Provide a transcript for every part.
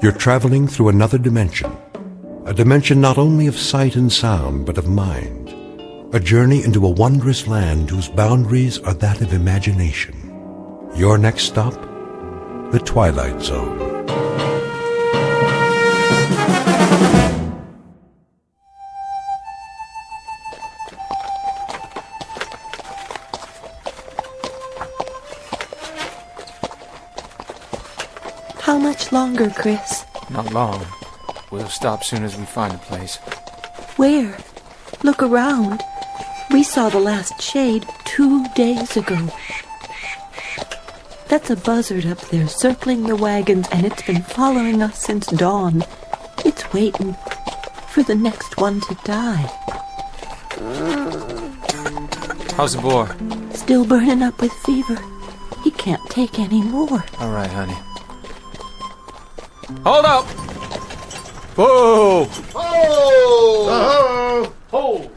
You're traveling through another dimension. A dimension not only of sight and sound, but of mind. A journey into a wondrous land whose boundaries are that of imagination. Your next stop? The Twilight Zone. How much longer, Chris? Not long. We'll stop soon as we find a place. Where? Look around. We saw the last shade 2 days ago. That's a buzzard up there circling the wagons, and it's been following us since dawn. It's waiting for the next one to die. How's the boy? Still burning up with fever. He can't take any more. All right, honey. Hold up! Whoa! Oh! Hold!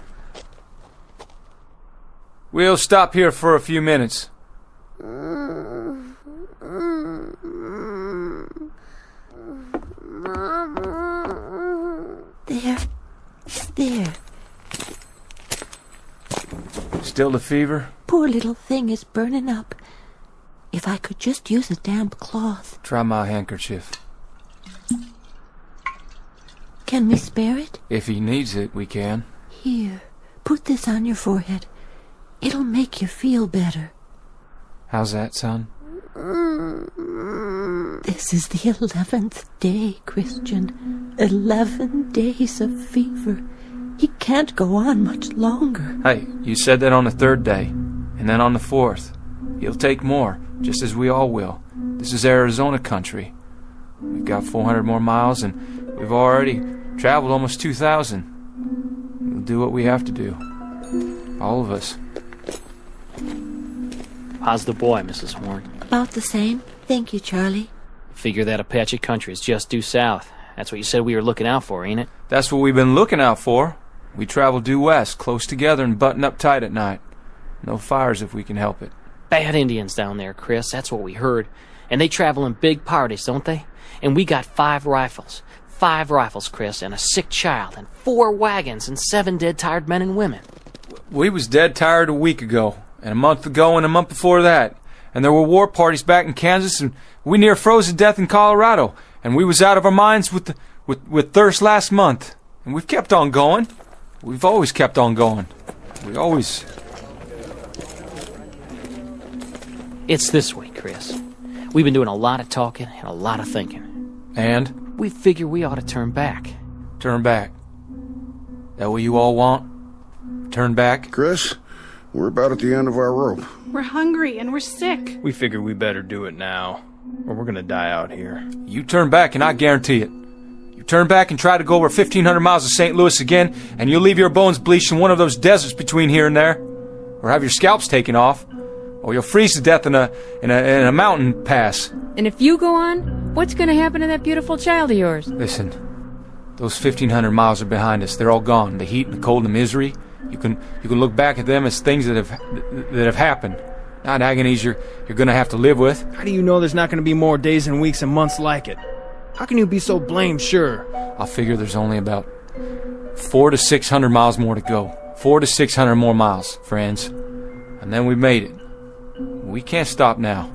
We'll stop here for a few minutes. There. Still the fever? Poor little thing is burning up. If I could just use a damp cloth. Try my handkerchief. Can we spare it? If he needs it, we can. Here, put this on your forehead. It'll make you feel better. How's that, son? This is the 11th day, Christian. 11 days of fever. He can't go on much longer. Hey, you said that on the 3rd day, and then on the 4th. He'll take more, just as we all will. This is Arizona country. We've got 400 more miles, and we've already traveled almost 2,000. We'll do what we have to do. All of us. How's the boy, Mrs. Horn? About the same. Thank you, Charlie. Figure that Apache country is just due south. That's what you said we were looking out for, ain't it? That's what we've been looking out for. We travel due west, close together and button up tight at night. No fires if we can help it. Bad Indians down there, Chris. That's what we heard. And they travel in big parties, don't they? And we got 5 rifles. 5 rifles, Chris, and a sick child, and 4 wagons, and 7 dead tired men and women. We was dead tired a week ago, and a month ago, and a month before that. And there were war parties back in Kansas, and we near froze to death in Colorado. And we was out of our minds with thirst last month. And we've kept on going. We've always kept on going. We always... It's this way, Chris. We've been doing a lot of talking and a lot of thinking. And? We figure we ought to turn back. Turn back? That what you all want? Turn back? Chris, we're about at the end of our rope. We're hungry and we're sick. We figured we better do it now, or we're gonna die out here. You turn back and I guarantee it. You turn back and try to go over 1,500 miles of St. Louis again, and you'll leave your bones bleached in one of those deserts between here and there. Or have your scalps taken off. Or you'll freeze to death in a mountain pass. And if you go on, what's going to happen to that beautiful child of yours? Listen, those 1,500 miles are behind us. They're all gone. The heat and the cold and the misery. You can look back at them as things that have happened, not agonies you're going to have to live with. How do you know there's not going to be more days and weeks and months like it? How can you be so blamed sure? I figure there's only about 400 to 600 miles more to go. 400 to 600 more miles, friends. And then we've made it. We can't stop now.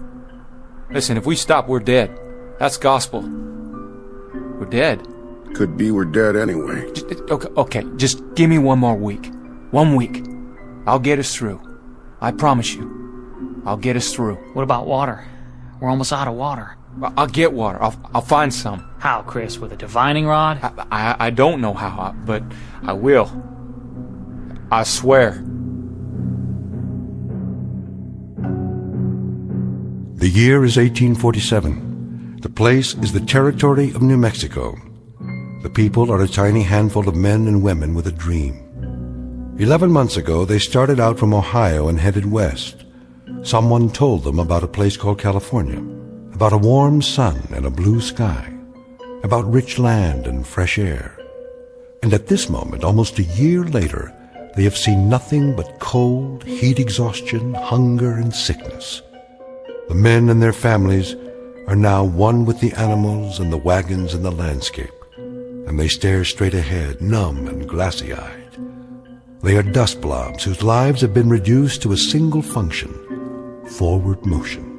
Listen, if we stop, we're dead. That's gospel. We're dead. Could be we're dead anyway. Okay, just give me one more week. 1 week. I'll get us through. I promise you. I'll get us through. What about water? We're almost out of water. I'll get water. I'll find some. How, Chris? With a divining rod? I don't know how, but I will. I swear. The year is 1847. The place is the territory of New Mexico. The people are a tiny handful of men and women with a dream. 11 months ago, they started out from Ohio and headed west. Someone told them about a place called California, about a warm sun and a blue sky, about rich land and fresh air. And at this moment, almost a year later, they have seen nothing but cold, heat exhaustion, hunger, and sickness. The men and their families are now one with the animals and the wagons and the landscape, and they stare straight ahead, numb and glassy-eyed. They are dust blobs whose lives have been reduced to a single function: forward motion.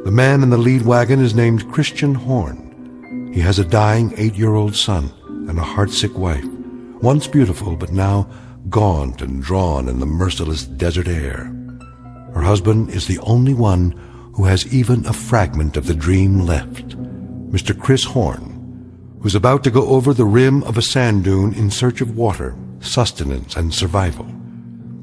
The man in the lead wagon is named Christian Horn. He has a dying 8-year-old son and a heartsick wife, once beautiful but now gaunt and drawn in the merciless desert air. Her husband is the only one who has even a fragment of the dream left, Mr. Chris Horn, who's about to go over the rim of a sand dune in search of water, sustenance, and survival,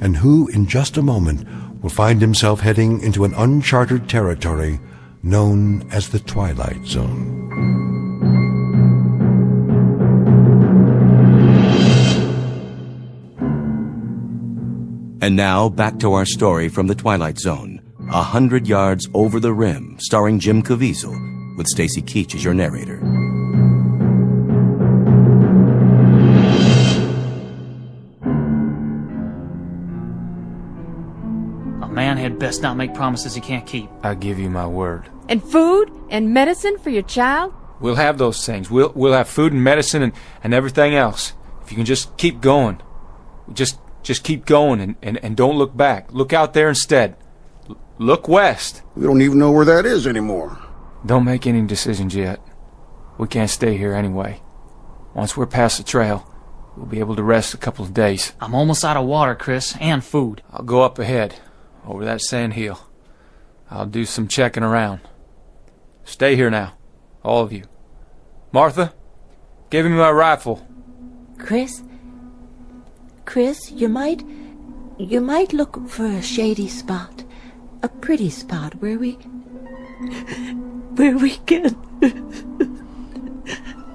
and who, in just a moment, will find himself heading into an uncharted territory known as the Twilight Zone. And now, back to our story from the Twilight Zone, 100 Yards Over the Rim, starring Jim Caviezel, with Stacy Keach as your narrator. A man had best not make promises he can't keep. I give you my word. And food and medicine for your child? We'll have those things. We'll have food and medicine and everything else. If you can just keep going. Just keep going and don't look back. Look out there instead. Look west. We don't even know where that is anymore. Don't make any decisions yet. We can't stay here anyway. Once we're past the trail, we'll be able to rest a couple of days. I'm almost out of water, Chris, and food. I'll go up ahead, over that sand hill. I'll do some checking around. Stay here now, all of you. Martha, give me my rifle. Chris, you might look for a shady spot, a pretty spot where we can.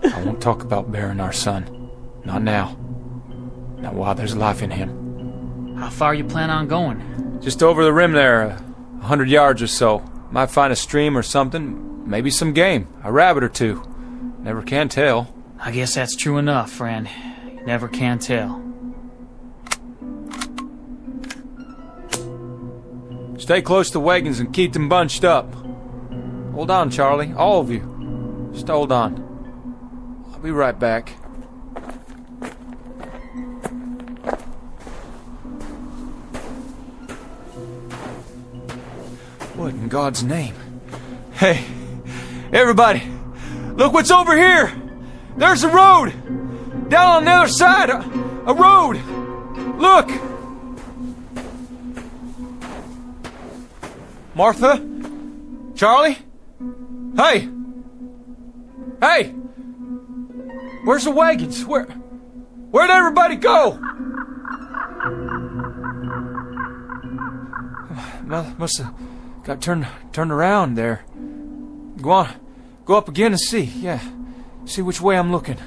I won't talk about burying our son. Not now. Not while there's life in him. How far you plan on going? Just over the rim there, 100 yards or so. Might find a stream or something, maybe some game, a rabbit or two. Never can tell. I guess that's true enough, friend. You never can tell. Stay close to wagons and keep them bunched up. Hold on, Charlie, all of you. Just hold on. I'll be right back. What in God's name? Hey, everybody, look what's over here! There's a road! Down on the other side, a road! Look! Martha? Charlie? Hey! Hey! Where's the wagons? Where'd everybody go? Must have got turned around there. Go on. Go up again and see. Yeah. See which way I'm looking.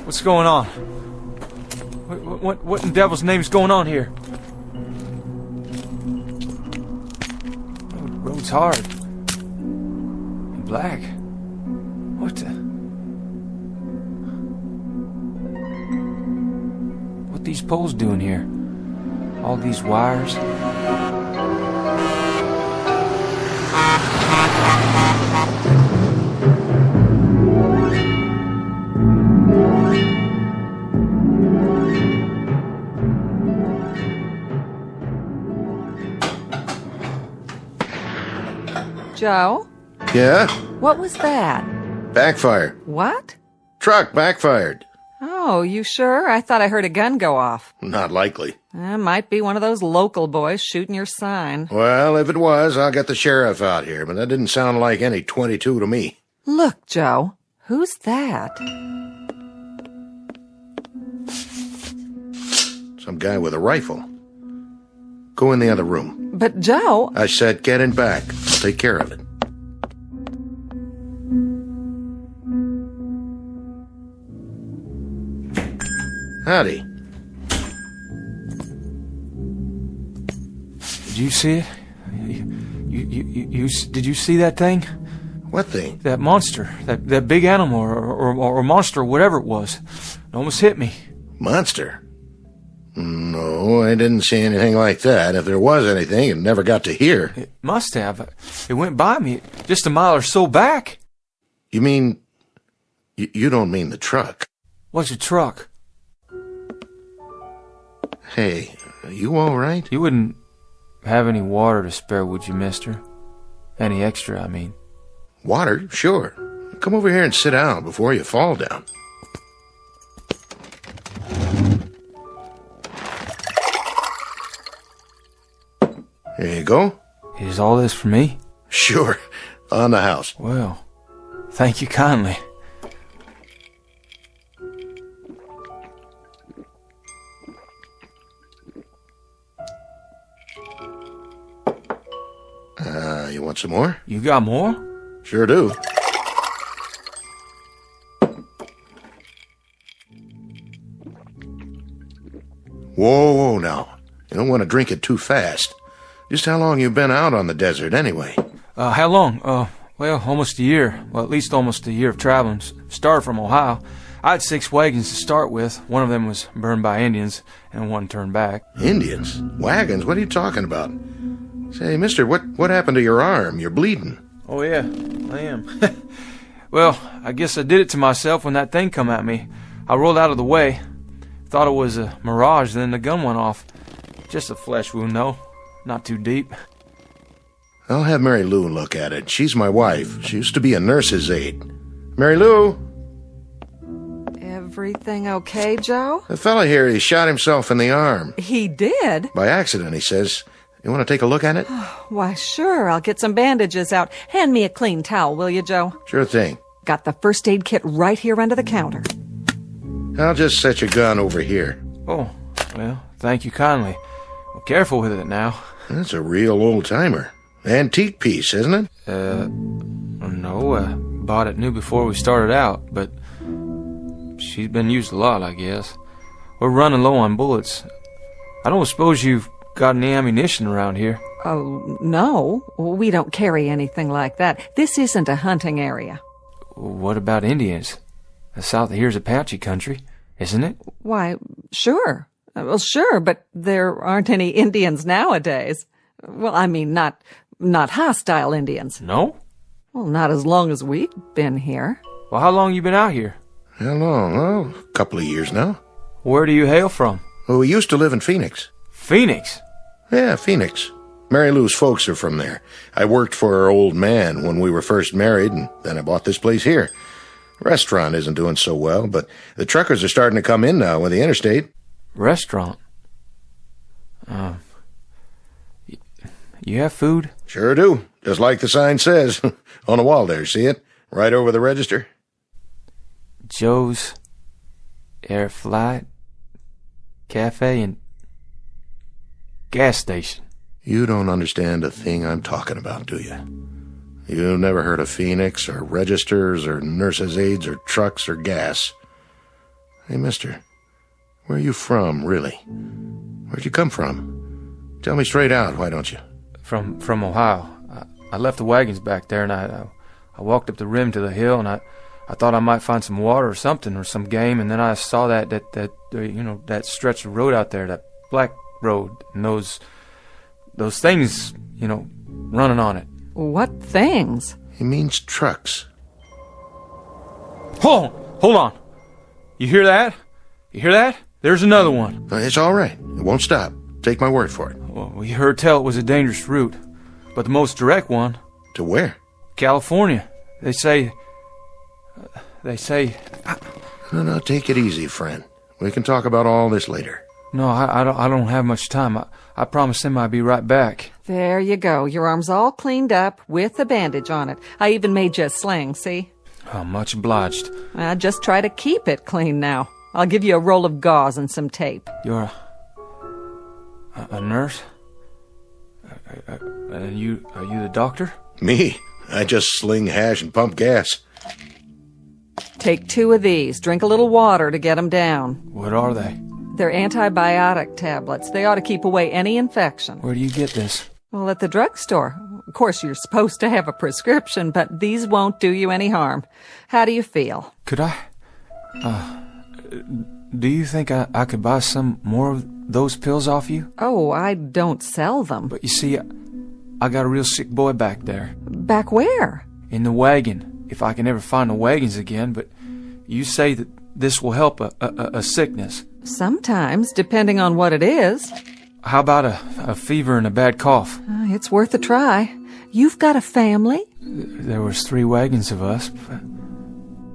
What's going on? What in the devil's name is going on here? Road's hard. And black. What the... What these poles doing here? All these wires? Joe? Yeah? What was that? Backfired. What? Truck backfired. Oh, you sure? I thought I heard a gun go off. Not likely. Might be one of those local boys shooting your sign. Well, if it was, I'll get the sheriff out here, but that didn't sound like any 22 to me. Look, Joe. Who's that? Some guy with a rifle. Go in the other room. But, Joe... I said get in back. I'll take care of it. Howdy. Did you see it? Did you see that thing? What thing? That monster. That big animal or monster, whatever it was. It almost hit me. Monster? No, I didn't see anything like that. If there was anything, it never got to here. It must have. It went by me just a mile or so back. You mean... You don't mean the truck? What's a truck? Hey, are you all right? You wouldn't have any water to spare, would you, mister? Any extra, I mean. Water? Sure. Come over here and sit down before you fall down. There you go. Is all this for me? Sure. On the house. Well, thank you kindly. You want some more? You got more? Sure do. Whoa, now. You don't want to drink it too fast. Just how long you been out on the desert, anyway? How long? Well, almost a year. Well, at least almost a year of traveling. Started from Ohio. I had 6 wagons to start with. One of them was burned by Indians, and one turned back. Indians? Wagons? What are you talking about? Say, mister, what happened to your arm? You're bleeding. Oh, yeah, I am. Well, I guess I did it to myself when that thing come at me. I rolled out of the way. Thought it was a mirage, then the gun went off. Just a flesh wound, though. Not too deep. I'll have Mary Lou look at it. She's my wife. She used to be a nurse's aide. Mary Lou? Everything okay, Joe? The fella here, he shot himself in the arm. He did? By accident, he says. You want to take a look at it? Why, sure. I'll get some bandages out. Hand me a clean towel, will you, Joe? Sure thing. Got the first aid kit right here under the counter. I'll just set your gun over here. Oh, well, thank you kindly. Well, careful with it now. That's a real old-timer. Antique piece, isn't it? No, bought it new before we started out, but she's been used a lot, I guess. We're running low on bullets. I don't suppose you've got any ammunition around here? Oh, no. We don't carry anything like that. This isn't a hunting area. What about Indians? The south of here's Apache country, isn't it? Why, sure. Well, sure, but there aren't any Indians nowadays. Well, I mean, not hostile Indians. No? Well, not as long as we've been here. Well, how long you been out here? How long? Oh, a couple of years now. Where do you hail from? Well, we used to live in Phoenix. Phoenix? Yeah, Phoenix. Mary Lou's folks are from there. I worked for her old man when we were first married, and then I bought this place here. Restaurant isn't doing so well, but the truckers are starting to come in now with the interstate. Restaurant? You have food? Sure do. Just like the sign says. On the wall there, see it? Right over the register. Joe's Air Flight Cafe and Gas Station. You don't understand a thing I'm talking about, do you? You've never heard of Phoenix, or registers, or nurses' aides, or trucks, or gas. Hey, mister, where are you from, really? Where'd you come from? Tell me straight out, why don't you? From Ohio. I left the wagons back there, and I walked up the rim to the hill, and I thought I might find some water or something, or some game, and then I saw that stretch of road out there, that black road, and those things, running on it. What things? He means trucks. Hold on. You hear that? You hear that? There's another one. It's all right. It won't stop. Take my word for it. Well, we heard tell it was a dangerous route, but the most direct one. To where? California. They say... No, take it easy, friend. We can talk about all this later. No, I don't have much time. I promised him I'd be right back. There you go. Your arm's all cleaned up with a bandage on it. I even made you a sling, see? Oh, much obliged. Just try to keep it clean now. I'll give you a roll of gauze and some tape. You're a nurse? And are you the doctor? Me? I just sling hash and pump gas. Take 2 of these. Drink a little water to get them down. What are they? They're antibiotic tablets. They ought to keep away any infection. Where do you get this? Well, at the drugstore. Of course, you're supposed to have a prescription, but these won't do you any harm. How do you feel? Could I? Do you think I could buy some more of those pills off you? Oh, I don't sell them. But you see, I got a real sick boy back there. Back where? In the wagon, if I can ever find the wagons again, but you say that this will help a sickness. Sometimes, depending on what it is. How about a fever and a bad cough? It's worth a try. You've got a family? There was 3 wagons of us, but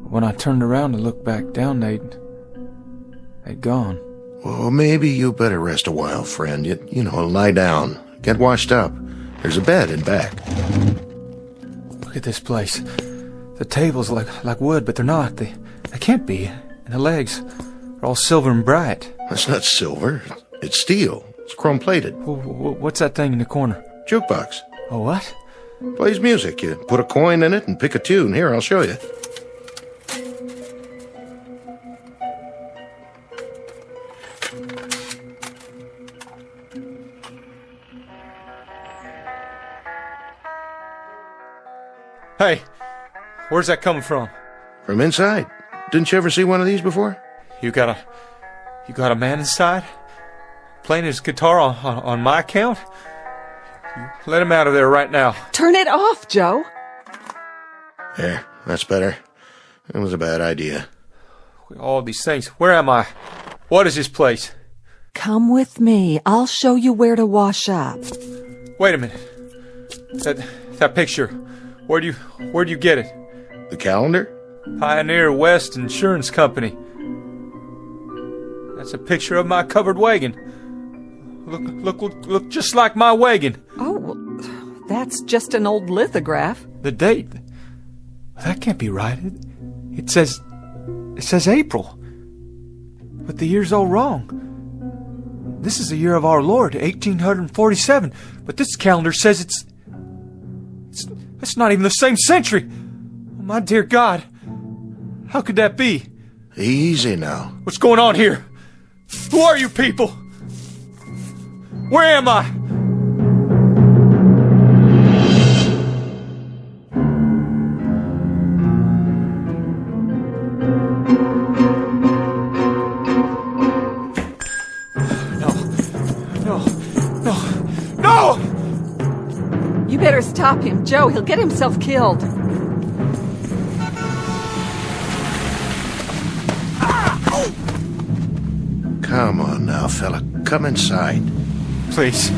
when I turned around to look back down, they'd gone. Well, maybe you better rest a while, friend. You know, lie down. Get washed up. There's a bed in back. Look at this place. The tables like wood, but they're not. They can't be. And the legs are all silver and bright. That's not silver. It's steel. It's chrome-plated. What's that thing in the corner? Jukebox. A what? Plays music. You put a coin in it and pick a tune. Here, I'll show you. Hey, where's that coming from? From inside. Didn't you ever see one of these before? You got a man inside? Playing his guitar on my account? Let him out of there right now. Turn it off, Joe. There, that's better. It was a bad idea. All these things. Where am I? What is this place? Come with me. I'll show you where to wash up. Wait a minute. That picture. Where'd you get it? The calendar? Pioneer West Insurance Company. That's a picture of my covered wagon. Look just like my wagon. Oh, well, that's just an old lithograph. The date. That can't be right. It says April. But the year's all wrong. This is the year of our Lord, 1847. But this calendar says it's not even the same century. Oh, my dear God. How could that be? Easy now. What's going on here? Who are you people? Where am I? No! You better stop him, Joe. He'll get himself killed. Come on now, fella. Come inside. Please.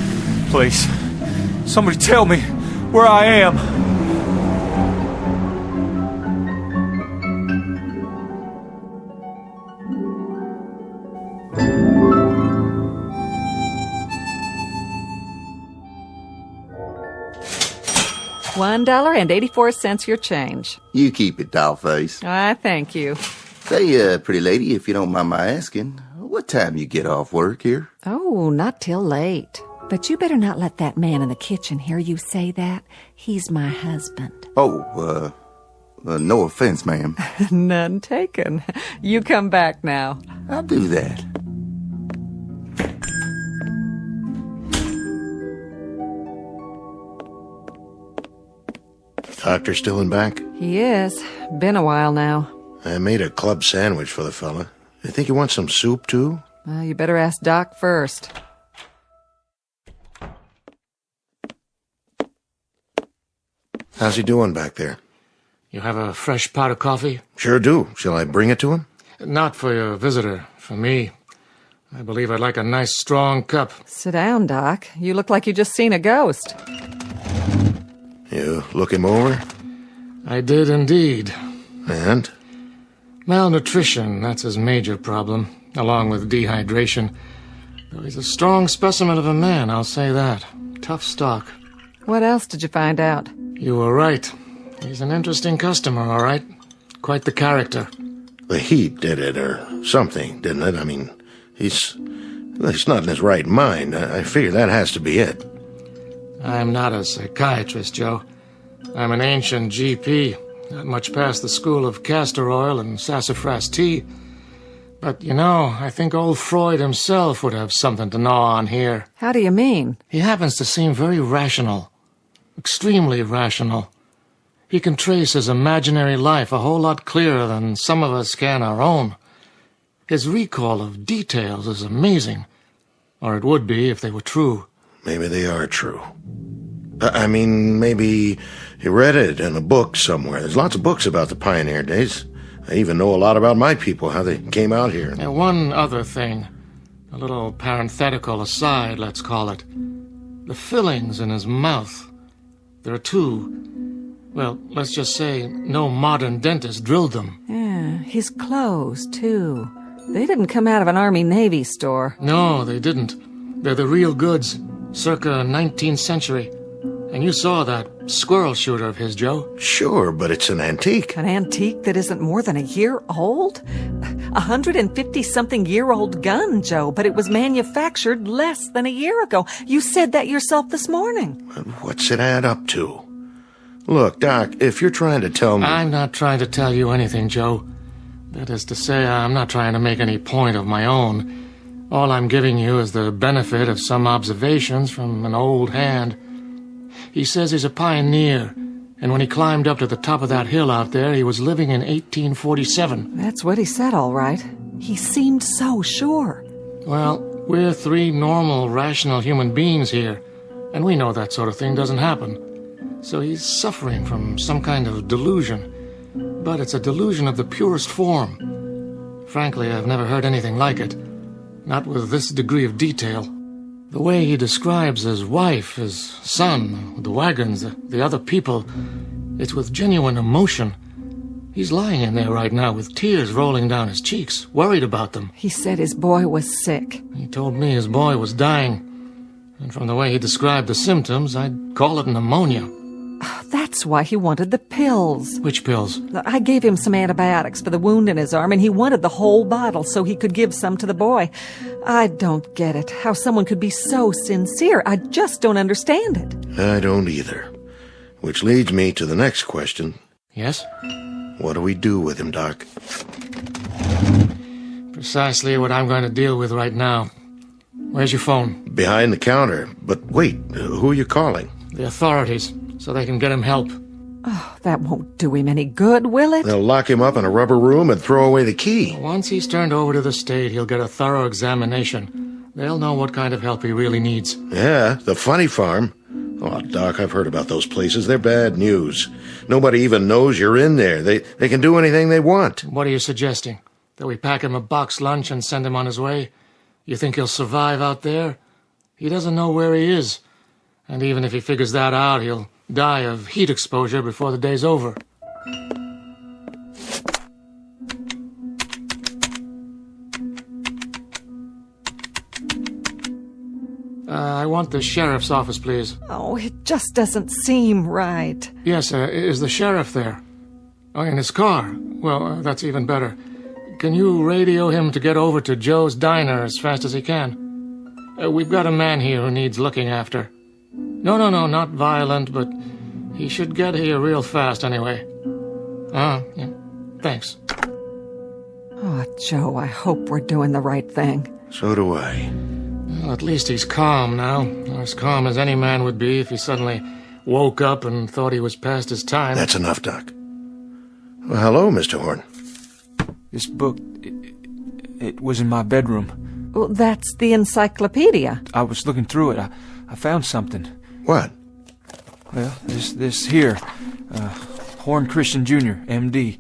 Somebody tell me where I am. $1.84 your change. You keep it, dollface. I thank you. Say, pretty lady, if you don't mind my asking, what time you get off work here? Oh, not till late. But you better not let that man in the kitchen hear you say that. He's my husband. Oh, no offense, ma'am. None taken. You come back now. I'll do that. Doctor still in back? He is. Been a while now. I made a club sandwich for the fella. You think you want some soup, too? Well, you better ask Doc first. How's he doing back there? You have a fresh pot of coffee? Sure do. Shall I bring it to him? Not for your visitor. For me. I believe I'd like a nice strong cup. Sit down, Doc. You look like you just seen a ghost. You look him over? I did indeed. And? Malnutrition, that's his major problem, along with dehydration. Though he's a strong specimen of a man, I'll say that. Tough stock. What else did you find out? You were right. He's an interesting customer, all right. Quite the character. The heat did it, or something, didn't it? I mean, he's not in his right mind. I figure that has to be it. I'm not a psychiatrist, Joe. I'm an ancient GP, not much past the school of castor oil and sassafras tea. But, you know, I think old Freud himself would have something to gnaw on here. How do you mean? He happens to seem very rational. Extremely rational. He can trace his imaginary life a whole lot clearer than some of us can our own. His recall of details is amazing. Or it would be if they were true. Maybe they are true. I mean, maybe he read it in a book somewhere. There's lots of books about the pioneer days. I even know a lot about my people, how they came out here. And one other thing. A little parenthetical aside, let's call it. The fillings in his mouth. There are two. Well, let's just say no modern dentist drilled them. Yeah, his clothes, too. They didn't come out of an Army-Navy store. No, they didn't. They're the real goods, circa 19th century. And you saw that squirrel shooter of his, Joe. Sure, but it's an antique. An antique that isn't more than a year old? 150-something-year-old gun, Joe, but it was manufactured less than a year ago. You said that yourself this morning. What's it add up to? Look, Doc, if you're trying to tell me... I'm not trying to tell you anything, Joe. That is to say, I'm not trying to make any point of my own. All I'm giving you is the benefit of some observations from an old hand. He says he's a pioneer, and when he climbed up to the top of that hill out there, he was living in 1847. That's what he said, all right. He seemed so sure. Well, we're three normal, rational human beings here, and we know that sort of thing doesn't happen. So he's suffering from some kind of delusion. But it's a delusion of the purest form. Frankly, I've never heard anything like it. Not with this degree of detail. The way he describes his wife, his son, the wagons, the other people, it's with genuine emotion. He's lying in there right now with tears rolling down his cheeks, worried about them. He said his boy was sick. He told me his boy was dying. And from the way he described the symptoms, I'd call it pneumonia. That's why he wanted the pills. Which pills? I gave him some antibiotics for the wound in his arm, and he wanted the whole bottle so he could give some to the boy. I don't get it, how someone could be so sincere. I just don't understand it. I don't either. Which leads me to the next question. Yes? What do we do with him, Doc? Precisely what I'm going to deal with right now. Where's your phone? Behind the counter. But wait, who are you calling? The authorities, so they can get him help. Oh, that won't do him any good, will it? They'll lock him up in a rubber room and throw away the key. Once he's turned over to the state, he'll get a thorough examination. They'll know what kind of help he really needs. Yeah, the funny farm. Oh, Doc, I've heard about those places. They're bad news. Nobody even knows you're in there. They can do anything they want. What are you suggesting? That we pack him a box lunch and send him on his way? You think he'll survive out there? He doesn't know where he is. And even if he figures that out, he'll die of heat exposure before the day's over. I want the sheriff's office, please. Oh, it just doesn't seem right. Yes, is the sheriff there? Oh, in his car? Well, that's even better. Can you radio him to get over to Joe's Diner as fast as he can? We've got a man here who needs looking after. No, not violent, but he should get here real fast anyway. Yeah. Thanks. Oh, Joe, I hope we're doing the right thing. So do I. Well, at least he's calm now. As calm as any man would be if he suddenly woke up and thought he was past his time. That's enough, Doc. Well, hello, Mr. Horn. This book, it was in my bedroom. Well, that's the encyclopedia. I was looking through it. I found something. What? Well, this here. Horn Christian Jr., M.D.,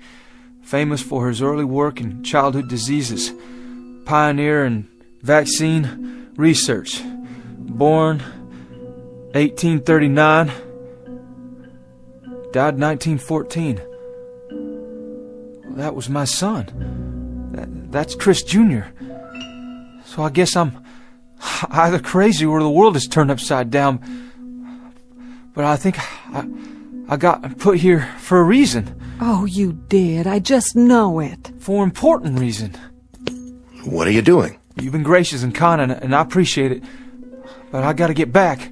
famous for his early work in childhood diseases, pioneer in vaccine research, born 1839, died 1914. That was my son. That's Chris Jr. So I guess I'm either crazy or the world is turned upside down. But I think I got put here for a reason. Oh, you did. I just know it. For an important reason. What are you doing? You've been gracious and kind, and I appreciate it. But I gotta get back.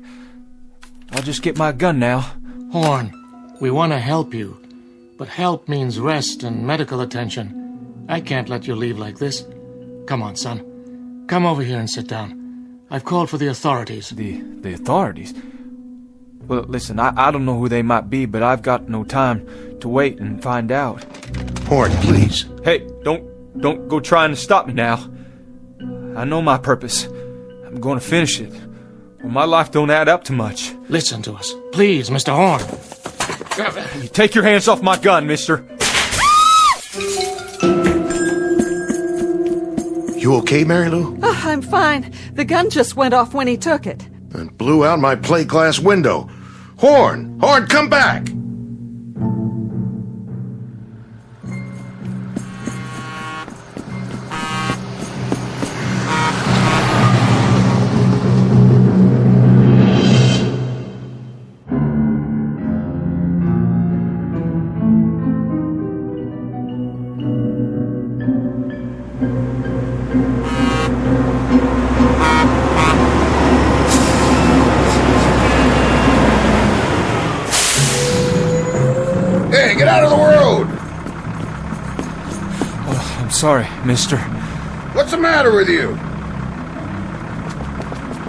I'll just get my gun now. Horn, we want to help you. But help means rest and medical attention. I can't let you leave like this. Come on, son. Come over here and sit down. I've called for the authorities. The authorities? Well, listen, I don't know who they might be, but I've got no time to wait and find out. Horn, please. Hey, don't don't go trying to stop me now. I know my purpose. I'm going to finish it. Or my life don't add up to much. Listen to us. Please, Mr. Horn. You take your hands off my gun, mister. You okay, Mary Lou? Oh, I'm fine. The gun just went off when he took it. And blew out my plate glass window. Horn! Horn, come back! Hey, get out of the road! Oh, I'm sorry, mister. What's the matter with you?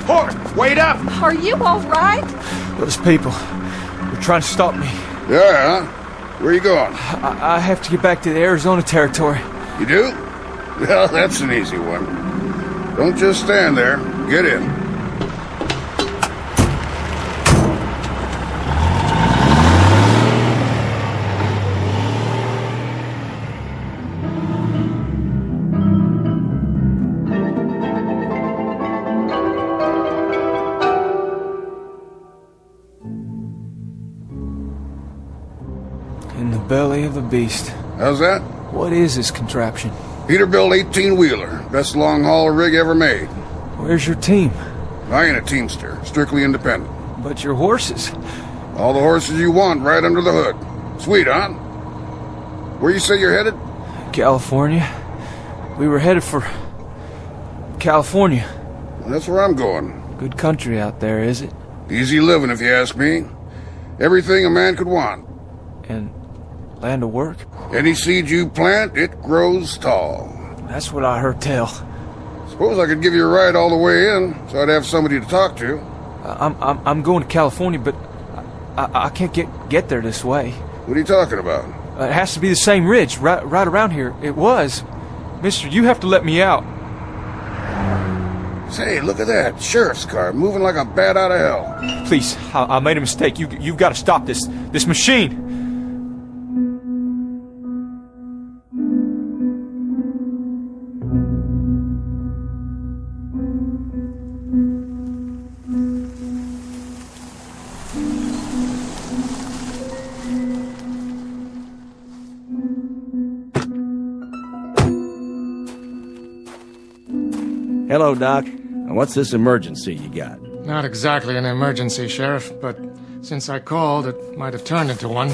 Horn, wait up! Are you all right? Those people, they're trying to stop me. Yeah? Where are you going? I have to get back to the Arizona territory. You do? Well, that's an easy one. Don't just stand there. Get in. In the belly of a beast. How's that? What is this contraption? Peterbilt 18-wheeler. Best long-haul rig ever made. Where's your team? I ain't a teamster. Strictly independent. But your horses. All the horses you want right under the hood. Sweet, huh? Where you say you're headed? California. We were headed for California. Well, that's where I'm going. Good country out there, is it? Easy living, if you ask me. Everything a man could want. And land of work? Any seed you plant, it grows tall. That's what I heard tell. Suppose I could give you a ride all the way in, so I'd have somebody to talk to. I'm going to California, but I can't get there this way. What are you talking about? It has to be the same ridge, right around here. It was. Mister, you have to let me out. Say, look at that. Sheriff's car, moving like a bat out of hell. Please, I made a mistake. You've got to stop this machine. Hello, Doc. What's this emergency you got? Not exactly an emergency, Sheriff, but since I called, it might have turned into one.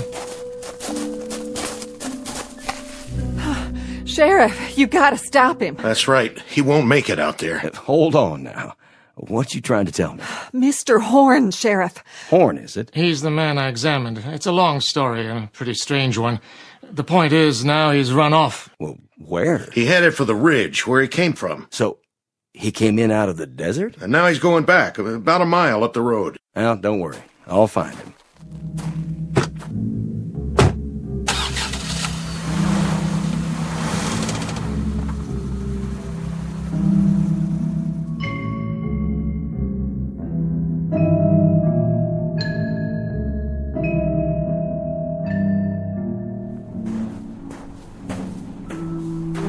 Sheriff, you gotta stop him. That's right. He won't make it out there. Hold on now. What you trying to tell me? Mr. Horn, Sheriff. Horn, is it? He's the man I examined. It's a long story, a pretty strange one. The point is, now he's run off. Well, where? He headed for the ridge, where he came from. So, he came in out of the desert? And now he's going back, about a mile up the road. Well, don't worry. I'll find him.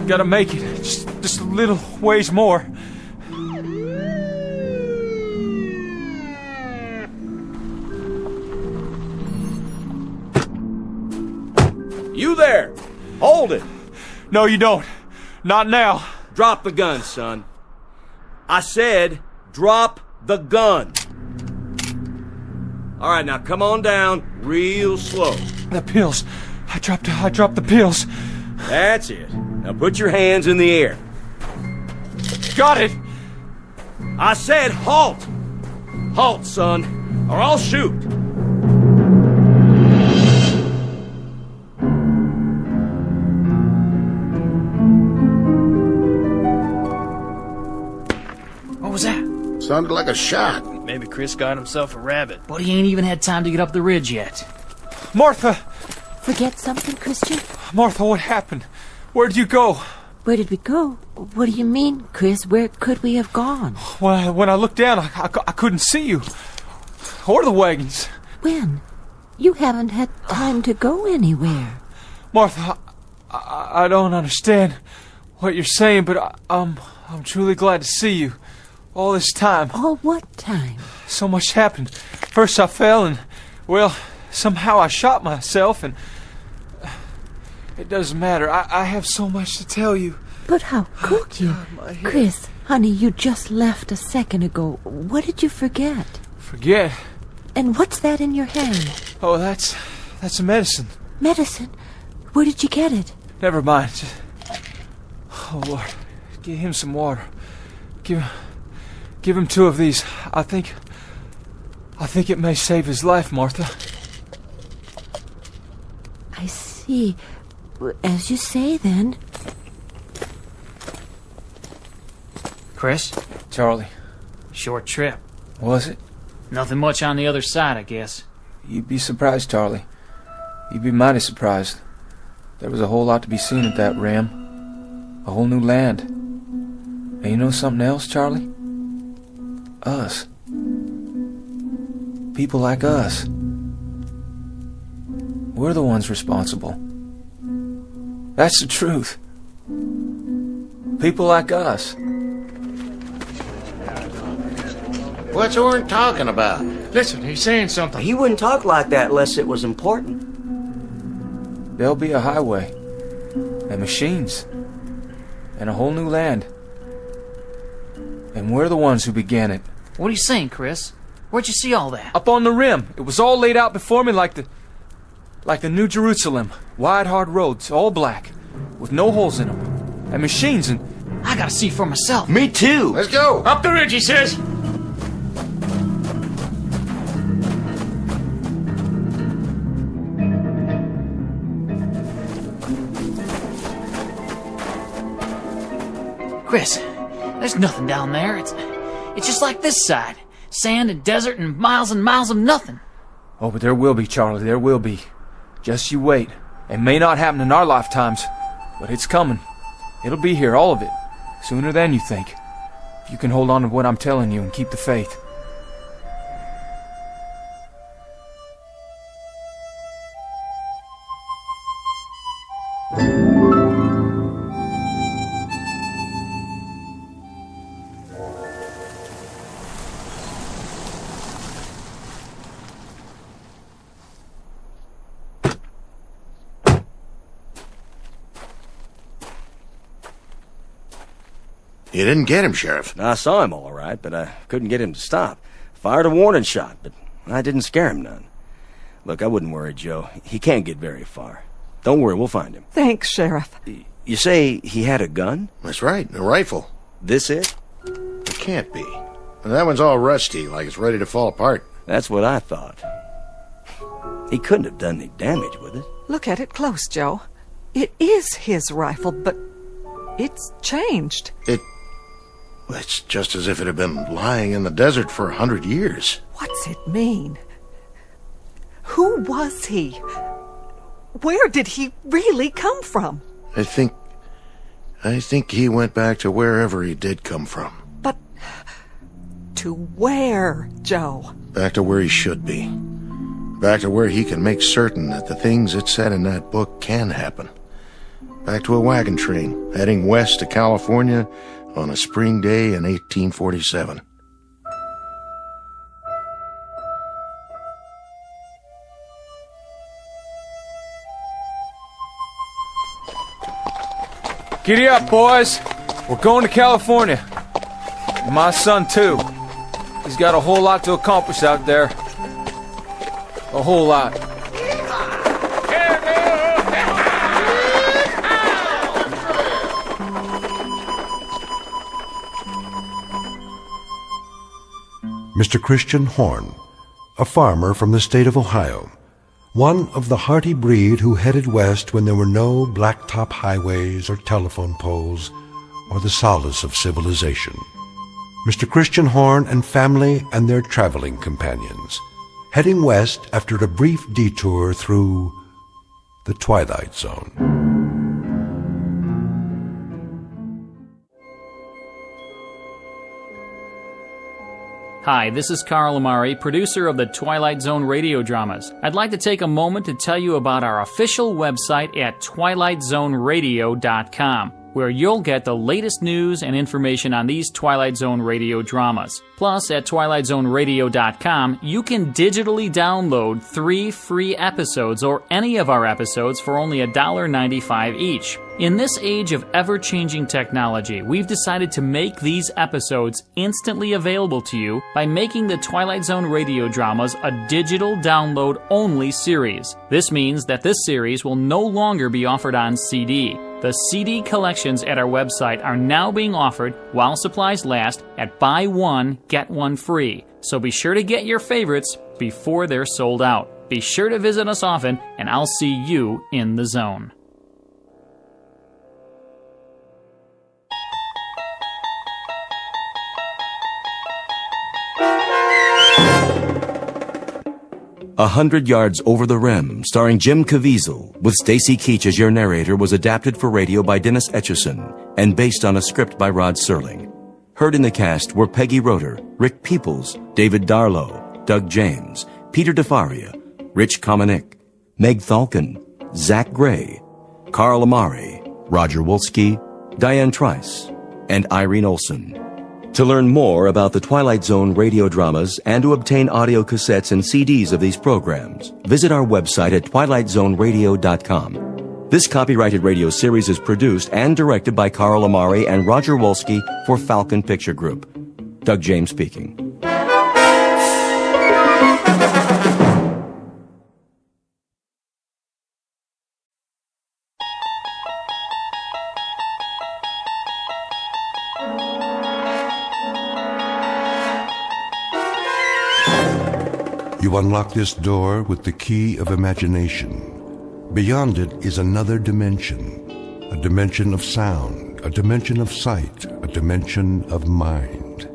Gotta make it. Just a little ways more. You there! Hold it! No, you don't. Not now. Drop the gun, son. I said, drop the gun. All right, now come on down real slow. The pills. I dropped the pills. That's it. Now put your hands in the air. Got it! I said halt! Halt, son, or I'll shoot. What was that? Sounded like a shot. Maybe Chris got himself a rabbit. But he ain't even had time to get up the ridge yet. Martha! Forget something, Christian? Martha, what happened? Where'd you go? Where did we go? What do you mean, Chris? Where could we have gone? Well, when I looked down, I couldn't see you. Or the wagons. When? You haven't had time to go anywhere. Martha, I don't understand what you're saying, but I'm truly glad to see you. All this time. All what time? So much happened. First I fell and, well, somehow I shot myself and... It doesn't matter. I have so much to tell you. But how could you? Chris, honey, you just left a second ago. What did you forget? Forget? And what's that in your hand? Oh, that's a medicine. Medicine? Where did you get it? Never mind. Oh, Lord. Give him some water. Give him 2 of these. I think it may save his life, Martha. I see. As you say, then. Chris? Charlie. Short trip. Was it? Nothing much on the other side, I guess. You'd be surprised, Charlie. You'd be mighty surprised. There was a whole lot to be seen at that rim. A whole new land. And you know something else, Charlie? Us. People like us. We're the ones responsible. That's the truth. People like us. What's Orrin talking about? Listen, he's saying something. He wouldn't talk like that unless it was important. There'll be a highway. And machines. And a whole new land. And we're the ones who began it. What are you saying, Chris? Where'd you see all that? Up on the rim. It was all laid out before me like the New Jerusalem. Wide, hard roads, all black, with no holes in them. And machines and... I gotta see for myself. Me too. Let's go. Up the ridge, he says. Chris, there's nothing down there. It's just like this side. Sand and desert and miles of nothing. Oh, but there will be, Charlie, there will be. Just you wait. It may not happen in our lifetimes, but it's coming. It'll be here, all of it. Sooner than you think. If you can hold on to what I'm telling you and keep the faith. You didn't get him, Sheriff. I saw him all right, but I couldn't get him to stop. Fired a warning shot, but I didn't scare him none. Look, I wouldn't worry, Joe. He can't get very far. Don't worry, we'll find him. Thanks, Sheriff. You say he had a gun? That's right, a rifle. This it? It can't be. That one's all rusty, like it's ready to fall apart. That's what I thought. He couldn't have done any damage with it. Look at it close, Joe. It is his rifle, but it's changed. It's just as if it had been lying in the desert for 100 years. What's it mean? Who was he? Where did he really come from? I think he went back to wherever he did come from. But to where, Joe? Back to where he should be. Back to where he can make certain that the things it said in that book can happen. Back to a wagon train, heading west to California on a spring day in 1847. Giddy up, boys. We're going to California. And my son, too. He's got a whole lot to accomplish out there. A whole lot. Mr. Christian Horn, a farmer from the state of Ohio, one of the hearty breed who headed west when there were no blacktop highways or telephone poles or the solace of civilization. Mr. Christian Horn and family and their traveling companions, heading west after a brief detour through the Twilight Zone. Hi, this is Carl Amari, producer of the Twilight Zone radio dramas. I'd like to take a moment to tell you about our official website at twilightzoneradio.com, where you'll get the latest news and information on these Twilight Zone radio dramas. Plus, at twilightzoneradio.com, you can digitally download 3 free episodes or any of our episodes for only $1.95 each. In this age of ever-changing technology, we've decided to make these episodes instantly available to you by making the Twilight Zone radio dramas a digital download-only series. This means that this series will no longer be offered on CD. The CD collections at our website are now being offered, while supplies last, at buy one, get one free. So be sure to get your favorites before they're sold out. Be sure to visit us often, and I'll see you in the zone. A 100 Yards Over the Rim, starring Jim Caviezel, with Stacy Keach as your narrator, was adapted for radio by Dennis Etchison and based on a script by Rod Serling. Heard in the cast were Peggy Roeder, Rick Peoples, David Darlow, Doug James, Peter DeFaria, Rich Komenick, Meg Thalken, Zach Gray, Carl Amari, Roger Wolski, Diane Trice, and Irene Olson. To learn more about the Twilight Zone radio dramas and to obtain audio cassettes and CDs of these programs, visit our website at twilightzoneradio.com. This copyrighted radio series is produced and directed by Carl Amari and Roger Wolski for Falcon Picture Group. Doug James speaking. You unlock this door with the key of imagination. Beyond it is another dimension, a dimension of sound, a dimension of sight, a dimension of mind.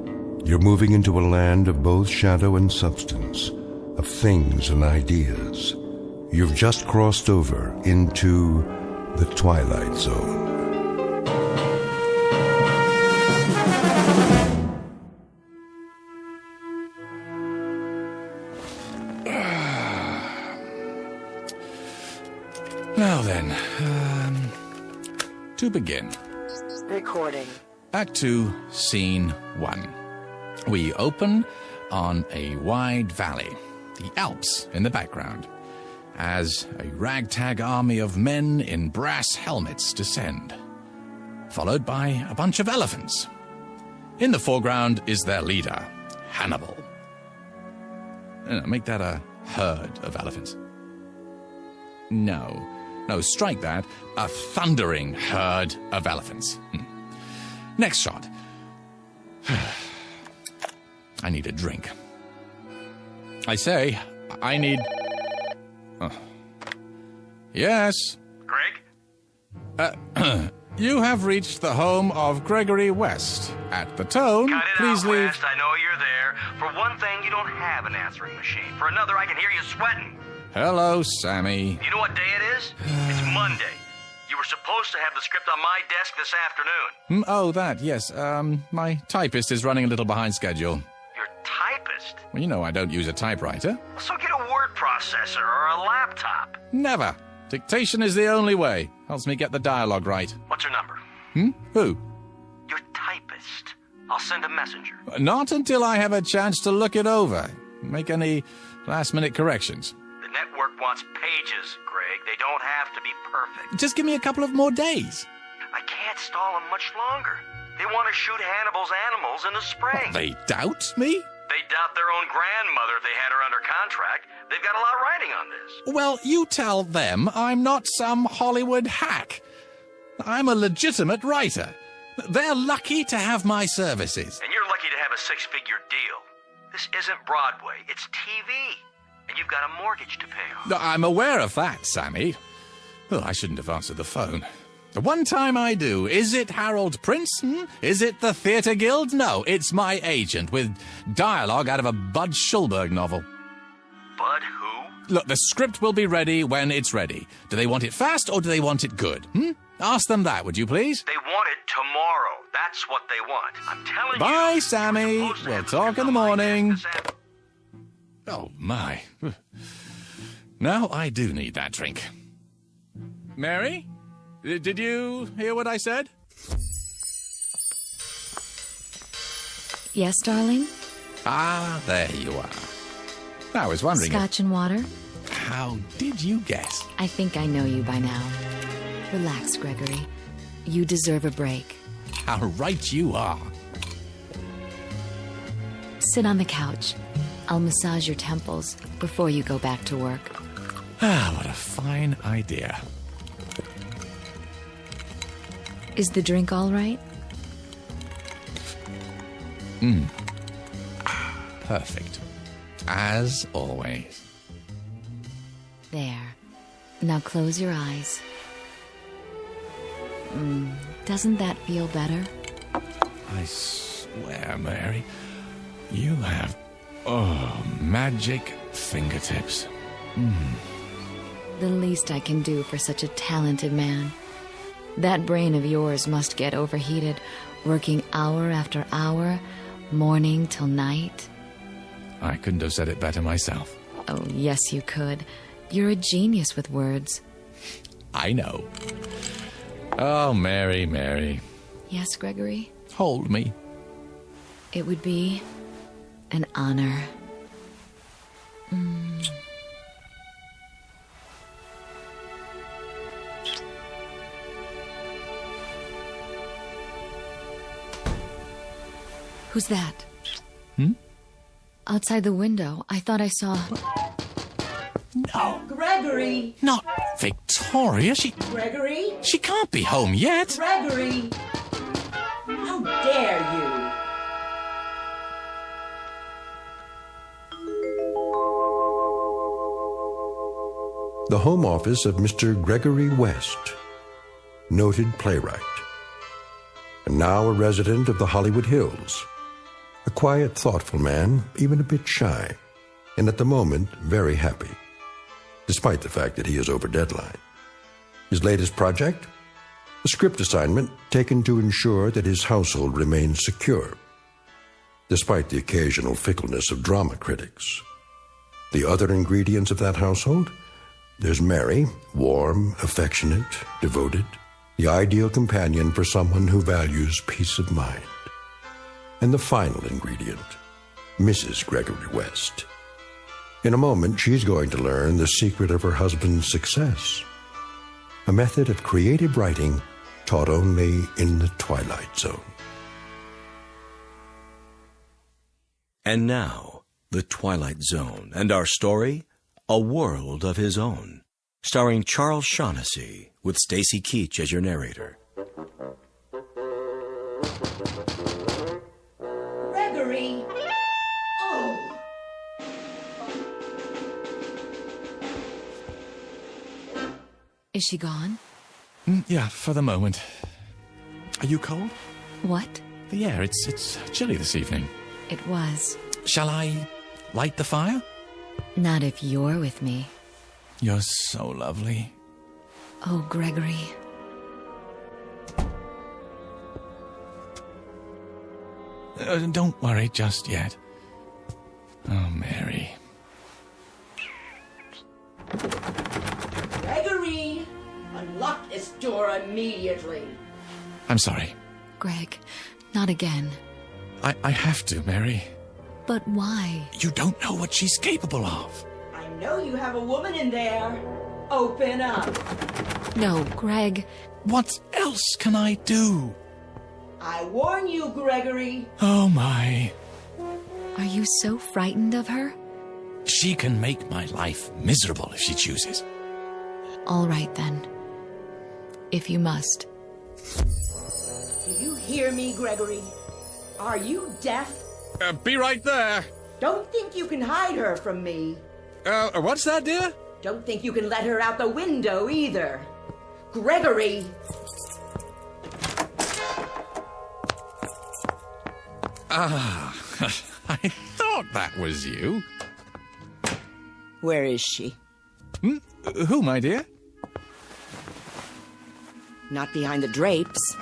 You're moving into a land of both shadow and substance, of things and ideas. You've just crossed over into the Twilight Zone. Now then, to begin. Recording. Act 2, Scene 1. We open on a wide valley, the Alps in the background, as a ragtag army of men in brass helmets descend, followed by a bunch of elephants. In the foreground is their leader, Hannibal. Make that a herd of elephants. No, strike that. A thundering herd of elephants. Next shot. I need a drink. I say, I need... Yes? Greg? You have reached the home of Gregory West. At the tone, please leave... West, I know you're there. For one thing, you don't have an answering machine. For another, I can hear you sweating. Hello, Sammy. You know what day it is? It's Monday. You were supposed to have the script on my desk this afternoon. Oh, that, yes. My typist is running a little behind schedule. Your typist? Well, you know I don't use a typewriter. So get a word processor or a laptop. Never. Dictation is the only way. Helps me get the dialogue right. What's her number? Who? Your typist. I'll send a messenger. Not until I have a chance to look it over. Make any last-minute corrections. The network wants pages, Greg. They don't have to be perfect. Just give me a couple of more days. I can't stall them much longer. They want to shoot Hannibal's animals in the spring. They doubt me? They doubt their own grandmother if they had her under contract. They've got a lot riding on this. Well, you tell them I'm not some Hollywood hack. I'm a legitimate writer. They're lucky to have my services. And you're lucky to have a six-figure deal. This isn't Broadway, it's TV. And you've got a mortgage to pay off. I'm aware of that, Sammy. Oh, I shouldn't have answered the phone. The one time I do, is it Harold Prince? Is it the Theatre Guild? No, it's my agent with dialogue out of a Bud Schulberg novel. Bud who? Look, the script will be ready when it's ready. Do they want it fast or do they want it good? Ask them that, would you please? They want it tomorrow. That's what they want. I'm telling you. Bye, Sammy. We'll talk in the morning. Oh, my. Now I do need that drink. Mary? Did you hear what I said? Yes, darling? Ah, there you are. I was wondering. Scotch and water? How did you guess? I think I know you by now. Relax, Gregory. You deserve a break. How right you are. Sit on the couch. I'll massage your temples before you go back to work. Ah, what a fine idea. Is the drink all right? Perfect. As always. There. Now close your eyes. Doesn't that feel better? I swear, Mary, you have, magic fingertips. The least I can do for such a talented man. That brain of yours must get overheated, working hour after hour, morning till night. I couldn't have said it better myself. Oh, yes, you could. You're a genius with words. I know. Oh, Mary, Mary. Yes, Gregory? Hold me. It would be an honor. Who's that? Outside the window. I thought I saw... No. Gregory! Not Victoria. Gregory? She can't be home yet. Gregory! How dare you! The home office of Mr. Gregory West, noted playwright, and now a resident of the Hollywood Hills. A quiet, thoughtful man, even a bit shy, and at the moment very happy, despite the fact that he is over deadline. His latest project? A script assignment taken to ensure that his household remains secure, despite the occasional fickleness of drama critics. The other ingredients of that household? There's Mary, warm, affectionate, devoted, the ideal companion for someone who values peace of mind. And the final ingredient, Mrs. Gregory West. In a moment, she's going to learn the secret of her husband's success, a method of creative writing taught only in the Twilight Zone. And now, The Twilight Zone, and our story, A World of His Own, starring Charles Shaughnessy, with Stacy Keach as your narrator. Gregory! Oh! Is she gone? Yeah, for the moment. Are you cold? What? The air, it's chilly this evening. It was. Shall I light the fire? Not if you're with me. You're so lovely. Oh, Gregory. Don't worry just yet. Oh, Mary. Gregory! Unlock this door immediately. I'm sorry. Greg, not again. I have to, Mary. But why? You don't know what she's capable of. I know you have a woman in there. Open up. No, Greg. What else can I do? I warn you, Gregory. Oh, my. Are you so frightened of her? She can make my life miserable if she chooses. All right, then. If you must. Do you hear me, Gregory? Are you deaf? Be right there. Don't think you can hide her from me. What's that, dear? Don't think you can let her out the window either. Gregory! Ah, I thought that was you. Where is she? Who, my dear? Not behind the drapes.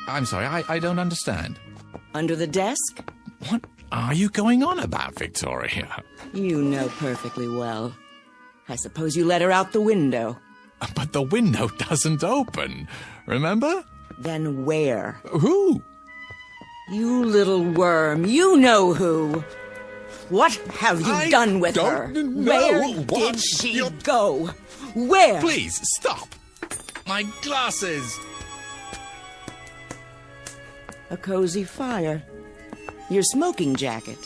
I'm sorry, I don't understand. Under the desk? What are you going on about, Victoria? You know perfectly well. I suppose you let her out the window. But the window doesn't open, remember? Then where? Who? You little worm, you know who. What have you done with her? Where did she go? Where? Please, stop. My glasses. A cozy fire. Your smoking jacket.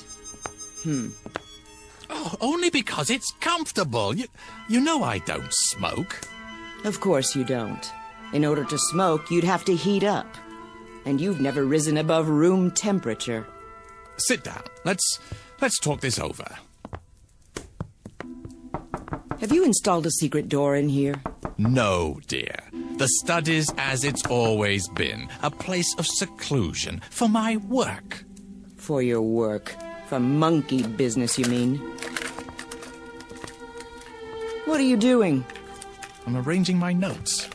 Oh, only because it's comfortable. You know I don't smoke. Of course you don't. In order to smoke, you'd have to heat up. And you've never risen above room temperature. Sit down. Let's talk this over. Have you installed a secret door in here? No, dear. The study's as it's always been. A place of seclusion for my work. For your work. For monkey business, you mean? What are you doing? I'm arranging my notes.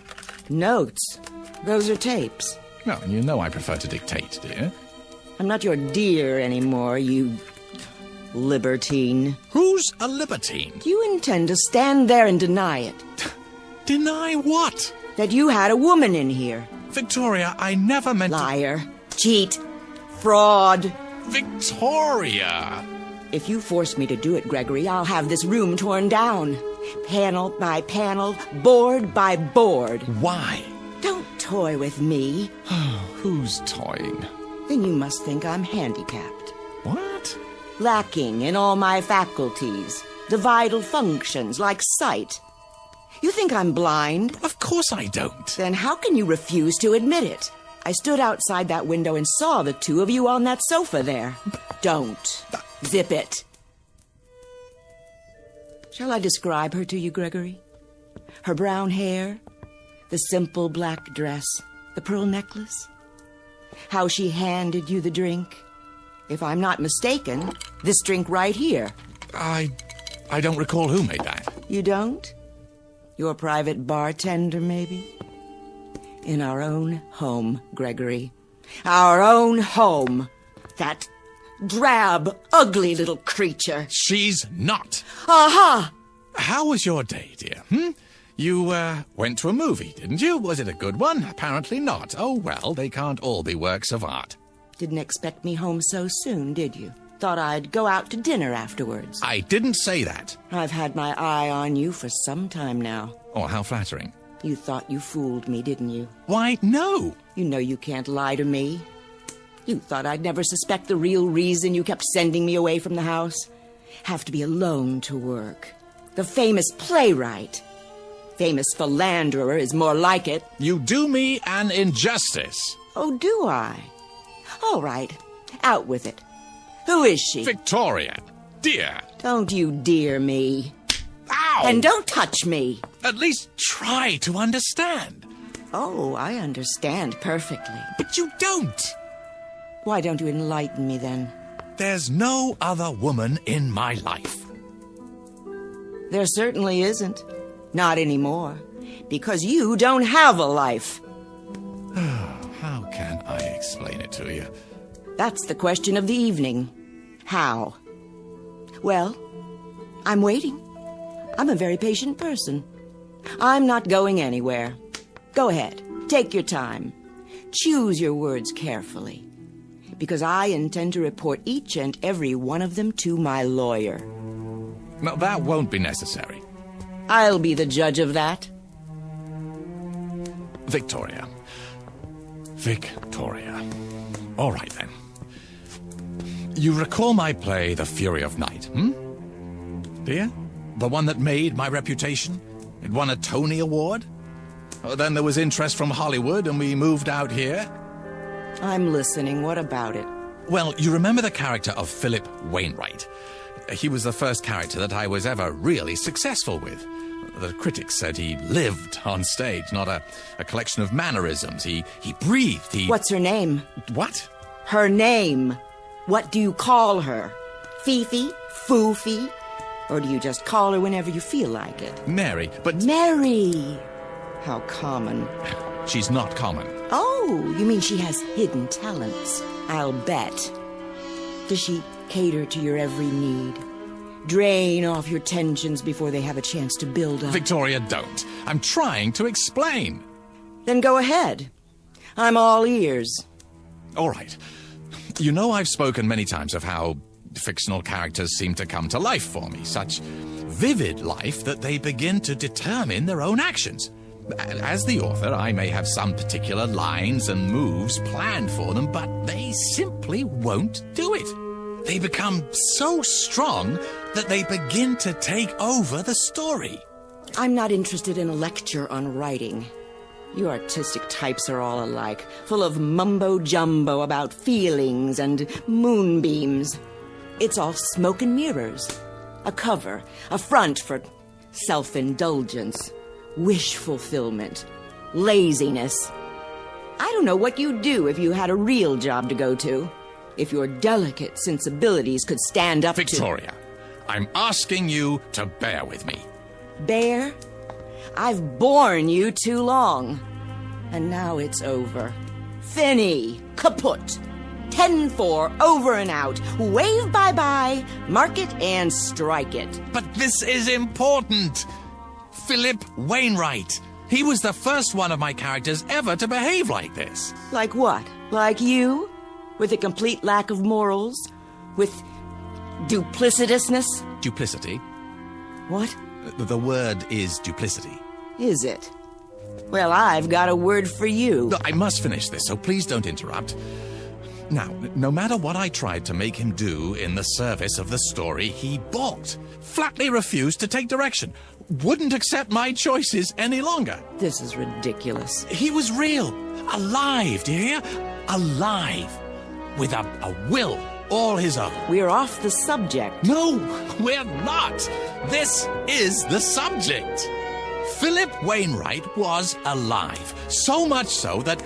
Notes? Those are tapes. Well, you know I prefer to dictate, dear. I'm not your dear anymore, you libertine. Who's a libertine? Do you intend to stand there and deny it? Deny what? That you had a woman in here. Victoria, I never meant Liar. Cheat. Fraud. Victoria! If you force me to do it, Gregory, I'll have this room torn down. Panel by panel, board by board. Why? Don't toy with me. Who's toying? Then you must think I'm handicapped. What? Lacking in all my faculties. The vital functions, like sight. You think I'm blind? Of course I don't. Then how can you refuse to admit it? I stood outside that window and saw the two of you on that sofa there. Don't. Zip it. Shall I describe her to you, Gregory? Her brown hair, the simple black dress, the pearl necklace, how she handed you the drink. If I'm not mistaken, this drink right here. I don't recall who made that. You don't? Your private bartender, maybe? In our own home, Gregory. Our own home. That drab, ugly little creature. She's not. Aha! How was your day, dear? You, went to a movie, didn't you? Was it a good one? Apparently not. Oh, well, they can't all be works of art. Didn't expect me home so soon, did you? Thought I'd go out to dinner afterwards. I didn't say that. I've had my eye on you for some time now. Oh, how flattering. You thought you fooled me, didn't you? Why, no. You know you can't lie to me. You thought I'd never suspect the real reason you kept sending me away from the house. Have to be alone to work. The famous playwright. Famous philanderer is more like it. You do me an injustice. Oh, do I? All right. Out with it. Who is she? Victoria. Dear. Don't you dear me. Ow! And don't touch me. At least try to understand. Oh, I understand perfectly. But you don't. Why don't you enlighten me then? There's no other woman in my life. There certainly isn't. Not anymore. Because you don't have a life. How can I explain it to you? That's the question of the evening. How? Well, I'm waiting. I'm a very patient person. I'm not going anywhere. Go ahead. Take your time. Choose your words carefully. Because I intend to report each and every one of them to my lawyer. No, that won't be necessary. I'll be the judge of that. Victoria. All right, then. You recall my play, The Fury of Night, Do you? The one that made my reputation? It won a Tony Award? Then there was interest from Hollywood, and we moved out here. I'm listening. What about it? Well, you remember the character of Philip Wainwright. He was the first character that I was ever really successful with. The critics said he lived on stage, not a collection of mannerisms. He breathed, What's her name? What? Her name. What do you call her? Fifi? Foofy? Or do you just call her whenever you feel like it? Mary, but... Mary! How common. She's not common. Oh, you mean she has hidden talents? I'll bet. Does she cater to your every need? Drain off your tensions before they have a chance to build up? Victoria, don't. I'm trying to explain. Then go ahead. I'm all ears. All right. You know I've spoken many times of how fictional characters seem to come to life for me. Such vivid life that they begin to determine their own actions. As the author, I may have some particular lines and moves planned for them, but they simply won't do it. They become so strong that they begin to take over the story. I'm not interested in a lecture on writing. You artistic types are all alike, full of mumbo-jumbo about feelings and moonbeams. It's all smoke and mirrors. A cover, a front for self-indulgence, wish fulfillment, laziness. I don't know what you'd do if you had a real job to go to. If your delicate sensibilities could stand up Victoria, I'm asking you to bear with me. Bear? I've borne you too long. And now it's over. Fini. Kaput. 10-4, over and out. Wave bye-bye, mark it and strike it. But this is important. Philip Wainwright. He was the first one of my characters ever to behave like this. Like what? Like you? With a complete lack of morals? With duplicitousness? Duplicity? What? The word is duplicity. Is it? Well, I've got a word for you. I must finish this, so please don't interrupt. Now, no matter what I tried to make him do in the service of the story, he balked. Flatly refused to take direction. Wouldn't accept my choices any longer. This is ridiculous. He was real. Alive, do you hear? Alive. With a will all his own. We're off the subject. No, we're not. This is the subject. Philip Wainwright was alive. So much so that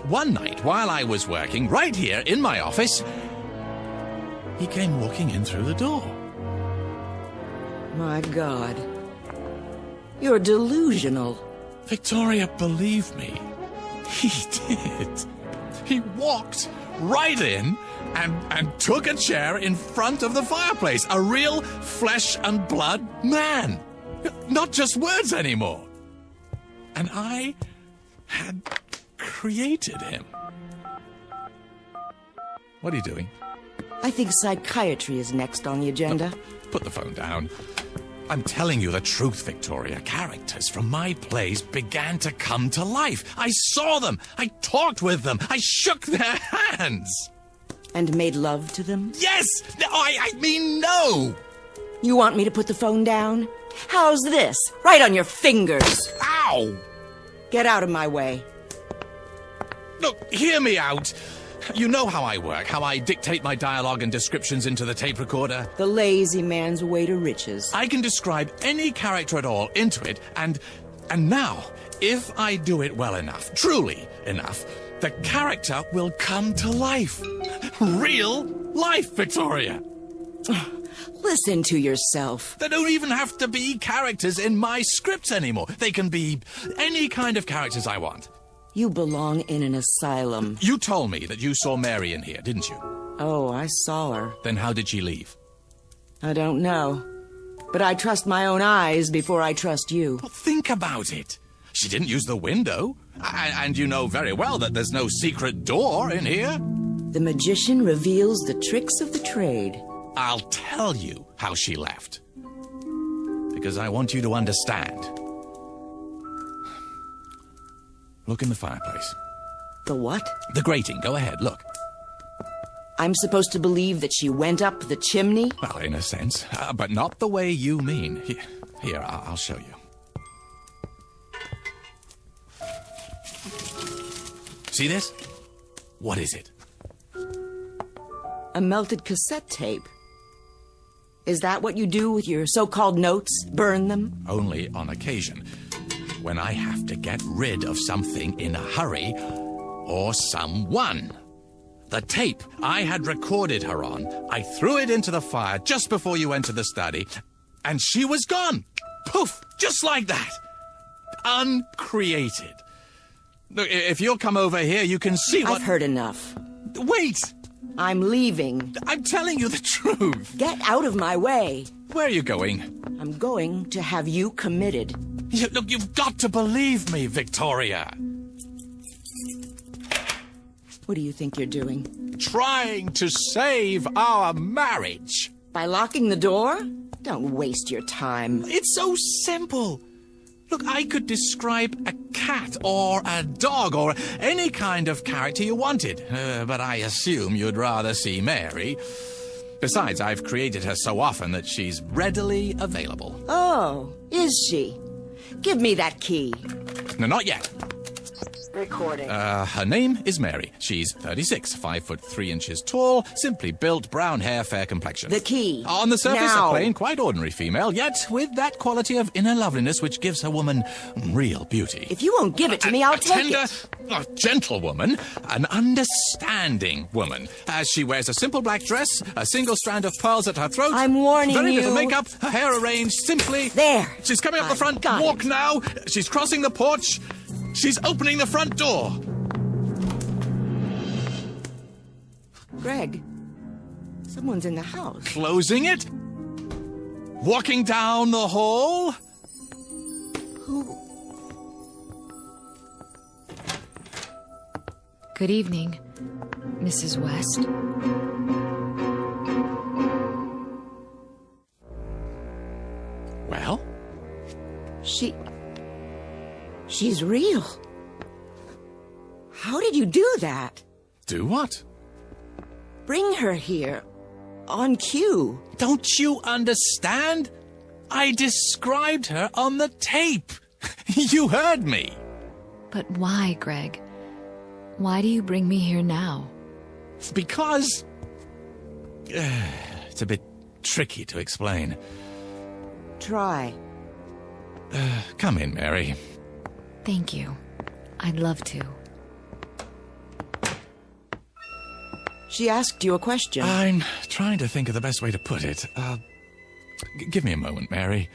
one night while I was working right here in my office, he came walking in through the door. My God. You're delusional. Victoria, believe me, he did. He walked right in and took a chair in front of the fireplace. A real flesh and blood man. Not just words anymore. And I had created him. What are you doing? I think psychiatry is next on the agenda. Put the phone down. I'm telling you the truth, Victoria. Characters from my plays began to come to life. I saw them. I talked with them. I shook their hands. And made love to them? Yes! I mean no! You want me to put the phone down? How's this? Right on your fingers. Ow! Get out of my way. Look, hear me out. You know how I work, how I dictate my dialogue and descriptions into the tape recorder. The lazy man's way to riches. I can describe any character at all into it, and now, if I do it well enough, truly enough, the character will come to life. Real life, Victoria. Listen to yourself. They don't even have to be characters in my scripts anymore. They can be any kind of characters I want. You belong in an asylum. You told me that you saw Mary in here, didn't you? Oh, I saw her. Then how did she leave? I don't know. But I trust my own eyes before I trust you. Well, think about it. She didn't use the window. And you know very well that there's no secret door in here. The magician reveals the tricks of the trade. I'll tell you how she left. Because I want you to understand. Look in the fireplace. The what? The grating. Go ahead, look. I'm supposed to believe that she went up the chimney? Well, in a sense, but not the way you mean. Here, I'll show you. See this? What is it? A melted cassette tape. Is that what you do with your so-called notes? Burn them? Only on occasion. When I have to get rid of something in a hurry, or someone. The tape I had recorded her on, I threw it into the fire just before you entered the study, and she was gone. Poof! Just like that. Uncreated. Look, if you'll come over here, you can see what... I've heard enough. Wait! I'm leaving. I'm telling you the truth. Get out of my way. Where are you going? I'm going to have you committed. Look, you've got to believe me, Victoria. What do you think you're doing? Trying to save our marriage. By locking the door? Don't waste your time. It's so simple. Look, I could describe a cat or a dog or any kind of character you wanted, but I assume you'd rather see Mary. Besides, I've created her so often that she's readily available. Oh, is she? Give me that key. No, not yet. Recording. Her name is Mary. She's 36, 5 foot 3 inches tall, simply built, brown hair, fair complexion. The key. On the surface, now. A plain, quite ordinary female, yet with that quality of inner loveliness which gives her woman real beauty. If you won't give it to me, I'll take it. A gentle woman, an understanding woman. As she wears a simple black dress, a single strand of pearls at her throat. I'm warning very you. Very little makeup, her hair arranged simply. There. She's coming up the front walk now. She's crossing the porch. She's opening the front door. Greg, someone's in the house. Closing it? Walking down the hall? Who? Good evening, Mrs. West. Well? She's real. How did you do that? Do what? Bring her here. On cue. Don't you understand? I described her on the tape. You heard me. But why, Greg? Why do you bring me here now? Because... it's a bit tricky to explain. Try. Come in, Mary. Thank you. I'd love to. She asked you a question. I'm trying to think of the best way to put it. Give me a moment, Mary.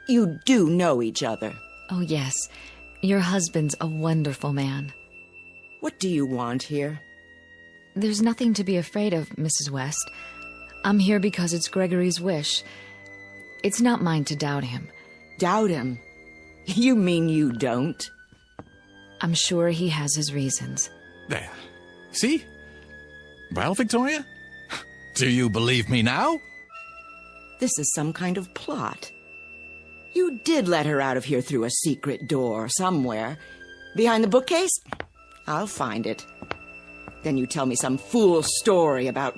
You do know each other. Oh, yes. Your husband's a wonderful man. What do you want here? There's nothing to be afraid of, Mrs. West. I'm here because it's Gregory's wish. It's not mine to doubt him. Doubt him? You mean you don't? I'm sure he has his reasons. There. See? Well, Victoria? Do you believe me now? This is some kind of plot. You did let her out of here through a secret door somewhere. Behind the bookcase? I'll find it. Then you tell me some fool story about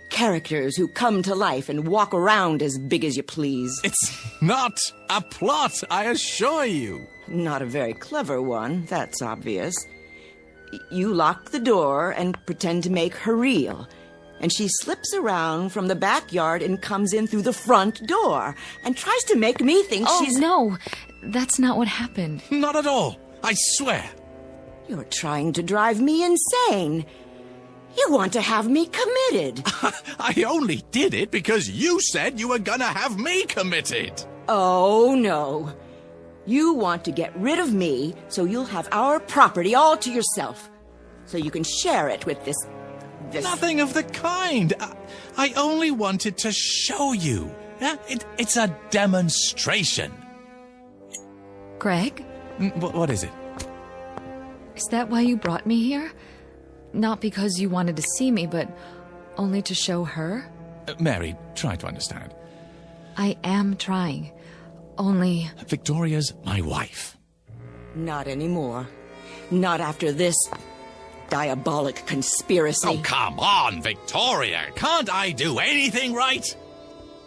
characters who come to life and walk around as big as you please. It's not a plot, I assure you. Not a very clever one, that's obvious. You lock the door and pretend to make her real. And she slips around from the backyard and comes in through the front door and tries to make me think she's... Oh, no. That's not what happened. Not at all. I swear. You're trying to drive me insane. You want to have me committed. I only did it because you said you were gonna have me committed. Oh, no. You want to get rid of me so you'll have our property all to yourself. So you can share it with this... Nothing of the kind. I only wanted to show you. Yeah? It's a demonstration. Greg? What is it? Is that why you brought me here? Not because you wanted to see me, but only to show her? Mary, try to understand. I am trying. Only... Victoria's my wife. Not anymore. Not after this diabolic conspiracy. Oh, come on, Victoria. Can't I do anything right?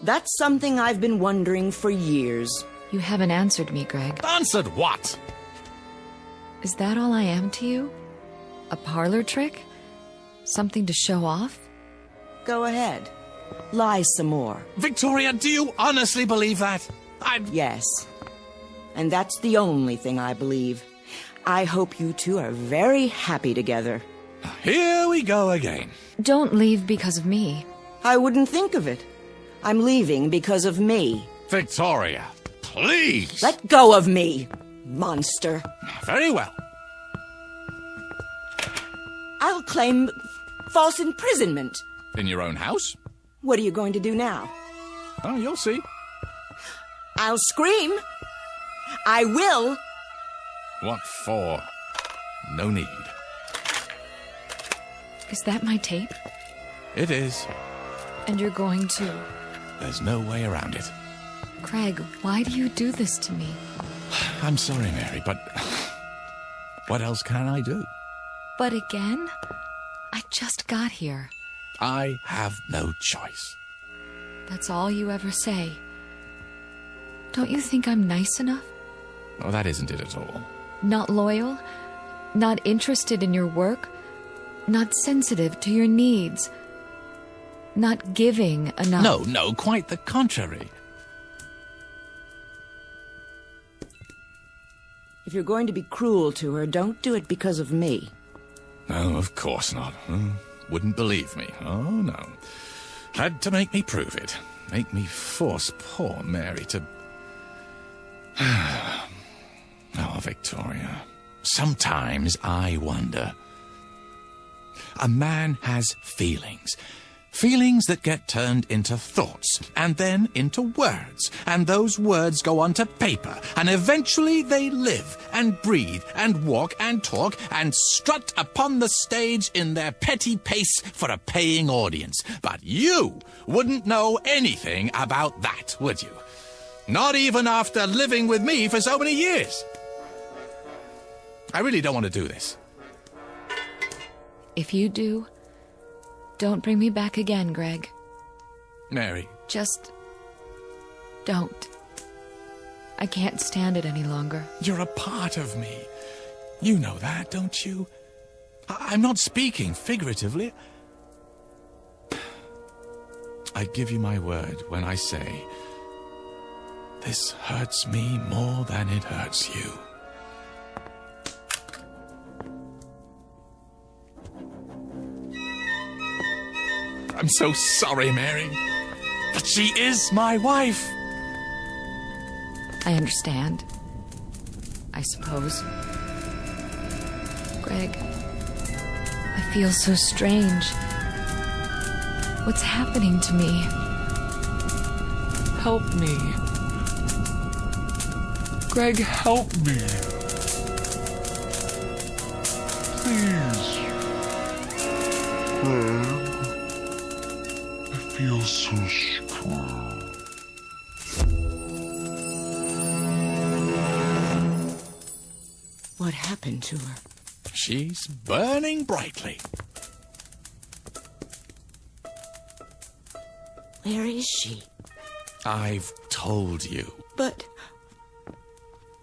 That's something I've been wondering for years. You haven't answered me, Greg. Answered what? Is that all I am to you? A parlor trick? Something to show off? Go ahead. Lie some more. Victoria, do you honestly believe that? Yes. And that's the only thing I believe. I hope you two are very happy together. Here we go again. Don't leave because of me. I wouldn't think of it. I'm leaving because of me. Victoria, please. Let go of me, monster. Very well. I'll claim false imprisonment. In your own house? What are you going to do now? Oh, you'll see. I'll scream. I will. What for? No need. Is that my tape? It is. And you're going to... There's no way around it. Craig, why do you do this to me? I'm sorry, Mary, but what else can I do? But again? I just got here. I have no choice. That's all you ever say. Don't you think I'm nice enough? Oh, that isn't it at all. Not loyal? Not interested in your work? Not sensitive to your needs? Not giving enough? No, quite the contrary. If you're going to be cruel to her, don't do it because of me. No, of course not. Wouldn't believe me. Oh, no. Had to make me prove it. Make me force poor Mary to... Oh, Victoria. Sometimes I wonder. A man has feelings. Feelings that get turned into thoughts, and then into words. And those words go onto paper, and eventually they live, and breathe, and walk, and talk, and strut upon the stage in their petty pace for a paying audience. But you wouldn't know anything about that, would you? Not even after living with me for so many years. I really don't want to do this. If you do, don't bring me back again, Greg. Mary. Just don't. I can't stand it any longer. You're a part of me. You know that, don't you? I'm not speaking figuratively. I give you my word when I say, this hurts me more than it hurts you. I'm so sorry, Mary. But she is my wife. I understand. I suppose. Greg, I feel so strange. What's happening to me? Help me. Greg, help me. Please. Greg. I feel so strong. What happened to her? She's burning brightly. Where is she? I've told you. But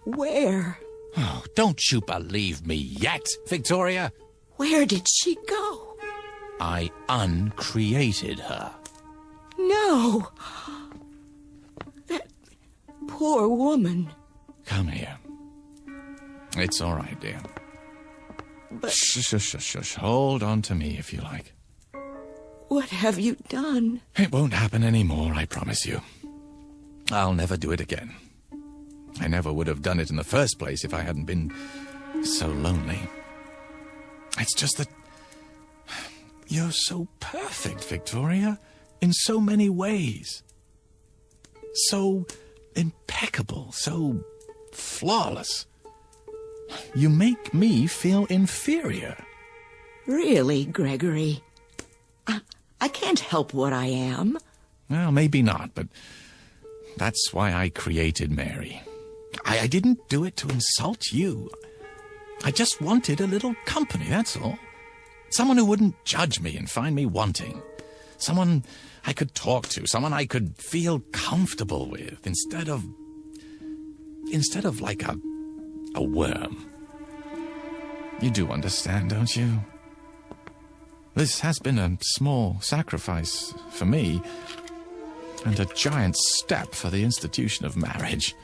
where? Oh, don't you believe me yet, Victoria? Where did she go? I uncreated her. No. That poor woman. Come here. It's all right, dear. But... Shush. Hold on to me if you like. What have you done? It won't happen anymore, I promise you. I'll never do it again. I never would have done it in the first place if I hadn't been so lonely. It's just that you're so perfect, Victoria, in so many ways. So impeccable, so flawless. You make me feel inferior. Really, Gregory? I can't help what I am. Well, maybe not, but that's why I created Mary. I didn't do it to insult you. I just wanted a little company, that's all. Someone who wouldn't judge me and find me wanting. Someone I could talk to, someone I could feel comfortable with, instead of like a worm. You do understand, don't you? This has been a small sacrifice for me, and a giant step for the institution of marriage.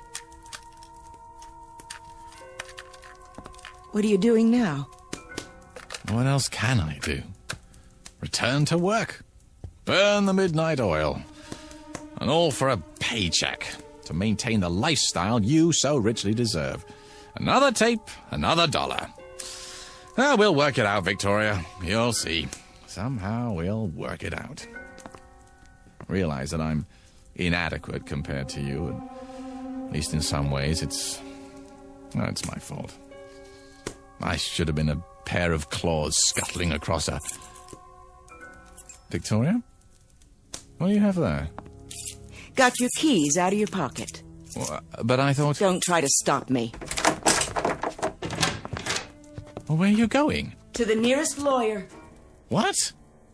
What are you doing now? What else can I do? Return to work. Burn the midnight oil. And all for a paycheck to maintain the lifestyle you so richly deserve. Another tape, another dollar. We'll work it out, Victoria. You'll see. Somehow we'll work it out. Realize that I'm inadequate compared to you, and at least in some ways it's my fault. I should have been a pair of claws scuttling across a... Victoria? What do you have there? Got your keys out of your pocket. Well, but I thought... Don't try to stop me. Well, where are you going? To the nearest lawyer. What?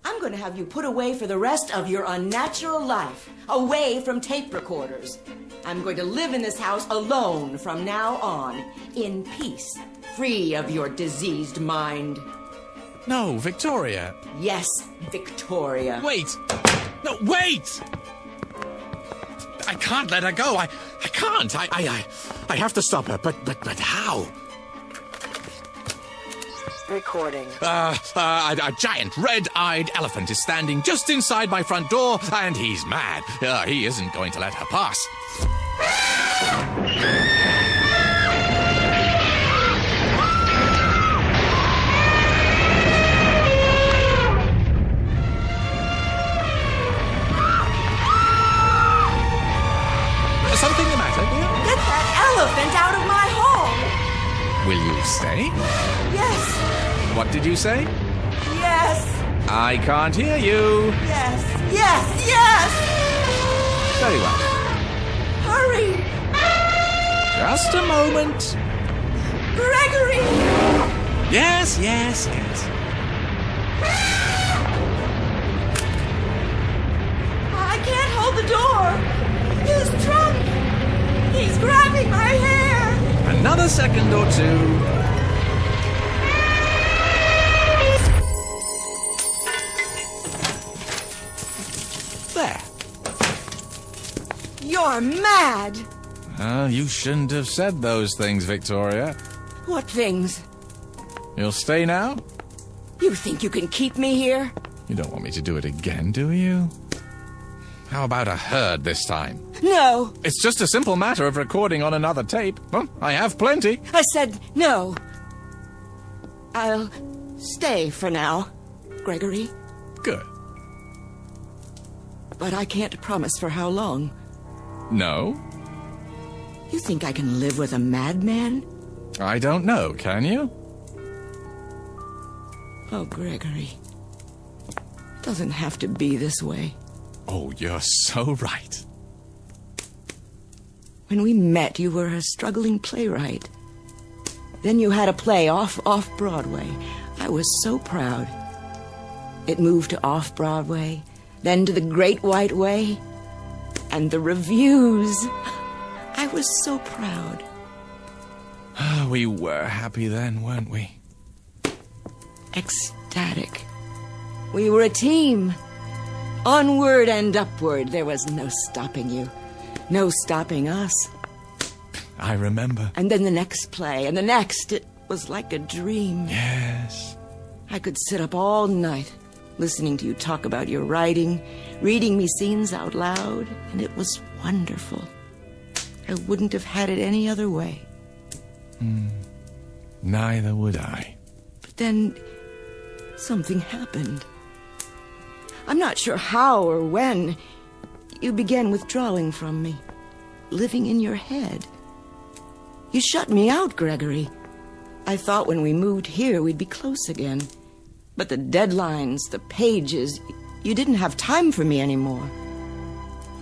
I'm going to have you put away for the rest of your unnatural life. Away from tape recorders. I'm going to live in this house alone from now on. In peace. Free of your diseased mind. No, Victoria. Yes, Victoria. Wait! No, wait! I can't let her go. I can't. I have to stop her. But how? Recording. A giant red-eyed elephant is standing just inside my front door, and he's mad. He isn't going to let her pass. Something the matter, dear? Get that elephant out of my home! Will you stay? Yes! What did you say? Yes! I can't hear you. Yes! Yes! Yes! Very well. Hurry! Just a moment. Gregory! Yes. I can't hold the door! He's drunk! He's grabbing my hair! Another second or two. There. You're mad! You shouldn't have said those things, Victoria. What things? You'll stay now? You think you can keep me here? You don't want me to do it again, do you? How about a herd this time? No! It's just a simple matter of recording on another tape. Well, I have plenty. I said no. I'll stay for now, Gregory. Good. But I can't promise for how long. No? You think I can live with a madman? I don't know, can you? Oh, Gregory. It doesn't have to be this way. Oh, you're so right. When we met, you were a struggling playwright. Then you had a play off Broadway. I was so proud. It moved to off-Broadway, then to the Great White Way, and the reviews. I was so proud. We were happy then, weren't we? Ecstatic. We were a team. Onward and upward. There was no stopping you. No stopping us. I remember. And then the next play, and the next. It was like a dream. Yes. I could sit up all night, listening to you talk about your writing, reading me scenes out loud, and it was wonderful. I wouldn't have had it any other way. Neither would I. But then, something happened. I'm not sure how or when. You began withdrawing from me, living in your head. You shut me out, Gregory. I thought when we moved here we'd be close again. But the deadlines, the pages, you didn't have time for me anymore.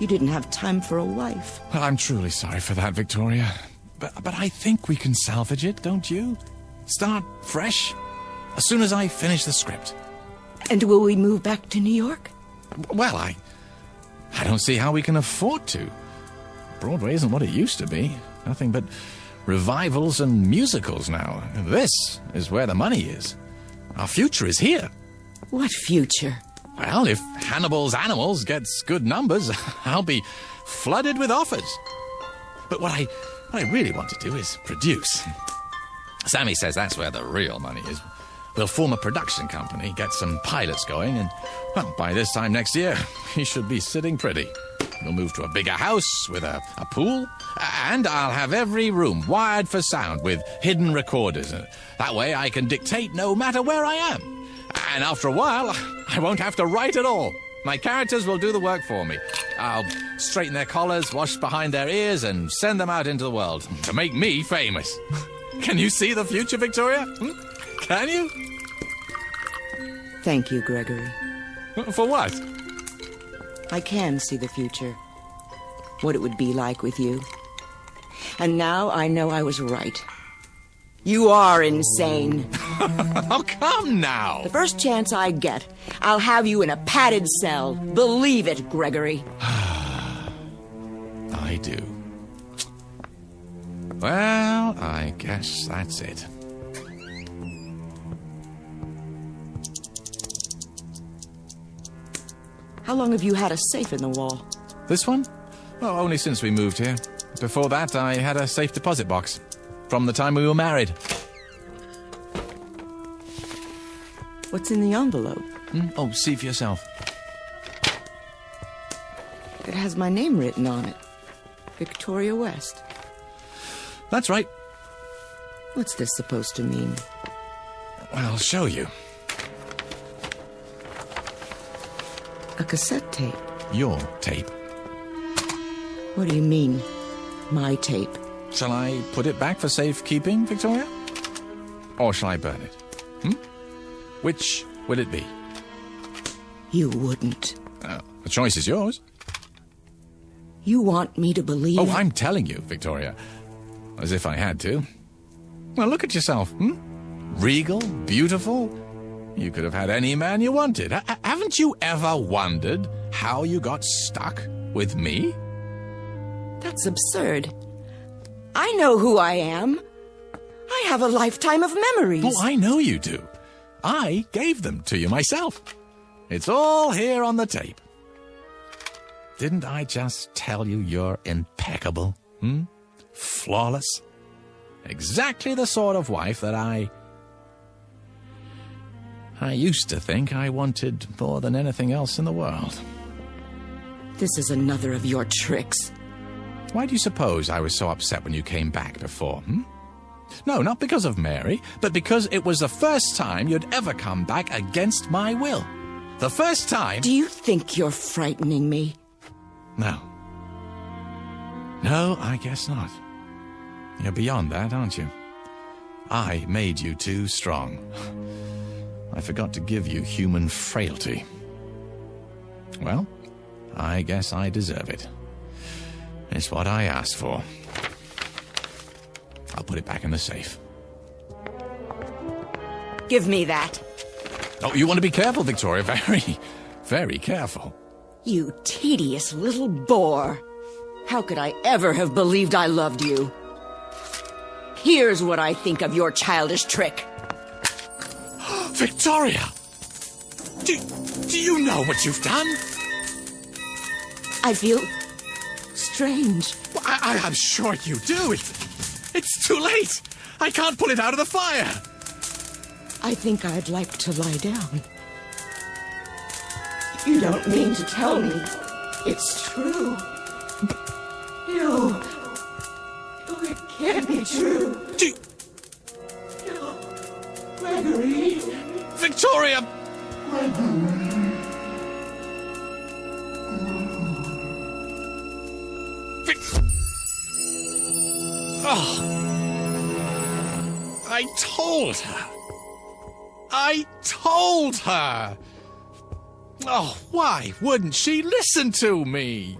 You didn't have time for a wife. Well, I'm truly sorry for that, Victoria. But I think we can salvage it, don't you? Start fresh, as soon as I finish the script. And will we move back to New York? Well, I don't see how we can afford to. Broadway isn't what it used to be. Nothing but revivals and musicals now. This is where the money is. Our future is here. What future? Well, if Hannibal's Animals gets good numbers, I'll be flooded with offers. But what I really want to do is produce. Sammy says that's where the real money is. We'll form a production company, get some pilots going, and, well, by this time next year, we should be sitting pretty. We'll move to a bigger house with a pool, and I'll have every room wired for sound with hidden recorders. That way I can dictate no matter where I am. And after a while, I won't have to write at all. My characters will do the work for me. I'll straighten their collars, wash behind their ears, and send them out into the world to make me famous. Can you see the future, Victoria? Can you? Thank you, Gregory. For what? I can see the future. What it would be like with you. And now I know I was right. You are insane. Oh, come now. The first chance I get, I'll have you in a padded cell. Believe it, Gregory. I do. Well, I guess that's it. How long have you had a safe in the wall? This one? Oh, only since we moved here. Before that, I had a safe deposit box. From the time we were married. What's in the envelope? Oh, see for yourself. It has my name written on it. Victoria West. That's right. What's this supposed to mean? I'll show you. A cassette tape. Your tape. What do you mean, my tape? Shall I put it back for safekeeping, Victoria? Or shall I burn it? Which will it be? You wouldn't. The choice is yours. You want me to believe... Oh, I'm telling you, Victoria. As if I had to. Well, look at yourself, Regal, beautiful. You could have had any man you wanted. Haven't you ever wondered how you got stuck with me? That's absurd. I know who I am. I have a lifetime of memories. Oh, I know you do. I gave them to you myself. It's all here on the tape. Didn't I just tell you you're impeccable? Flawless? Exactly the sort of wife that I used to think I wanted more than anything else in the world. This is another of your tricks. Why do you suppose I was so upset when you came back before, No, not because of Mary, but because it was the first time you'd ever come back against my will. The first time... Do you think you're frightening me? No. No, I guess not. You're beyond that, aren't you? I made you too strong. I forgot to give you human frailty. Well, I guess I deserve it. It's what I asked for. I'll put it back in the safe. Give me that. Oh, you want to be careful, Victoria. Very, very careful. You tedious little bore. How could I ever have believed I loved you? Here's what I think of your childish trick. Victoria! Do you know what you've done? I feel strange. Well, I'm sure you do. It's too late. I can't pull it out of the fire. I think I'd like to lie down. You don't mean to tell me it's true. No. No, it can't be true. No. Gregory. Victoria! Oh. I told her. I told her. Oh, why wouldn't she listen to me?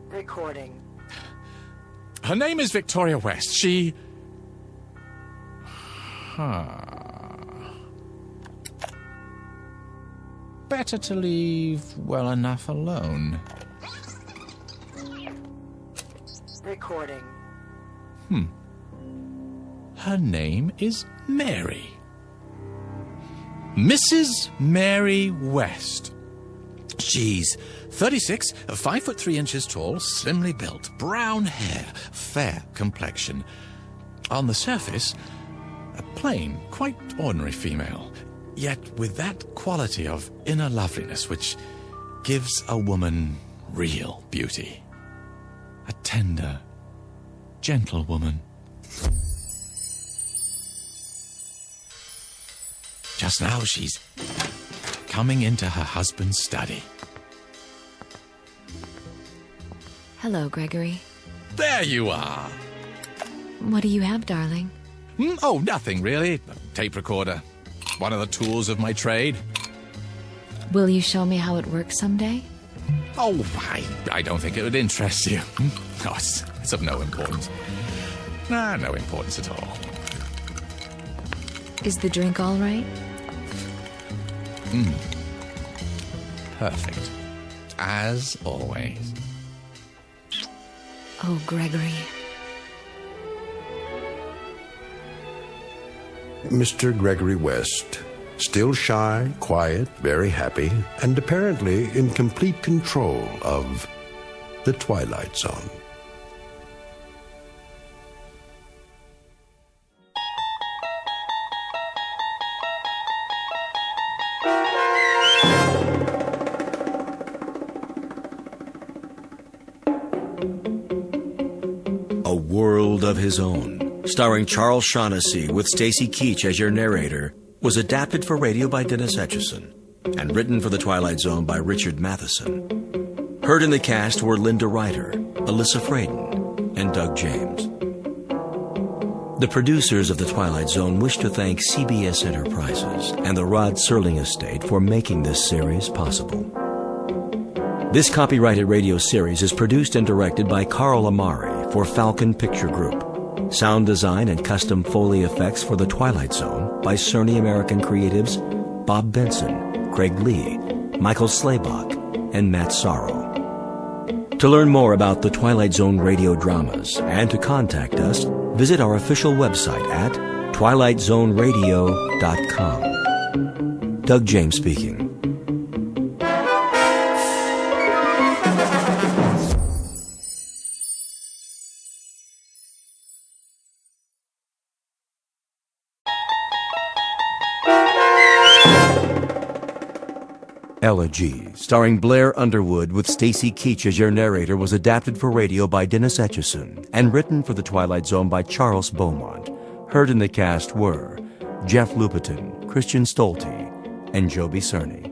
Recording. Her name is Victoria West. She... Better to leave well enough alone. Recording. Her name is Mary. Mrs. Mary West. She's 36, 5'3" tall, slimly built, brown hair, fair complexion. On the surface, A plain, quite ordinary female, yet with that quality of inner loveliness which gives a woman real beauty. A tender, gentle woman. Just now she's coming into her husband's study. Hello, Gregory. There you are. What do you have, darling? Oh, nothing really. A tape recorder. One of the tools of my trade. Will you show me how it works someday? Oh, I don't think it would interest you. Oh, it's of no importance. Nah, no importance at all. Is the drink all right? Perfect. As always. Oh, Gregory. Mr. Gregory West, still shy, quiet, very happy, and apparently in complete control of the Twilight Zone. A World of His Own, starring Charles Shaughnessy with Stacy Keach as your narrator, was adapted for radio by Dennis Etchison and written for The Twilight Zone by Richard Matheson. Heard in the cast were Linda Ryder, Alyssa Fraden, and Doug James. The producers of The Twilight Zone wish to thank CBS Enterprises and the Rod Serling Estate for making this series possible. This copyrighted radio series is produced and directed by Carl Amari for Falcon Picture Group. Sound design and custom Foley effects for The Twilight Zone by Cerny American creatives Bob Benson, Craig Lee, Michael Slaybach, and Matt Sorrow. To learn more about The Twilight Zone radio dramas and to contact us, visit our official website at twilightzoneradio.com. Doug James speaking. Elegy, starring Blair Underwood with Stacy Keach as your narrator, was adapted for radio by Dennis Etchison and written for The Twilight Zone by Charles Beaumont. Heard in the cast were Jeff Lupetin, Christian Stolte, and Joby Cerny.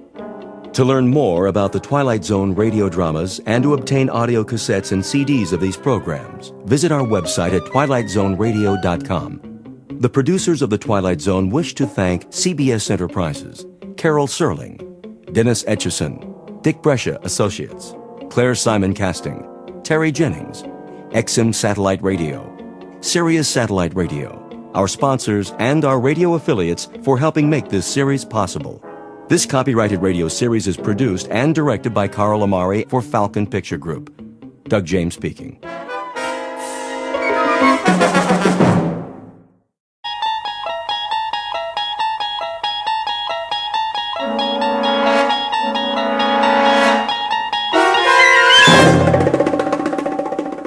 To learn more about The Twilight Zone radio dramas and to obtain audio cassettes and CDs of these programs, visit our website at twilightzoneradio.com. The producers of The Twilight Zone wish to thank CBS Enterprises, Carol Serling, Dennis Etchison, Dick Brescia Associates, Claire Simon Casting, Terry Jennings, XM Satellite Radio, Sirius Satellite Radio, our sponsors, and our radio affiliates for helping make this series possible. This copyrighted radio series is produced and directed by Carl Amari for Falcon Picture Group. Doug James speaking.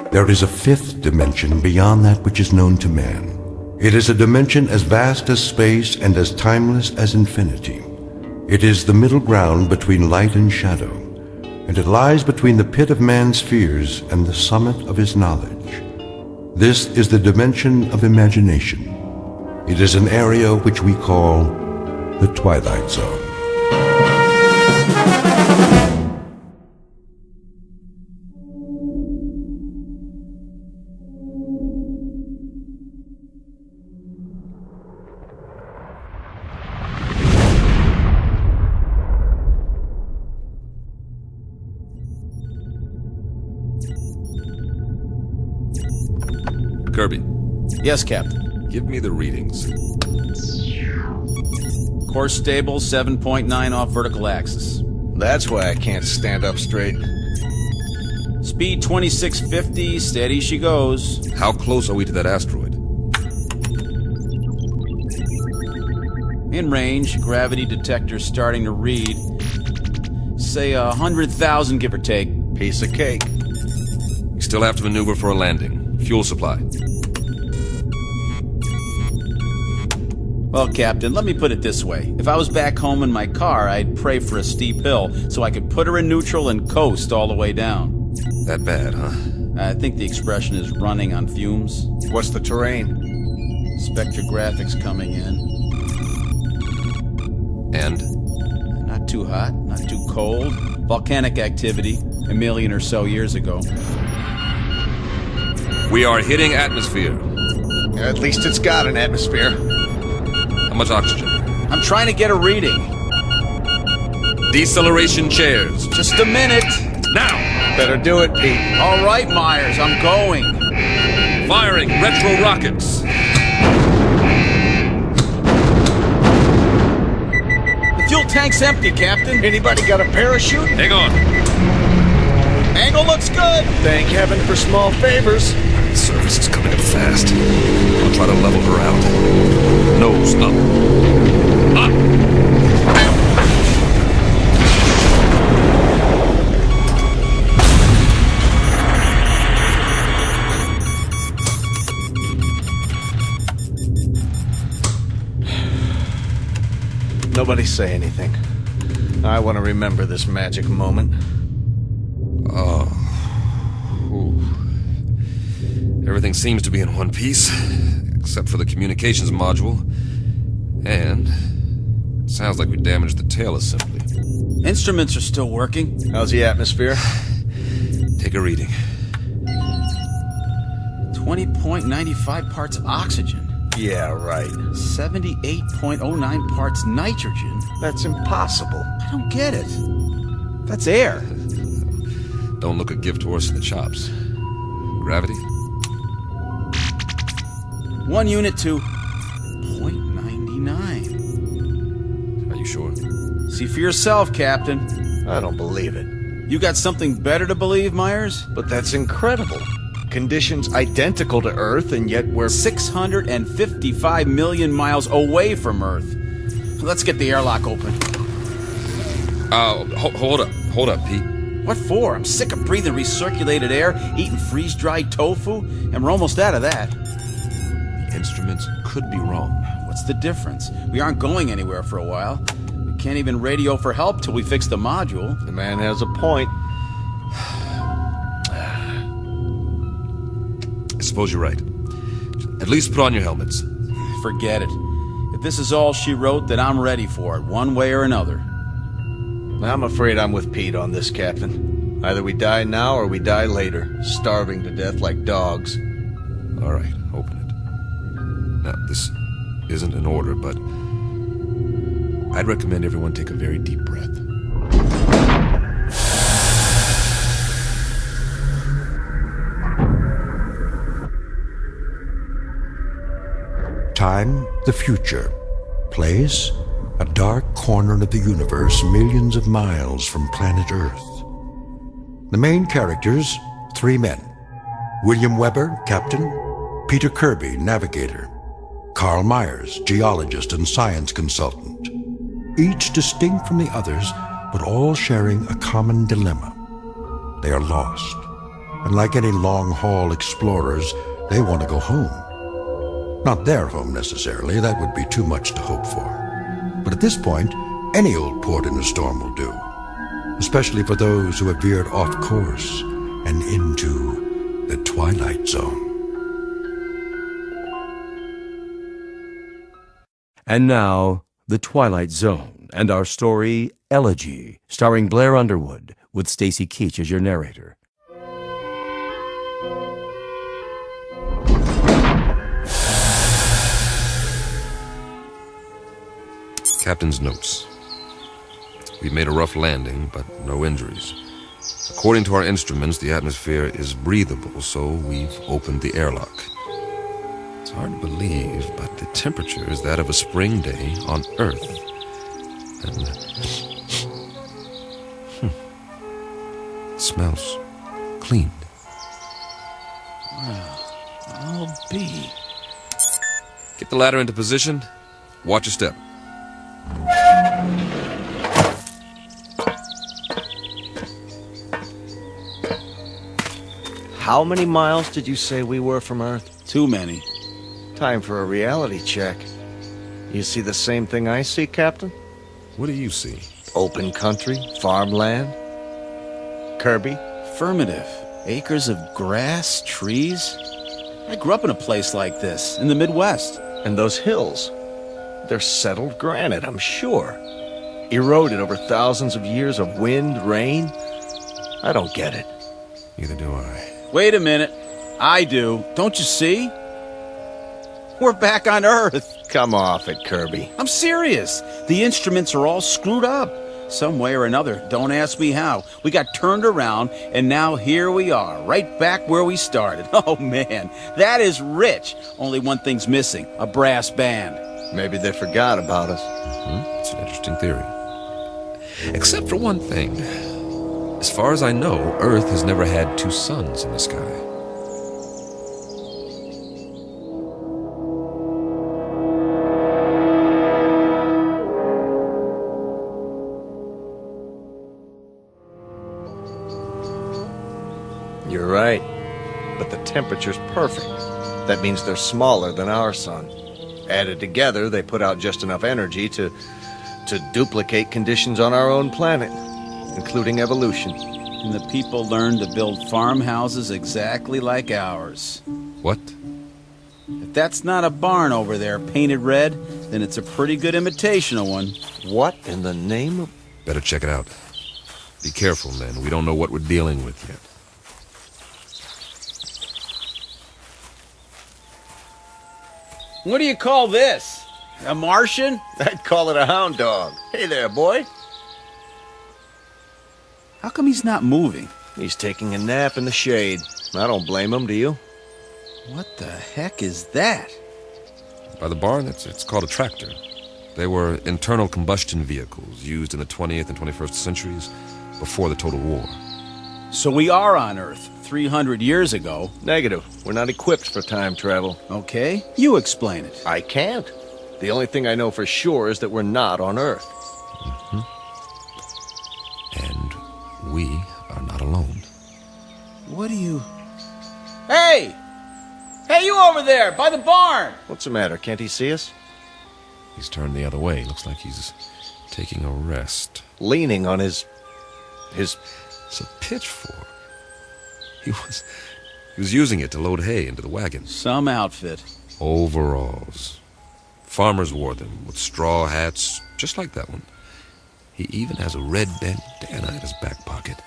There is a fifth dimension beyond that which is known to man. It is a dimension as vast as space and as timeless as infinity. It is the middle ground between light and shadow, and it lies between the pit of man's fears and the summit of his knowledge. This is the dimension of imagination. It is an area which we call the Twilight Zone. Kirby. Yes, Captain. Give me the readings. Course stable, 7.9 off vertical axis. That's why I can't stand up straight. Speed 2650, steady she goes. How close are we to that asteroid? In range, gravity detector starting to read. Say 100,000, give or take. Piece of cake. We still have to maneuver for a landing. Fuel supply. Well, Captain, let me put it this way. If I was back home in my car, I'd pray for a steep hill so I could put her in neutral and coast all the way down. That bad, huh? I think the expression is running on fumes. What's the terrain? Spectrographics coming in. And? Not too hot, not too cold. Volcanic activity, 1 million or so years ago. We are hitting atmosphere. At least it's got an atmosphere. How much oxygen? I'm trying to get a reading. Deceleration chairs. Just a minute. Now! Better do it, Pete. All right, Myers, I'm going. Firing retro rockets. The fuel tank's empty, Captain. Anybody got a parachute? Hang on. Angle looks good. Thank heaven for small favors. The surface is coming up fast. I'll try to level her out. Nose up. Up! Nobody say anything. I want to remember this magic moment. Oh. Ooh. Everything seems to be in one piece, except for the communications module. And it sounds like we damaged the tail assembly. Instruments are still working. How's the atmosphere? Take a reading. 20.95 parts oxygen. Yeah, right. 78.09 parts nitrogen. That's impossible. I don't get it. That's air. Don't look a gift horse in the chops. Gravity? 1 unit to 0.99. Are you sure? See for yourself, Captain. I don't believe it. You got something better to believe, Myers? But that's incredible. Conditions identical to Earth, and yet we're 655 million miles away from Earth. Let's get the airlock open. Hold up, Pete. What for? I'm sick of breathing recirculated air, eating freeze-dried tofu, and we're almost out of that. The instruments could be wrong. What's the difference? We aren't going anywhere for a while. We can't even radio for help till we fix the module. The man has a point. I suppose you're right. At least put on your helmets. Forget it. If this is all she wrote, then I'm ready for it, one way or another. I'm afraid I'm with Pete on this, Captain. Either we die now or we die later, starving to death like dogs. All right, open it. Now, this isn't an order, but I'd recommend everyone take a very deep breath. Time, the future. Place, a dark corner of the universe millions of miles from planet Earth. The main characters, 3 men. William Weber, captain. Peter Kirby, navigator. Carl Myers, geologist and science consultant. Each distinct from the others, but all sharing a common dilemma. They are lost. And like any long-haul explorers, they want to go home. Not their home necessarily, that would be too much to hope for. But at this point, any old port in a storm will do, especially for those who have veered off course and into the Twilight Zone. And now, The Twilight Zone, and our story, Elegy, starring Blair Underwood, with Stacy Keach as your narrator. Captain's notes. We made a rough landing, but no injuries. According to our instruments, the atmosphere is breathable, so we've opened the airlock. It's hard to believe, but the temperature is that of a spring day on Earth. And it smells clean. Well, I'll be. Get the ladder into position. Watch your step. How many miles did you say we were from Earth? Too many. Time for a reality check. You see the same thing I see, Captain? What do you see? Open country, farmland. Kirby? Affirmative. Acres of grass, trees. I grew up in a place like this, in the Midwest. And those hills. They're settled granite, I'm sure. Eroded over thousands of years of wind, rain. I don't get it. Neither do I. Wait a minute. I do. Don't you see? We're back on Earth. Come off it, Kirby. I'm serious. The instruments are all screwed up. Some way or another. Don't ask me how. We got turned around, and now here we are, right back where we started. Oh, man. That is rich. Only one thing's missing. A brass band. Maybe they forgot about us. It's an interesting theory. Except for one thing. As far as I know, Earth has never had two suns in the sky. You're right. But the temperature's perfect. That means they're smaller than our sun. Added together, they put out just enough energy to duplicate conditions on our own planet, including evolution. And the people learned to build farmhouses exactly like ours. What? If that's not a barn over there painted red, then it's a pretty good imitation of one. What in the name of... Better check it out. Be careful, men. We don't know what we're dealing with yet. What do you call this? A Martian? I'd call it a hound dog. Hey there, boy. How come he's not moving? He's taking a nap in the shade. I don't blame him, do you? What the heck is that? By the barn, it's called a tractor. They were internal combustion vehicles used in the 20th and 21st centuries before the total war. So we are on Earth 300 years ago. Negative. We're not equipped for time travel. Okay, you explain it. I can't. The only thing I know for sure is that we're not on Earth. Mm-hmm. And we are not alone. What do you... Hey! Hey, you over there, by the barn! What's the matter? Can't he see us? He's turned the other way. Looks like he's taking a rest. Leaning on his... It's a pitchfork. He was using it to load hay into the wagon. Some outfit. Overalls. Farmers wore them with straw hats, just like that one. He even has a red bandana in his back pocket.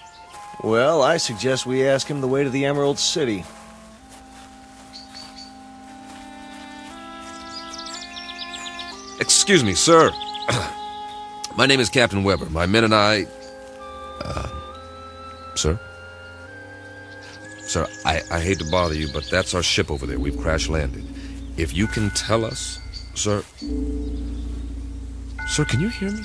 Well, I suggest we ask him the way to the Emerald City. Excuse me, sir. My name is Captain Weber. My men and I... Sir? Sir, I hate to bother you, but that's our ship over there. We've crash-landed. If you can tell us... Sir... Sir, can you hear me?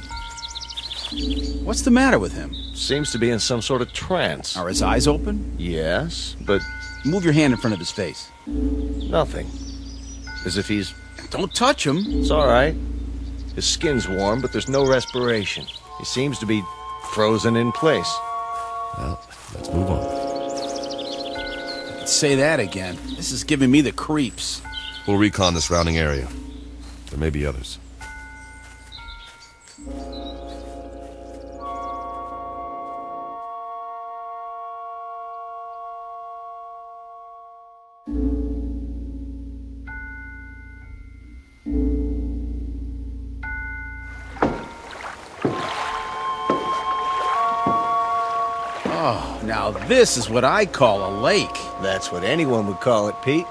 What's the matter with him? Seems to be in some sort of trance. Are his eyes open? Yes, but... Move your hand in front of his face. Nothing. As if he's... Don't touch him. It's all right. His skin's warm, but there's no respiration. He seems to be frozen in place. Well, let's move on. Say that again. This is giving me the creeps. We'll recon the surrounding area. There may be others. Oh, now this is what I call a lake. That's what anyone would call it, Pete.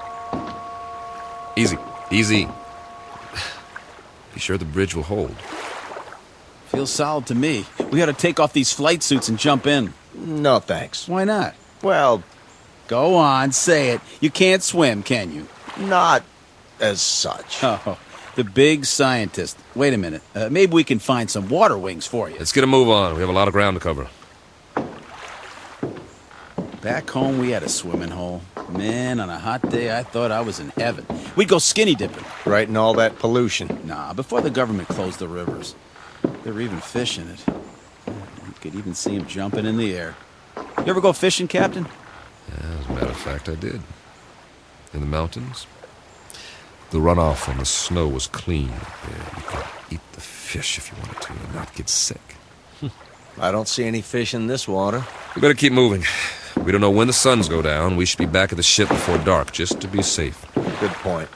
Easy, easy. Be sure the bridge will hold. Feels solid to me. We ought to take off these flight suits and jump in. No, thanks. Why not? Well... Go on, say it. You can't swim, can you? Not as such. Oh, the big scientist. Wait a minute. Maybe we can find some water wings for you. Let's get a move on. We have a lot of ground to cover. Back home, we had a swimming hole. Man, on a hot day, I thought I was in heaven. We'd go skinny dipping. Right in all that pollution. Nah, before the government closed the rivers. They were even fishing it. You could even see them jumping in the air. You ever go fishing, Captain? Yeah, as a matter of fact, I did. In the mountains. the runoff from the snow was clean. Yeah, you could eat the fish if you wanted to and not get sick. I don't see any fish in this water. We better keep moving. We don't know when the suns go down. We should be back at the ship before dark, just to be safe. Good point.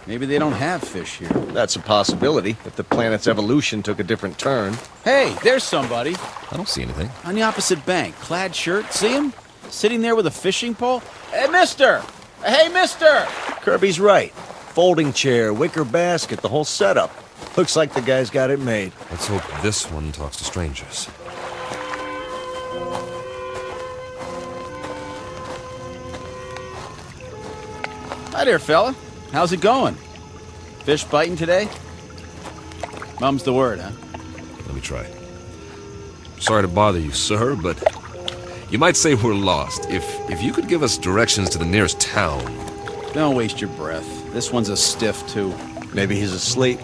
Maybe they don't have fish here. That's a possibility, if the planet's evolution took a different turn. Hey, there's somebody. I don't see anything. On the opposite bank, clad shirt, see him? Sitting there with a fishing pole? Hey, mister! Hey, mister! Kirby's right. Folding chair, wicker basket, the whole setup. Looks like the guy's got it made. Let's hope this one talks to strangers. Hi there, fella. How's it going? Fish biting today? Mum's the word, huh? Let me try. Sorry to bother you, sir, but you might say we're lost. If you could give us directions to the nearest town. Don't waste your breath. This one's a stiff, too. Maybe he's asleep.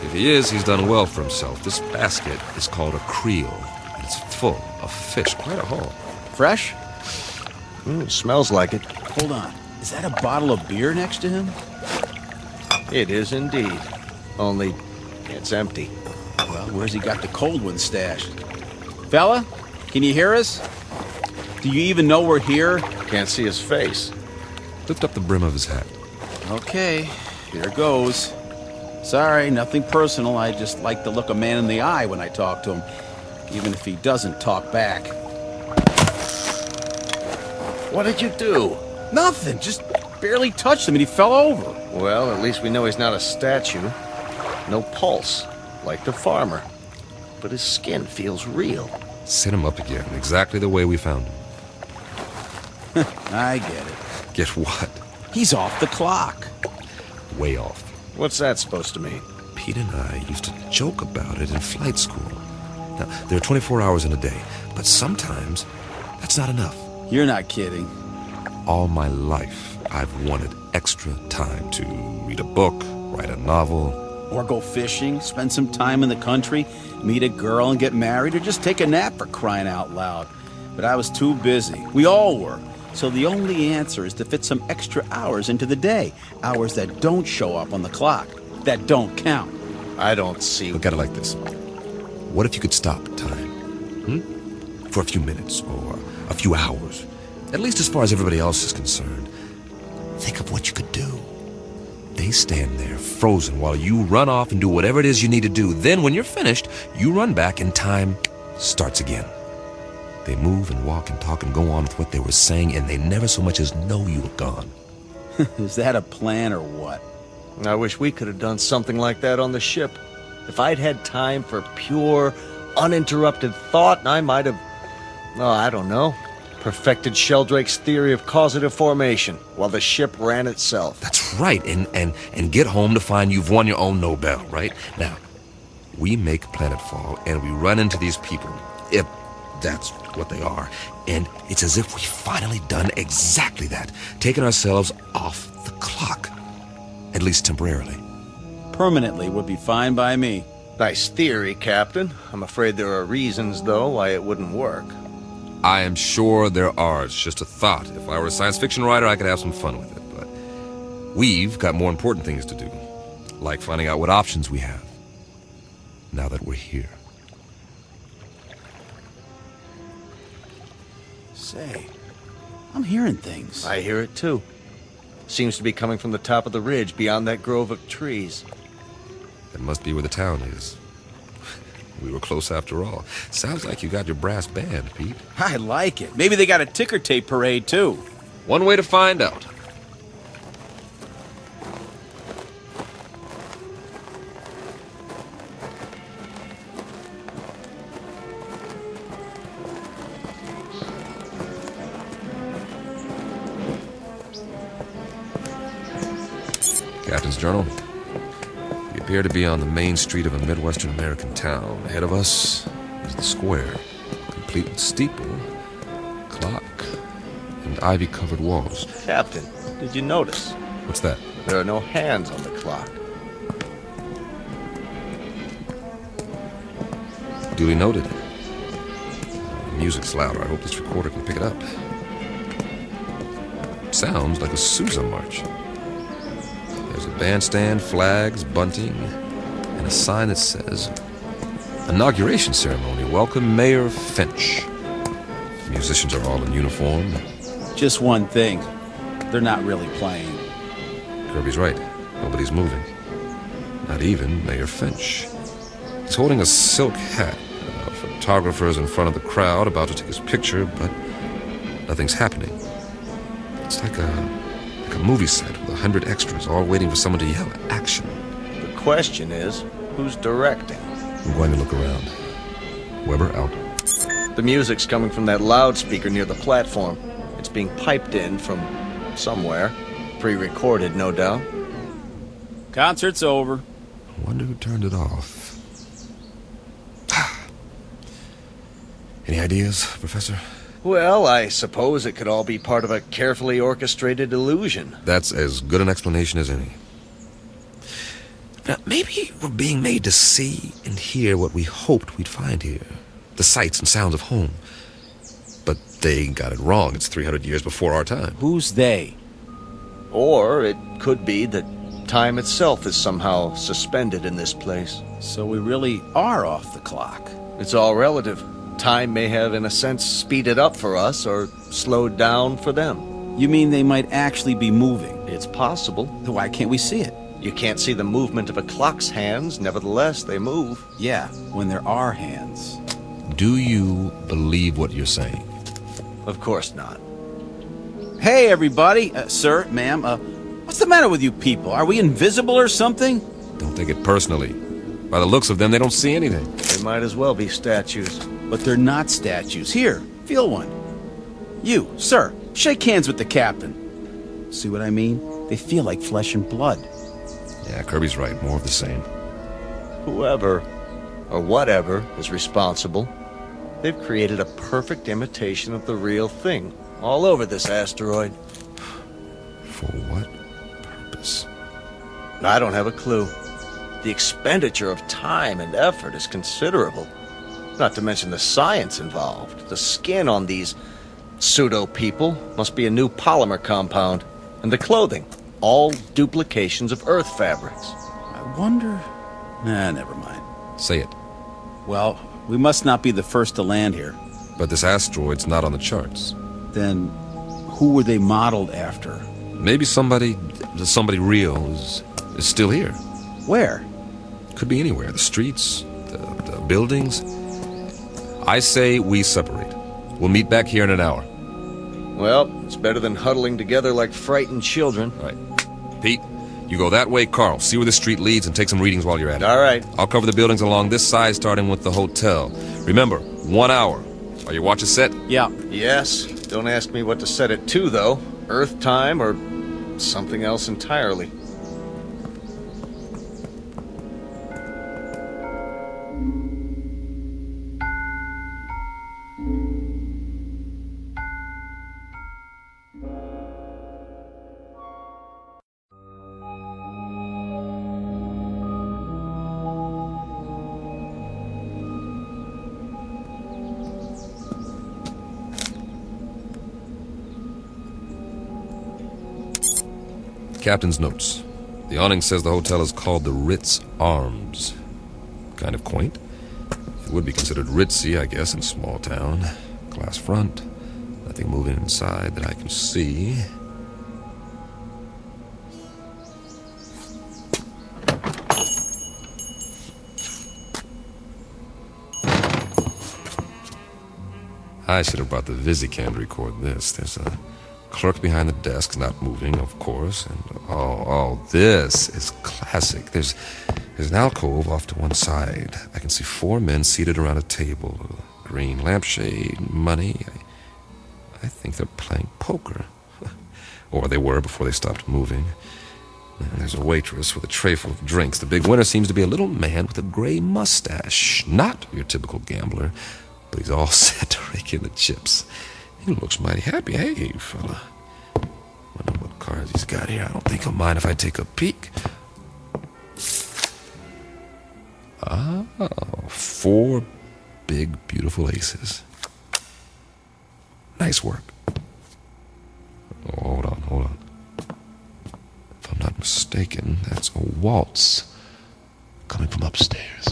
If he is, he's done well for himself. This basket is called a creel, and it's full of fish. Quite a haul. Fresh? Smells like it. Hold on. Is that a bottle of beer next to him? It is indeed. Only, it's empty. Well, where's he got the cold one stashed? Fella, can you hear us? Do you even know we're here? Can't see his face. Lift up the brim of his hat. Okay, here goes. Sorry, nothing personal. I just like to look a man in the eye when I talk to him, even if he doesn't talk back. What did you do? Nothing, just barely touched him and he fell over. Well, at least we know he's not a statue. No pulse, like the farmer. But his skin feels real. Set him up again, exactly the way we found him. I get it. Get what? He's off the clock. Way off. What's that supposed to mean? Pete and I used to joke about it in flight school. Now, there are 24 hours in a day, but sometimes that's not enough. You're not kidding. All my life, I've wanted extra time to read a book, write a novel. Or go fishing, spend some time in the country, meet a girl and get married, or just take a nap for crying out loud. But I was too busy. We all were. So the only answer is to fit some extra hours into the day. Hours that don't show up on the clock. That don't count. I don't see... Look at it like this. What if you could stop time? For a few minutes or a few hours? At least as far as everybody else is concerned. Think of what you could do. They stand there, frozen, while you run off and do whatever it is you need to do. Then, when you're finished, you run back and time starts again. They move and walk and talk and go on with what they were saying, and they never so much as know you were gone. Is that a plan or what? I wish we could have done something like that on the ship. If I'd had time for pure, uninterrupted thought, I might have, I don't know, perfected Sheldrake's theory of causative formation while the ship ran itself. That's right, and get home to find you've won your own Nobel, right? Now, we make planetfall, and we run into these people, if that's what they are, and it's as if we've finally done exactly that, taken ourselves off the clock, at least temporarily. Permanently would be fine by me. Nice theory, Captain. I'm afraid there are reasons, though, why it wouldn't work. I am sure there are. It's just a thought. If I were a science fiction writer, I could have some fun with it, but we've got more important things to do, like finding out what options we have, now that we're here. Say, I'm hearing things. I hear it too. Seems to be coming from the top of the ridge beyond that grove of trees. That must be where the town is. We were close after all. Sounds like you got your brass band, Pete. I like it. Maybe they got a ticker tape parade, too. One way to find out. Captain's journal. We appear to be on the main street of a Midwestern American town. Ahead of us is the square, complete with steeple, clock, and ivy-covered walls. Captain, did you notice? What's that? There are no hands on the clock. Duly noted. The music's louder. I hope this recorder can pick it up. Sounds like a Sousa march. There's a bandstand, flags, bunting, and a sign that says, Inauguration Ceremony. Welcome Mayor Finch. The musicians are all in uniform. Just one thing. They're not really playing. Kirby's right. Nobody's moving. Not even Mayor Finch. He's holding a silk hat. A photographer's in front of the crowd about to take his picture, but nothing's happening. It's like a movie set with 100 extras all waiting for someone to yell action. The question is, who's directing? I'm going to look around. Weber out. The music's coming from that loudspeaker near the platform. It's being piped in from somewhere. Pre-recorded, no doubt. Concert's over. I wonder who turned it off. Any ideas, Professor? Well, I suppose it could all be part of a carefully orchestrated illusion. That's as good an explanation as any. Now, maybe we're being made to see and hear what we hoped we'd find here. The sights and sounds of home. But they got it wrong. It's 300 years before our time. Who's they? Or it could be that time itself is somehow suspended in this place. So we really are off the clock. It's all relative. Time may have, in a sense, speeded up for us or slowed down for them. You mean they might actually be moving? It's possible. Why can't we see it? You can't see the movement of a clock's hands, nevertheless, they move. Yeah, when there are hands. Do you believe what you're saying? Of course not. Hey, everybody. Sir, ma'am, what's the matter with you people? Are we invisible or something? Don't take it personally. By the looks of them, they don't see anything. They might as well be statues. But they're not statues. Here, feel one. You, sir, shake hands with the captain. See what I mean? They feel like flesh and blood. Yeah, Kirby's right. More of the same. Whoever, or whatever, is responsible, they've created a perfect imitation of the real thing all over this asteroid. For what purpose? I don't have a clue. The expenditure of time and effort is considerable. Not to mention the science involved. The skin on these pseudo-people must be a new polymer compound. And the clothing, all duplications of Earth fabrics. I wonder... never mind. Say it. Well, we must not be the first to land here. But this asteroid's not on the charts. Then, who were they modeled after? Maybe somebody real is still here. Where? Could be anywhere. The streets, the buildings. I say we separate. We'll meet back here in an hour. Well, it's better than huddling together like frightened children. Right. Pete, you go that way, Carl. See where the street leads and take some readings while you're at it. All right. I'll cover the buildings along this side, starting with the hotel. Remember, 1 hour. Are your watches set? Yeah. Yes. Don't ask me what to set it to, though. Earth time or something else entirely. Captain's notes. The awning says the hotel is called the Ritz Arms. Kind of quaint. It would be considered ritzy, I guess, in a small town. Glass front. Nothing moving inside that I can see. I should have brought the Visicam to record this. There's a clerk behind the desk, not moving, of course. And this is classic. There's an alcove off to one side. I can see 4 men seated around a table. A green lampshade, money. I think they're playing poker. Or they were before they stopped moving. And there's a waitress with a tray full of drinks. The big winner seems to be a little man with a gray mustache. Not your typical gambler, but he's all set to rake in the chips. He looks mighty happy. Hey, fella. Wonder what cards he's got here. I don't think he'll mind if I take a peek. 4 big, beautiful aces. Nice work. Oh, hold mistaken, that's a waltz coming from upstairs.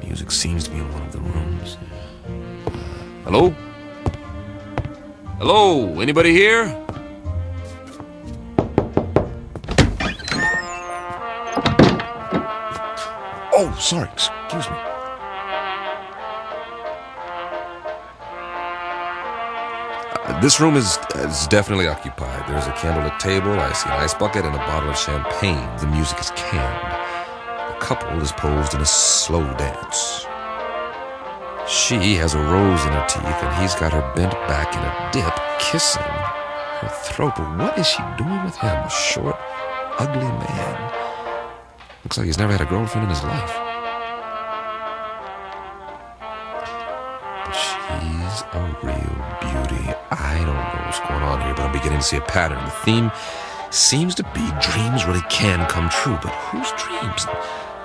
Music seems to be in one of the rooms. Hello? Hello? Anybody here? Oh, sorry. Excuse me. This room is definitely occupied. There's a candlelit table, I see an ice bucket, and a bottle of champagne. The music is canned. The couple is posed in a slow dance. She has a rose in her teeth, and he's got her bent back in a dip, kissing her throat. But what is she doing with him? A short, ugly man. Looks like he's never had a girlfriend in his life. But she's a real beauty. I don't know what's going on here, but I'm beginning to see a pattern. The theme seems to be dreams really can come true, but whose dreams?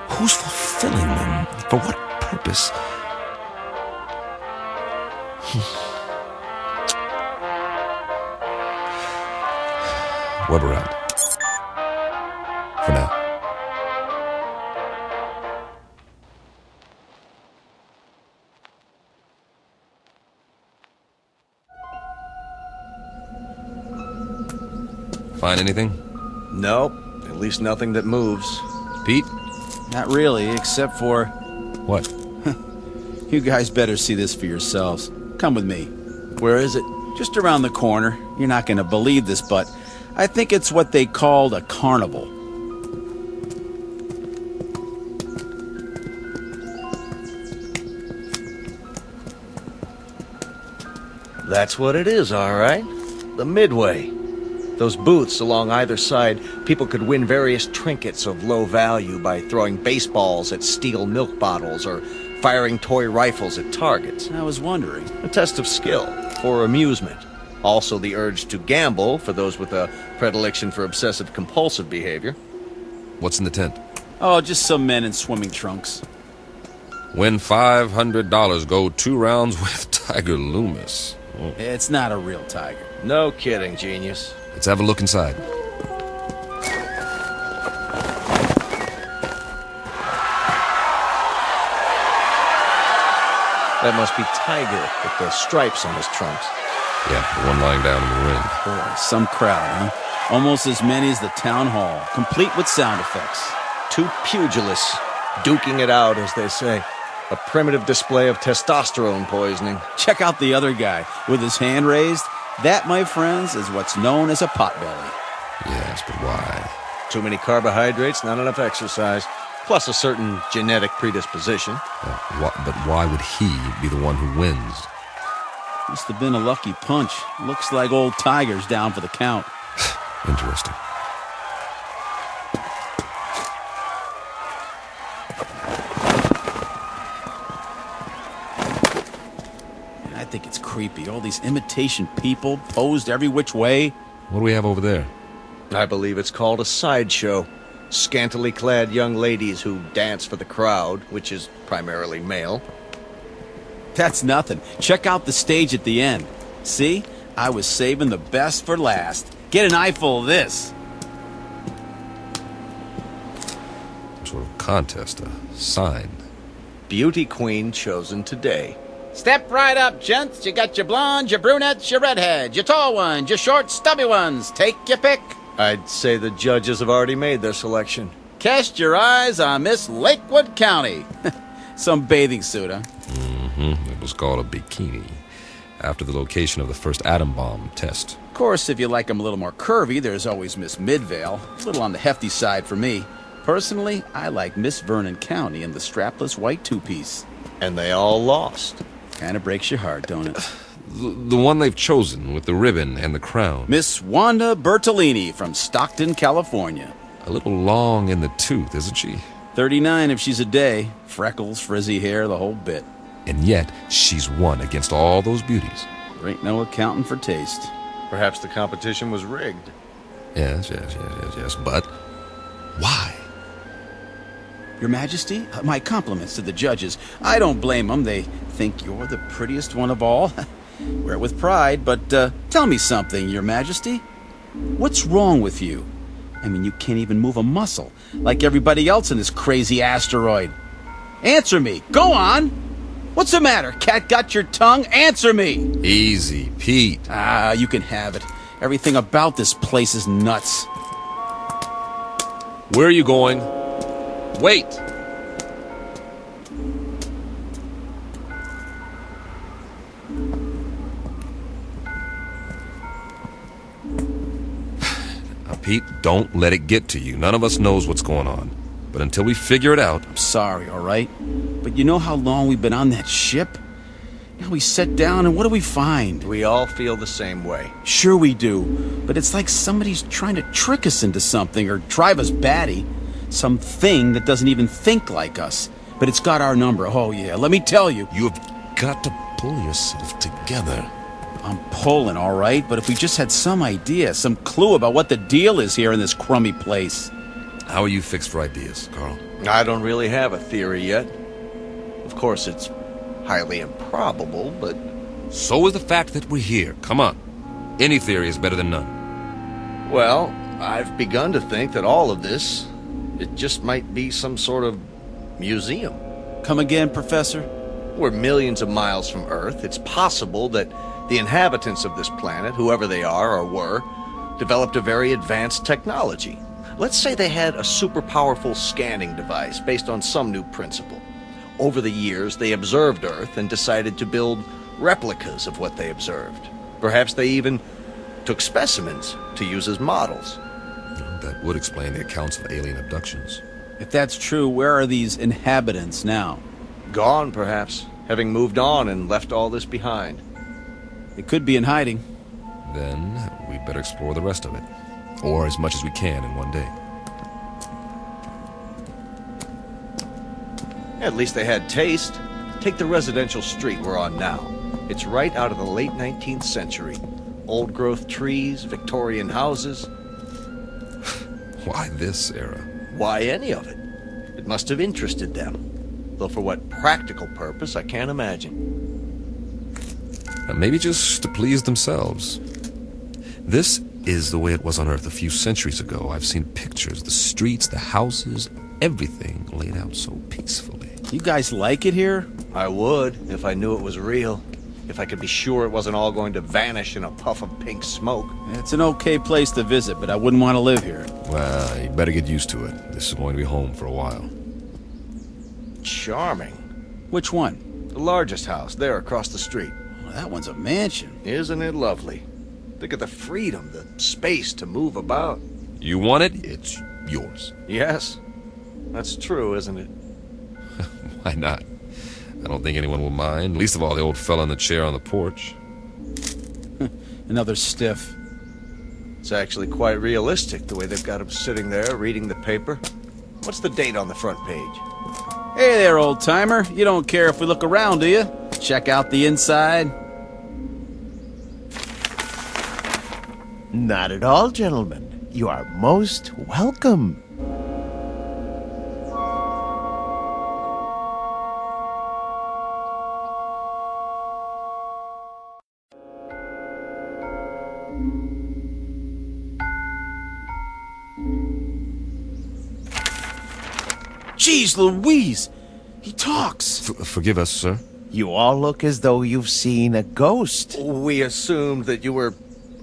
Who's fulfilling them? For what purpose? Web around. For now. Find anything? Nope. At least nothing that moves. Pete? Not really, except for... What? You guys better see this for yourselves. Come with me. Where is it? Just around the corner. You're not going to believe this, but I think it's what they called a carnival. That's what it is, all right. The Midway. Those booths along either side, people could win various trinkets of low value by throwing baseballs at steel milk bottles or firing toy rifles at targets. I was wondering. A test of skill, for amusement. Also the urge to gamble for those with a predilection for obsessive-compulsive behavior. What's in the tent? Oh, just some men in swimming trunks. Win $500, go 2 rounds with Tiger Loomis. Oh. It's not a real tiger. No kidding, genius. Let's have a look inside. That must be Tiger with the stripes on his trunks. Yeah, the one lying down in the ring. Boy, some crowd, huh? Almost as many as the town hall, complete with sound effects. 2 pugilists, duking it out, as they say. A primitive display of testosterone poisoning. Check out the other guy, with his hand raised. That, my friends, is what's known as a potbelly. Yes, but why? Too many carbohydrates, not enough exercise, plus a certain genetic predisposition. But why would he be the one who wins? Must have been a lucky punch. Looks like old Tiger's down for the count. Interesting. I think it's creepy. All these imitation people posed every which way. What do we have over there? I believe it's called a sideshow. Scantily clad young ladies who dance for the crowd, which is primarily male. That's nothing. Check out the stage at the end. See? I was saving the best for last. Get an eyeful of this. Some sort of contest, a sign. Beauty queen chosen today. Step right up, gents. You got your blondes, your brunettes, your redheads, your tall ones, your short, stubby ones. Take your pick. I'd say the judges have already made their selection. Cast your eyes on Miss Lakewood County. Some bathing suit, huh? Mm-hmm. It was called a bikini, after the location of the first atom bomb test. Of course, if you like them a little more curvy, there's always Miss Midvale. A little on the hefty side for me. Personally, I like Miss Vernon County in the strapless white two-piece. And they all lost. Kind of breaks your heart, don't it? The one they've chosen with the ribbon and the crown. Miss Wanda Bertolini from Stockton, California. A little long in the tooth, isn't she? 39 if she's a day. Freckles, frizzy hair, the whole bit. And yet, she's won against all those beauties. There ain't no accounting for taste. Perhaps the competition was rigged. Yes. But why? Your Majesty, my compliments to the judges. I don't blame them. They think you're the prettiest one of all. Wear it with pride, but tell me something, Your Majesty. What's wrong with you? I mean, you can't even move a muscle, like everybody else in this crazy asteroid. Answer me. Go on. What's the matter? Cat got your tongue? Answer me. Easy, Pete. Ah, you can have it. Everything about this place is nuts. Where are you going? Wait! Now, Pete, don't let it get to you. None of us knows what's going on. But until we figure it out... I'm sorry, all right? But you know how long we've been on that ship? Now we sit down and what do we find? We all feel the same way. Sure we do. But it's like somebody's trying to trick us into something or drive us batty. Something that doesn't even think like us. But it's got our number. Oh, yeah. Let me tell you. You've got to pull yourself together. I'm pulling, all right? But if we just had some idea, some clue about what the deal is here in this crummy place. How are you fixed for ideas, Carl? I don't really have a theory yet. Of course, it's highly improbable, but... So is the fact that we're here. Come on. Any theory is better than none. Well, I've begun to think that all of this... it just might be some sort of museum. Come again, Professor? We're millions of miles from Earth. It's possible that the inhabitants of this planet, whoever they are or were, developed a very advanced technology. Let's say they had a super powerful scanning device based on some new principle. Over the years, they observed Earth and decided to build replicas of what they observed. Perhaps they even took specimens to use as models. That would explain the accounts of alien abductions. If that's true, where are these inhabitants now? Gone, perhaps, having moved on and left all this behind. They could be in hiding. Then we'd better explore the rest of it. Or as much as we can in one day. At least they had taste. Take the residential street we're on now. It's right out of the late 19th century. Old-growth trees, Victorian houses. Why this era? Why any of it? It must have interested them. Though for what practical purpose, I can't imagine. Maybe just to please themselves. This is the way it was on Earth a few centuries ago. I've seen pictures, the streets, the houses, everything laid out so peacefully. You guys like it here? I would, if I knew it was real. If I could be sure it wasn't all going to vanish in a puff of pink smoke. It's an okay place to visit, but I wouldn't want to live here. Well, you better get used to it. This is going to be home for a while. Charming. Which one? The largest house, there across the street. Well, that one's a mansion. Isn't it lovely? Think of the freedom, the space to move about. You want it, it's yours. Yes. That's true, isn't it? Why not? I don't think anyone will mind. Least of all the old fella in the chair on the porch. Another stiff. It's actually quite realistic, the way they've got him sitting there reading the paper. What's the date on the front page? Hey there, old-timer. You don't care if we look around, do you? Check out the inside. Not at all, gentlemen. You are most welcome. Jeez Louise! He talks! Forgive us, sir. You all look as though you've seen a ghost. We assumed that you were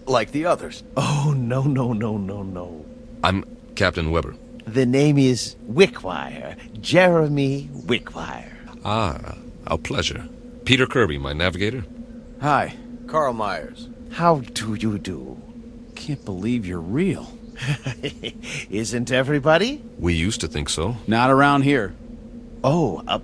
like the others. Oh, no. I'm Captain Weber. The name is Wickwire. Jeremy Wickwire. Ah, our pleasure. Peter Kirby, my navigator. Hi. Carl Myers. How do you do? Can't believe you're real. Isn't everybody? We used to think so. Not around here. Oh,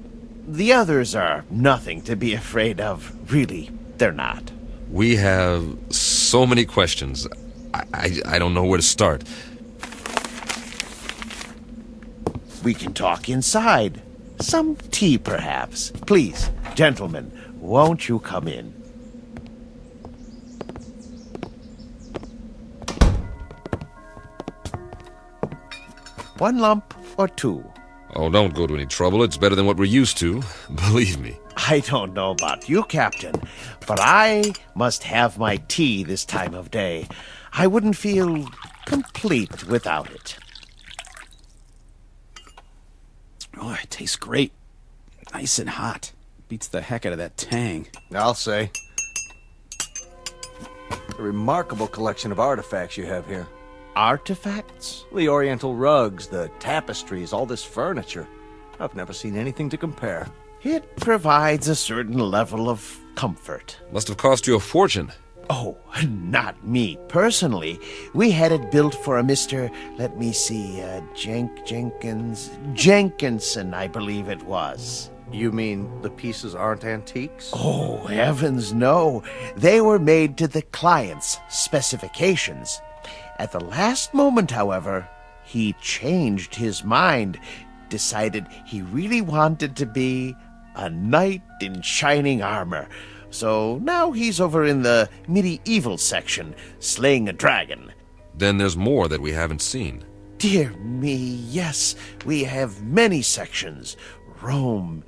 the others are nothing to be afraid of. Really, they're not. We have so many questions. I don't know where to start. We can talk inside. Some tea, perhaps. Please, gentlemen, won't you come in? One lump or two? Oh, don't go to any trouble. It's better than what we're used to. Believe me. I don't know about you, Captain, but I must have my tea this time of day. I wouldn't feel complete without it. Oh, it tastes great. Nice and hot. Beats the heck out of that tang. I'll say. A remarkable collection of artifacts you have here. Artifacts? The oriental rugs, the tapestries, all this furniture. I've never seen anything to compare. It provides a certain level of comfort. Must have cost you a fortune. Oh, not me personally. We had it built for a Mr. Let me see, Jenkinson, I believe it was. You mean the pieces aren't antiques? Oh, heavens no. They were made to the client's specifications. At the last moment, however, he changed his mind, decided he really wanted to be a knight in shining armor. So now he's over in the medieval section, slaying a dragon. Then there's more that we haven't seen. Dear me, yes, we have many sections. Rome,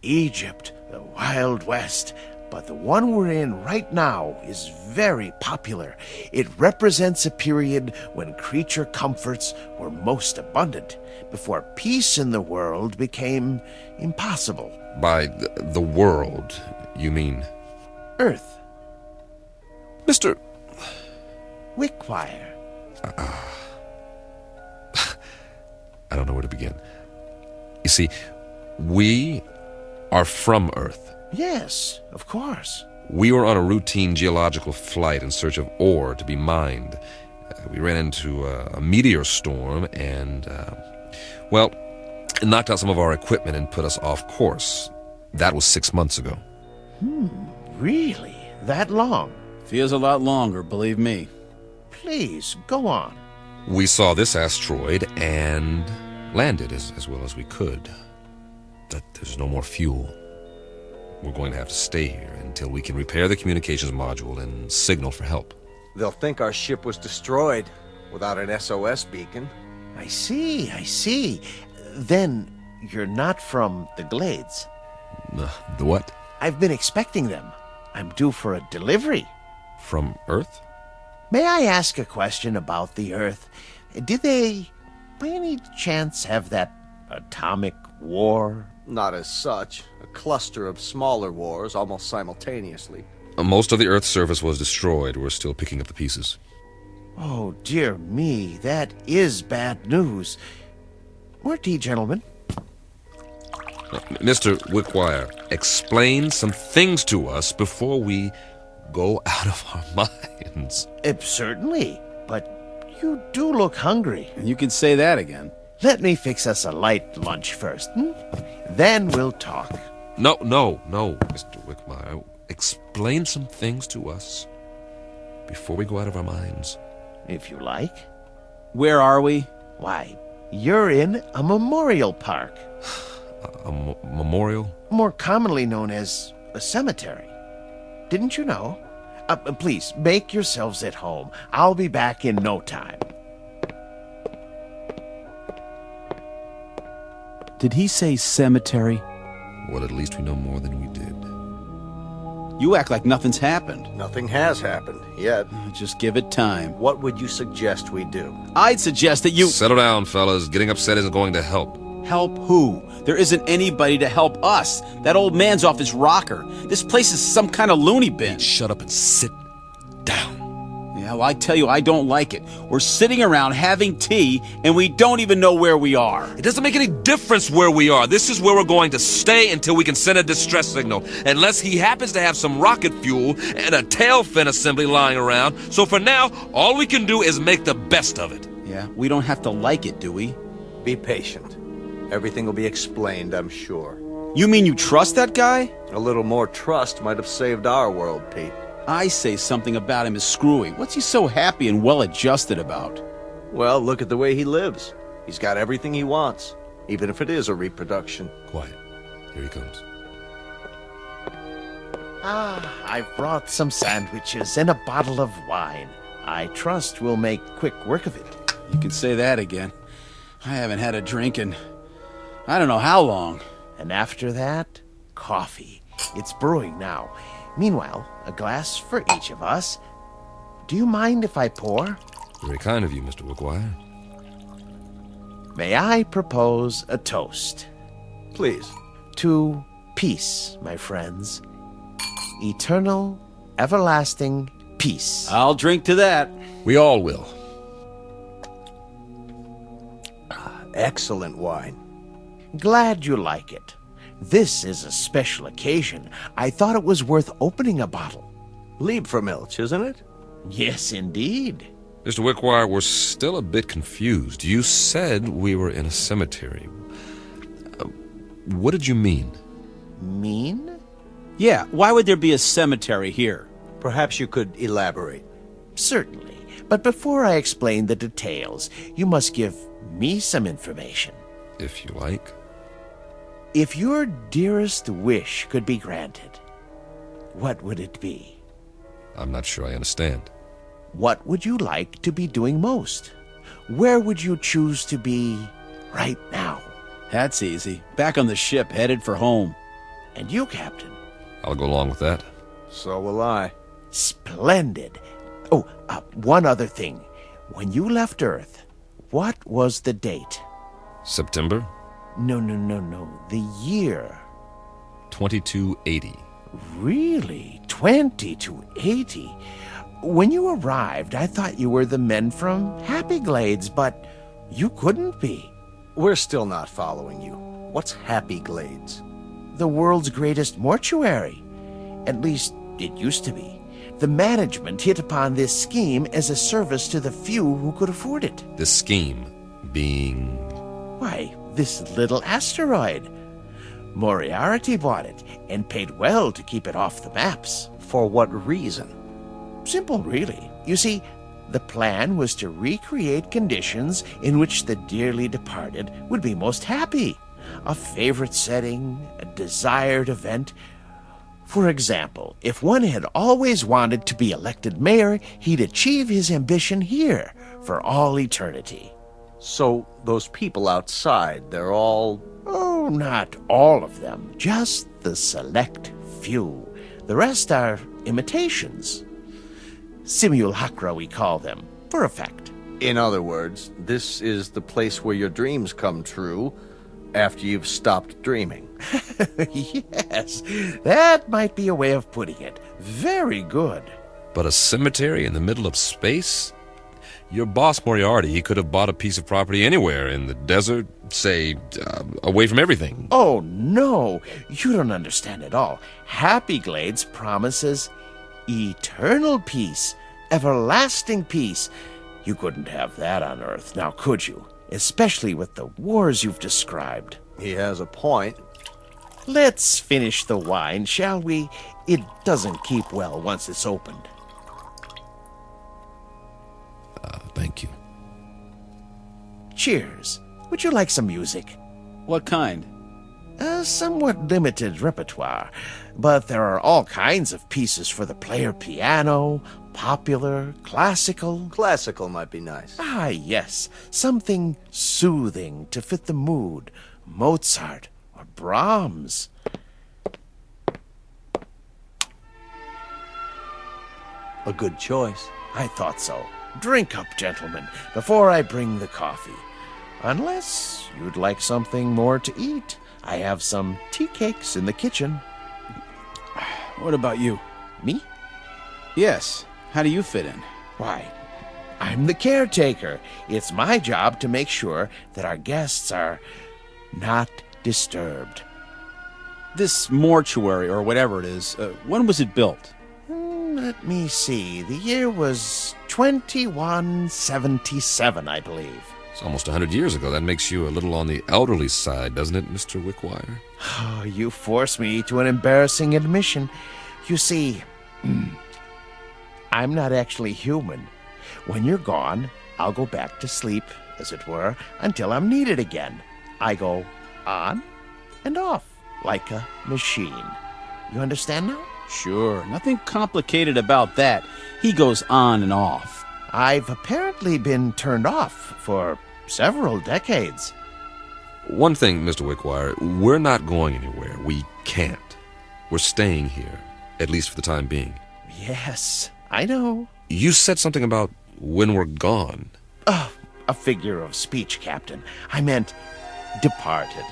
Egypt, the Wild West. But the one we're in right now is very popular. It represents a period when creature comforts were most abundant, before peace in the world became impossible. By the world, you mean? Earth. Mr. Wickwire. I don't know where to begin. You see, we are from Earth. Yes, of course. We were on a routine geological flight in search of ore to be mined. We ran into a meteor storm and, well, it knocked out some of our equipment and put us off course. That was 6 months ago. Really? That long? Feels a lot longer, believe me. Please, go on. We saw this asteroid and landed as well as we could. But there's no more fuel. We're going to have to stay here until we can repair the communications module and signal for help. They'll think our ship was destroyed without an SOS beacon. I see. Then you're not from the Glades. The what? I've been expecting them. I'm due for a delivery. From Earth? May I ask a question about the Earth? Did they, by any chance, have that atomic war? Not as such. A cluster of smaller wars almost simultaneously. Most of the Earth's surface was destroyed. We're still picking up the pieces. Oh, dear me. That is bad news. More tea, gentlemen. Mr. Wickwire, explain some things to us before we go out of our minds. Certainly, but you do look hungry. And you can say that again. Let me fix us a light lunch first, Then we'll talk. No, Mr. Wickwire. Explain some things to us before we go out of our minds. If you like. Where are we? Why, you're in a memorial park. A memorial? More commonly known as a cemetery. Didn't you know? Please, make yourselves at home. I'll be back in no time. Did he say cemetery? Well, at least we know more than we did. You act like nothing's happened. Nothing has happened, yet. Just give it time. What would you suggest we do? I'd suggest that you... Settle down, fellas. Getting upset isn't going to help. Help who? There isn't anybody to help us. That old man's off his rocker. This place is some kind of loony bin. Shut up and sit down. Yeah, well, I tell you, I don't like it. We're sitting around having tea, and we don't even know where we are. It doesn't make any difference where we are. This is where we're going to stay until we can send a distress signal. Unless he happens to have some rocket fuel and a tail fin assembly lying around. So for now, all we can do is make the best of it. Yeah, we don't have to like it, do we? Be patient. Everything will be explained, I'm sure. You mean you trust that guy? A little more trust might have saved our world, Pete. I say something about him is screwy. What's he so happy and well-adjusted about? Well, look at the way he lives. He's got everything he wants, even if it is a reproduction. Quiet. Here he comes. I've brought some sandwiches and a bottle of wine. I trust we'll make quick work of it. You can say that again. I haven't had a drink in I don't know how long. And after that, coffee. It's brewing now. Meanwhile, a glass for each of us. Do you mind if I pour? Very kind of you, Mr. Wickwire. May I propose a toast? Please. To peace, my friends. Eternal, everlasting peace. I'll drink to that. We all will. Excellent wine. Glad you like it. This is a special occasion. I thought it was worth opening a bottle. Liebfraumilch, isn't it? Yes, indeed. Mr. Wickwire, we're still a bit confused. You said we were in a cemetery. What did you mean? Mean? Yeah, why would there be a cemetery here? Perhaps you could elaborate. Certainly. But before I explain the details, you must give me some information. If you like. If your dearest wish could be granted, what would it be? I'm not sure I understand. What would you like to be doing most? Where would you choose to be right now? That's easy. Back on the ship, headed for home. And you, Captain? I'll go along with that. So will I. Splendid. Oh, one other thing. When you left Earth, what was the date? September? No. The year. 2280. Really? 2280? When you arrived, I thought you were the men from Happy Glades, but you couldn't be. We're still not following you. What's Happy Glades? The world's greatest mortuary. At least, it used to be. The management hit upon this scheme as a service to the few who could afford it. This scheme being... Why, this little asteroid. Moriarty bought it and paid well to keep it off the maps. For what reason? Simple, really. You see, the plan was to recreate conditions in which the dearly departed would be most happy. A favorite setting, a desired event. For example, if one had always wanted to be elected mayor, he'd achieve his ambition here for all eternity. So those people outside, they're all... Oh, not all of them. Just the select few. The rest are imitations. Simulacra, we call them, for effect. In other words, this is the place where your dreams come true after you've stopped dreaming. Yes, that might be a way of putting it. Very good. But a cemetery in the middle of space? Your boss, Moriarty, he could have bought a piece of property anywhere, in the desert, say, away from everything. Oh, no, you don't understand at all. Happy Glades promises eternal peace, everlasting peace. You couldn't have that on Earth, now could you? Especially with the wars you've described. He has a point. Let's finish the wine, shall we? It doesn't keep well once it's opened. Thank you. Cheers. Would you like some music? What kind? A somewhat limited repertoire, but there are all kinds of pieces for the player piano, popular, classical. Classical might be nice. Ah, yes. Something soothing to fit the mood. Mozart or Brahms. A good choice. I thought so. Drink up, gentlemen, before I bring the coffee. Unless you'd like something more to eat. I have some tea cakes in the kitchen. What about you? Me? Yes. How do you fit in? Why, I'm the caretaker. It's my job to make sure that our guests are not disturbed. This mortuary, or whatever it is, when was it built? Let me see. The year was 2177, I believe. It's almost 100 years ago. That makes you a little on the elderly side, doesn't it, Mr. Wickwire? Oh, you force me to an embarrassing admission. You see, I'm not actually human. When you're gone, I'll go back to sleep, as it were, until I'm needed again. I go on and off, like a machine. You understand now? Sure. Nothing complicated about that. He goes on and off. I've apparently been turned off for several decades. One thing, Mr. Wickwire, we're not going anywhere. We can't. We're staying here, at least for the time being. Yes, I know. You said something about when we're gone. A figure of speech, Captain. I meant departed.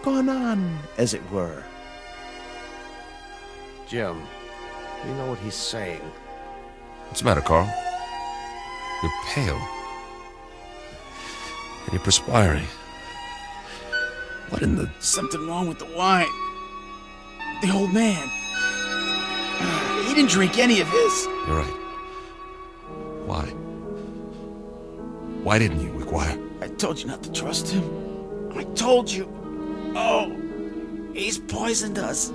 Gone on, as it were. Jim, you know what he's saying. What's the matter, Carl? You're pale. And you're perspiring. What in the... Something wrong with the wine. The old man. He didn't drink any of his. You're right. Why? Why didn't you, Wickwire? I told you not to trust him. I told you. Oh, he's poisoned us.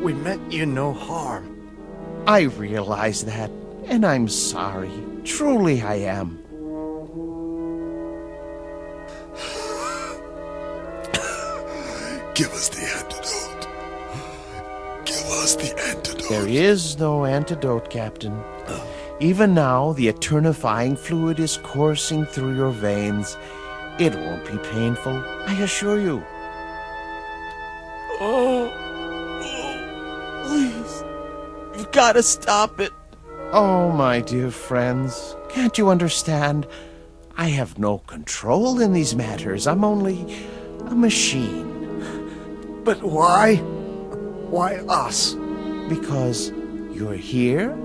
We meant you no harm. I realize that, and I'm sorry. Truly I am. Give us the antidote. Give us the antidote. There is no antidote, Captain. Even now, the eternifying fluid is coursing through your veins. It won't be painful, I assure you. Oh, please. You've got to stop it. Oh, my dear friends, can't you understand? I have no control in these matters. I'm only a machine. But why? Why us? Because you're here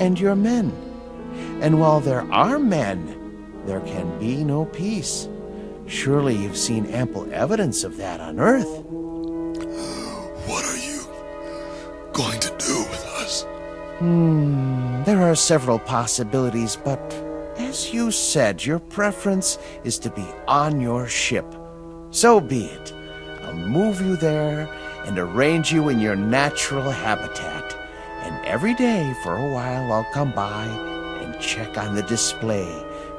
and you're men. And while there are men, there can be no peace. Surely you've seen ample evidence of that on Earth. What are you going to do with us? There are several possibilities, but as you said, your preference is to be on your ship. So be it. I'll move you there and arrange you in your natural habitat. And every day for a while I'll come by and check on the display,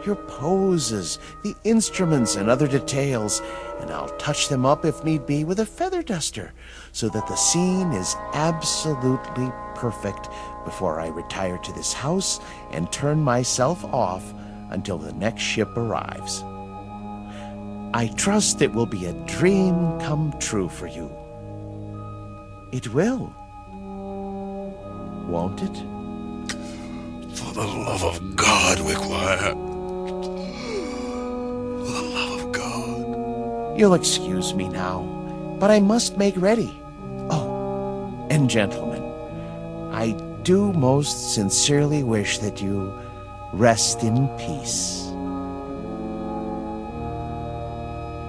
your poses, the instruments and other details, and I'll touch them up if need be with a feather duster so that the scene is absolutely perfect before I retire to this house and turn myself off until the next ship arrives. I trust it will be a dream come true for you. It will. Won't it? For the love of God, Wickwire. For the love of God. You'll excuse me now, but I must make ready. Oh, and gentlemen, I do most sincerely wish that you rest in peace.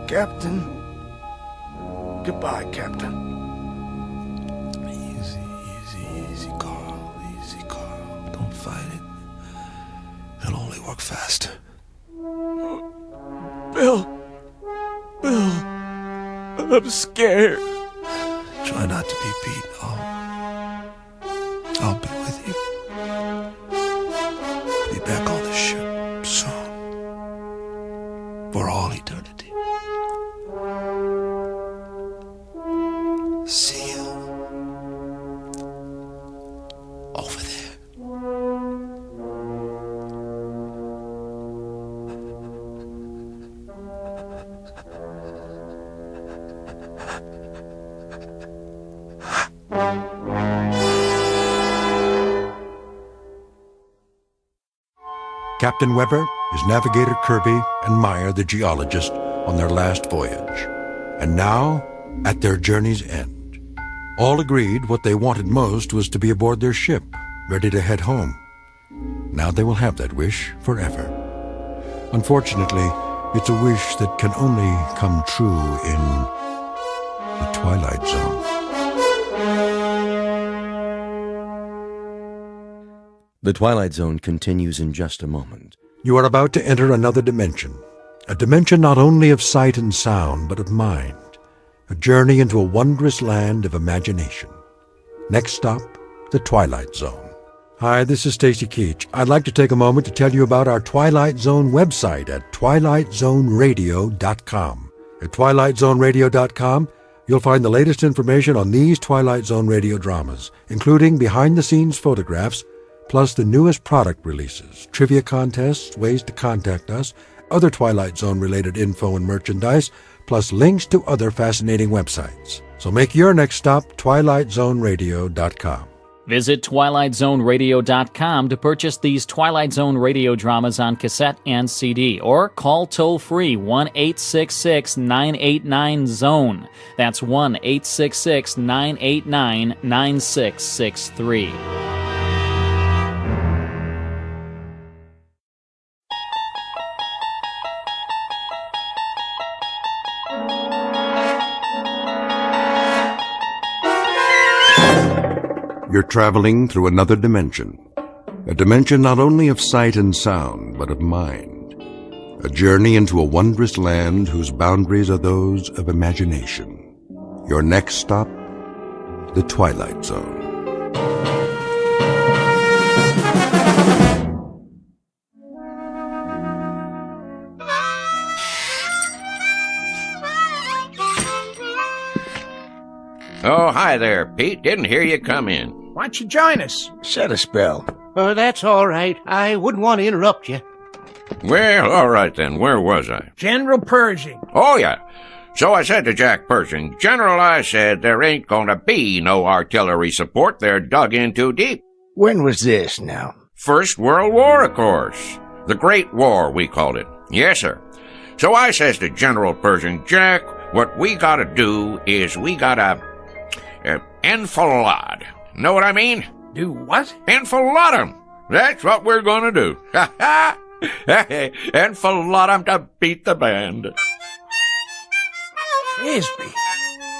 Captain. Goodbye, Captain. Easy, Carl. Easy, Carl. Don't fight it. It'll only work faster. Bill, I'm scared. Try not to be beat. I'll be with you. Be back on the ship soon. For all eternity. See you over there. Captain Weber is Navigator Kirby and Meyer the geologist on their last voyage, and now at their journey's end. All agreed what they wanted most was to be aboard their ship, ready to head home. Now they will have that wish forever. Unfortunately, it's a wish that can only come true in the Twilight Zone. The Twilight Zone continues in just a moment. You are about to enter another dimension, a dimension not only of sight and sound, but of mind, a journey into a wondrous land of imagination. Next stop, the Twilight Zone. Hi, this is Stacy Keach. I'd like to take a moment to tell you about our Twilight Zone website at twilightzoneradio.com. At twilightzoneradio.com, you'll find the latest information on these Twilight Zone radio dramas, including behind-the-scenes photographs, plus the newest product releases, trivia contests, ways to contact us, other Twilight Zone-related info and merchandise, plus links to other fascinating websites. So make your next stop twilightzoneradio.com. Visit twilightzoneradio.com to purchase these Twilight Zone radio dramas on cassette and CD, or call toll-free 1-866-989-ZONE. That's 1-866-989-9663. You're traveling through another dimension. A dimension not only of sight and sound, but of mind. A journey into a wondrous land whose boundaries are those of imagination. Your next stop, the Twilight Zone. Oh, hi there, Pete. Didn't hear you come in. Why don't you join us? Set a spell. That's all right. I wouldn't want to interrupt you. Well, all right then. Where was I? General Pershing. Oh, yeah. So I said to Jack Pershing, General, I said there ain't gonna be no artillery support. They're dug in too deep. When was this now? First World War, of course. The Great War, we called it. Yes, sir. So I says to General Pershing, Jack, what we gotta do is we gotta enfilade. Know what I mean? Do what? Enfilade 'em. That's what we're gonna do. Ha ha! Enfilade 'em to beat the band. Frisbee,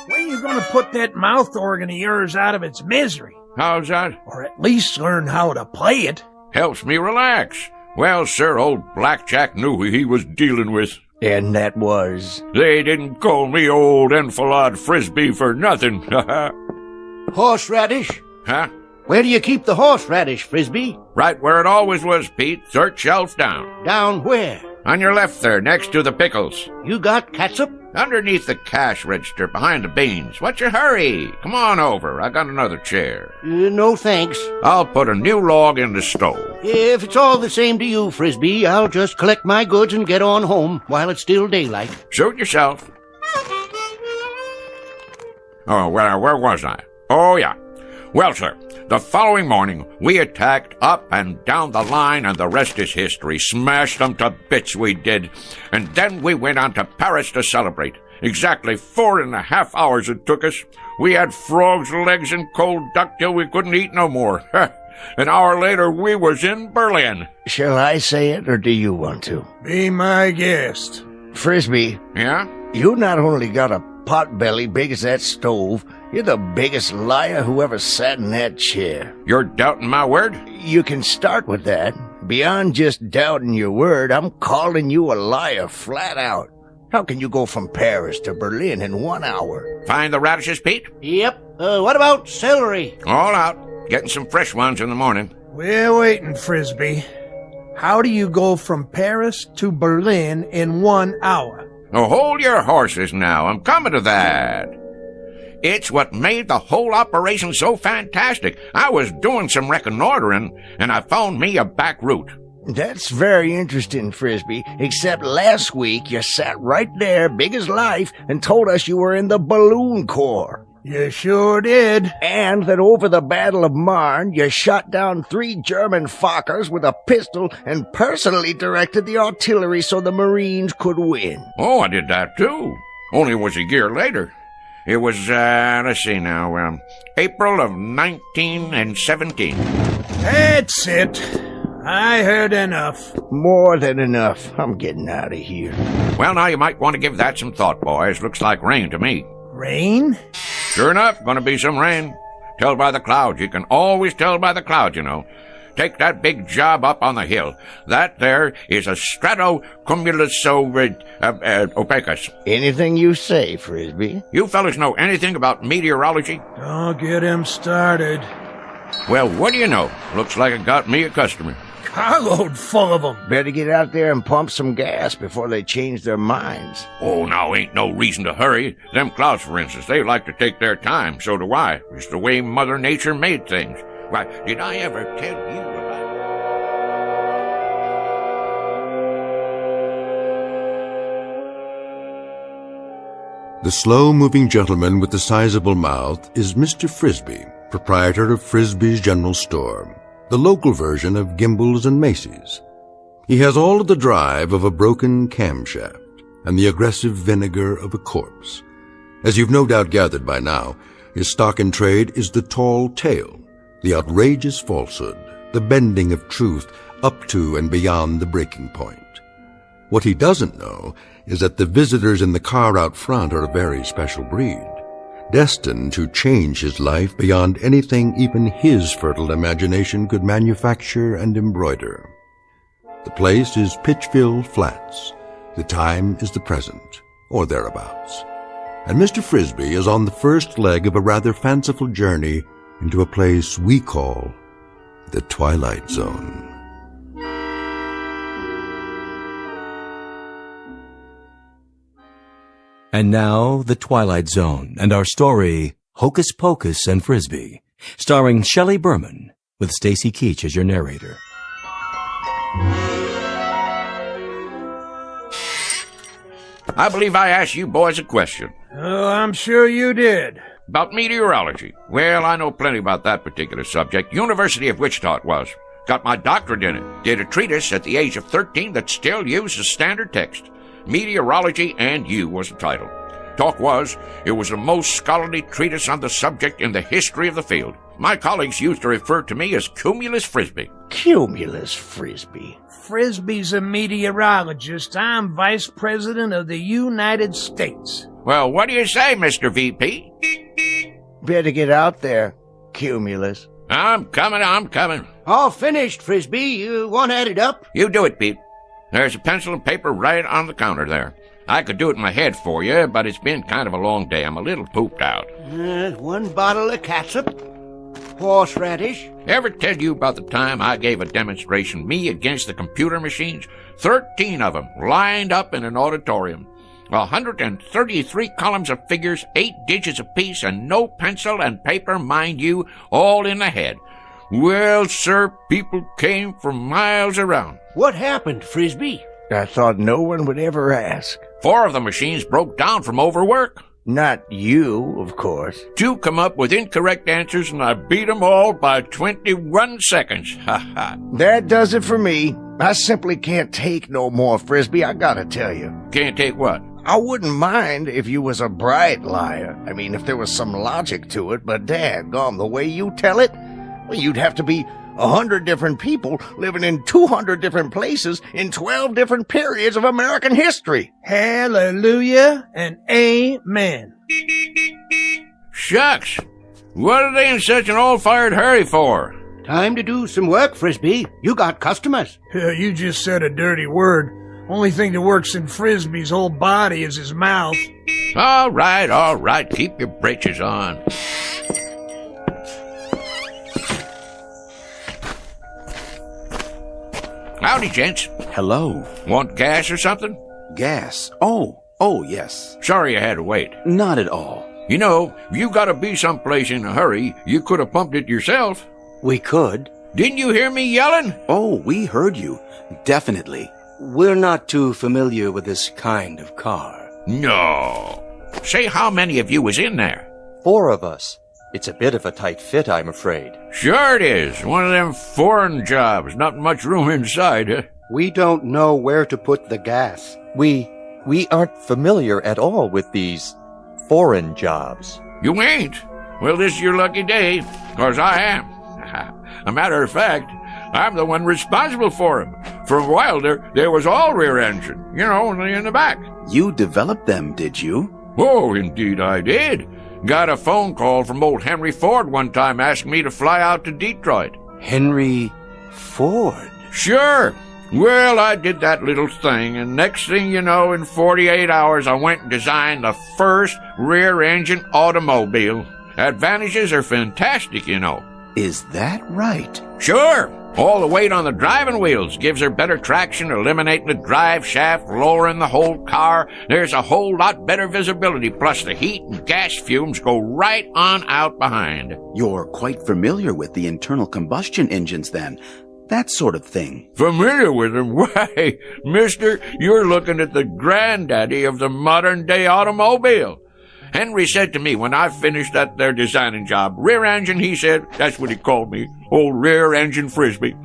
when are you going to put that mouth organ of yours out of its misery? How's that? Or at least learn how to play it. Helps me relax. Well, sir, old Blackjack knew who he was dealing with. And that was? They didn't call me old Enfilade Frisbee for nothing. Horseradish? Huh? Where do you keep the horseradish, Frisbee? Right where it always was, Pete. Third shelf down. Down where? On your left there, next to the pickles. You got catsup? Underneath the cash register, behind the beans. What's your hurry? Come on over. I got another chair. No thanks. I'll put a new log in the stove. If it's all the same to you, Frisbee, I'll just collect my goods and get on home while it's still daylight. Suit yourself. Oh, well, where was I? Oh, yeah. Well, sir, the following morning, we attacked up and down the line, and the rest is history. Smashed them to bits, we did. And then we went on to Paris to celebrate. Exactly 4.5 hours it took us. We had frogs' legs and cold duck till we couldn't eat no more. An hour later, we was in Berlin. Shall I say it, or do you want to? Be my guest. Frisbee. Yeah? You not only got a potbelly big as that stove, you're the biggest liar who ever sat in that chair. You're doubting my word? You can start with that. Beyond just doubting your word, I'm calling you a liar flat out. How can you go from Paris to Berlin in 1 hour? Find the radishes, Pete? Yep. What about celery? All out. Getting some fresh ones in the morning. We're waiting, Frisbee. How do you go from Paris to Berlin in 1 hour? Oh, hold your horses now. I'm coming to that. It's what made the whole operation so fantastic. I was doing some reconnoitering, and I found me a back route. That's very interesting, Frisbee, except last week you sat right there, big as life, and told us you were in the Balloon Corps. You sure did. And that over the Battle of Marne, you shot down 3 German Fokkers with a pistol and personally directed the artillery so the Marines could win. Oh, I did that too. Only it was a year later. It was, let's see now, April of 1917. That's it. I heard enough. More than enough. I'm getting out of here. Well, now you might want to give that some thought, boys. Looks like rain to me. Rain? Sure enough, gonna be some rain. Tell by the clouds. You can always tell by the clouds, you know. Take that big job up on the hill. That there is a stratocumulus opacus. Anything you say, Frisbee. You fellas know anything about meteorology? Don't get him started. Well, what do you know? Looks like it got me a customer. Carload full of them. Better get out there and pump some gas before they change their minds. Oh, now ain't no reason to hurry. Them clouds, for instance, they like to take their time. So do I. It's the way Mother Nature made things. Why, did I ever tell you about... The slow-moving gentleman with the sizable mouth is Mr. Frisbee, proprietor of Frisbee's General Store, the local version of Gimbel's and Macy's. He has all of the drive of a broken camshaft and the aggressive vinegar of a corpse. As you've no doubt gathered by now, his stock in trade is the tall tale, the outrageous falsehood, the bending of truth up to and beyond the breaking point. What he doesn't know is that the visitors in the car out front are a very special breed, destined to change his life beyond anything even his fertile imagination could manufacture and embroider. The place is Pitchville Flats. The time is the present, or thereabouts. And Mr. Frisbee is on the first leg of a rather fanciful journey into a place we call the Twilight Zone. And now, The Twilight Zone, and our story, Hocus Pocus and Frisbee, starring Shelley Berman, with Stacy Keach as your narrator. I believe I asked you boys a question. Oh, I'm sure you did. About meteorology. Well, I know plenty about that particular subject. University of Wichita it was. Got my doctorate in it. Did a treatise at the age of 13 that still uses standard text. Meteorology and You was the title. Talk was, it was the most scholarly treatise on the subject in the history of the field. My colleagues used to refer to me as Cumulus Frisbee. Cumulus Frisbee. Frisbee's a meteorologist. I'm vice president of the United States. Well, what do you say, Mr. VP? Better get out there, Cumulus. I'm coming. All finished, Frisbee. You want to add it up? You do it, Pete. There's a pencil and paper right on the counter there. I could do it in my head for you, but it's been kind of a long day. I'm a little pooped out. 1 bottle of catsup, horseradish. Ever tell you about the time I gave a demonstration, me against the computer machines? 13 of them, lined up in an auditorium. 133 columns of figures, 8 digits apiece, and no pencil and paper, mind you, all in the head. Well, sir, people came from miles around. What happened, Frisbee? I thought no one would ever ask. 4 of the machines broke down from overwork. Not you, of course. 2 come up with incorrect answers, and I beat them all by 21 seconds. Ha ha. That does it for me. I simply can't take no more, Frisbee, I gotta tell you. Can't take what? I wouldn't mind if you was a bright liar. I mean, if there was some logic to it, but daggone, the way you tell it, well, you'd have to be 100 different people living in 200 different places in 12 different periods of American history. Hallelujah and amen. Shucks! What are they in such an all-fired hurry for? Time to do some work, Frisbee. You got customers. You just said a dirty word. Only thing that works in Frisbee's whole body is his mouth. All right. Keep your breeches on. Howdy, gents. Hello. Want gas or something? Gas? Oh, yes. Sorry I had to wait. Not at all. You know, if you gotta be someplace in a hurry, you could have pumped it yourself. We could. Didn't you hear me yelling? Oh, we heard you. Definitely. We're not too familiar with this kind of car. No. Say how many of you was in there? 4 of us. It's a bit of a tight fit, I'm afraid. Sure it is. One of them foreign jobs. Not much room inside, huh? We don't know where to put the gas. We aren't familiar at all with these foreign jobs. You ain't? Well, this is your lucky day, 'cause I am. A matter of fact, I'm the one responsible for them. For a while there was all rear engine, only in the back. You developed them, did you? Oh, indeed I did. Got a phone call from old Henry Ford one time asking me to fly out to Detroit. Henry Ford? Sure. Well, I did that little thing, and next thing you know, in 48 hours, I went and designed the first rear-engine automobile. Advantages are fantastic, Is that right? Sure. All the weight on the driving wheels gives her better traction, eliminating the drive shaft, lowering the whole car. There's a whole lot better visibility, plus the heat and gas fumes go right on out behind. You're quite familiar with the internal combustion engines, then. That sort of thing. Familiar with them? Why, mister, you're looking at the granddaddy of the modern-day automobile. Henry said to me when I finished that there designing job, rear engine, he said, that's what he called me, old rear engine Frisbee.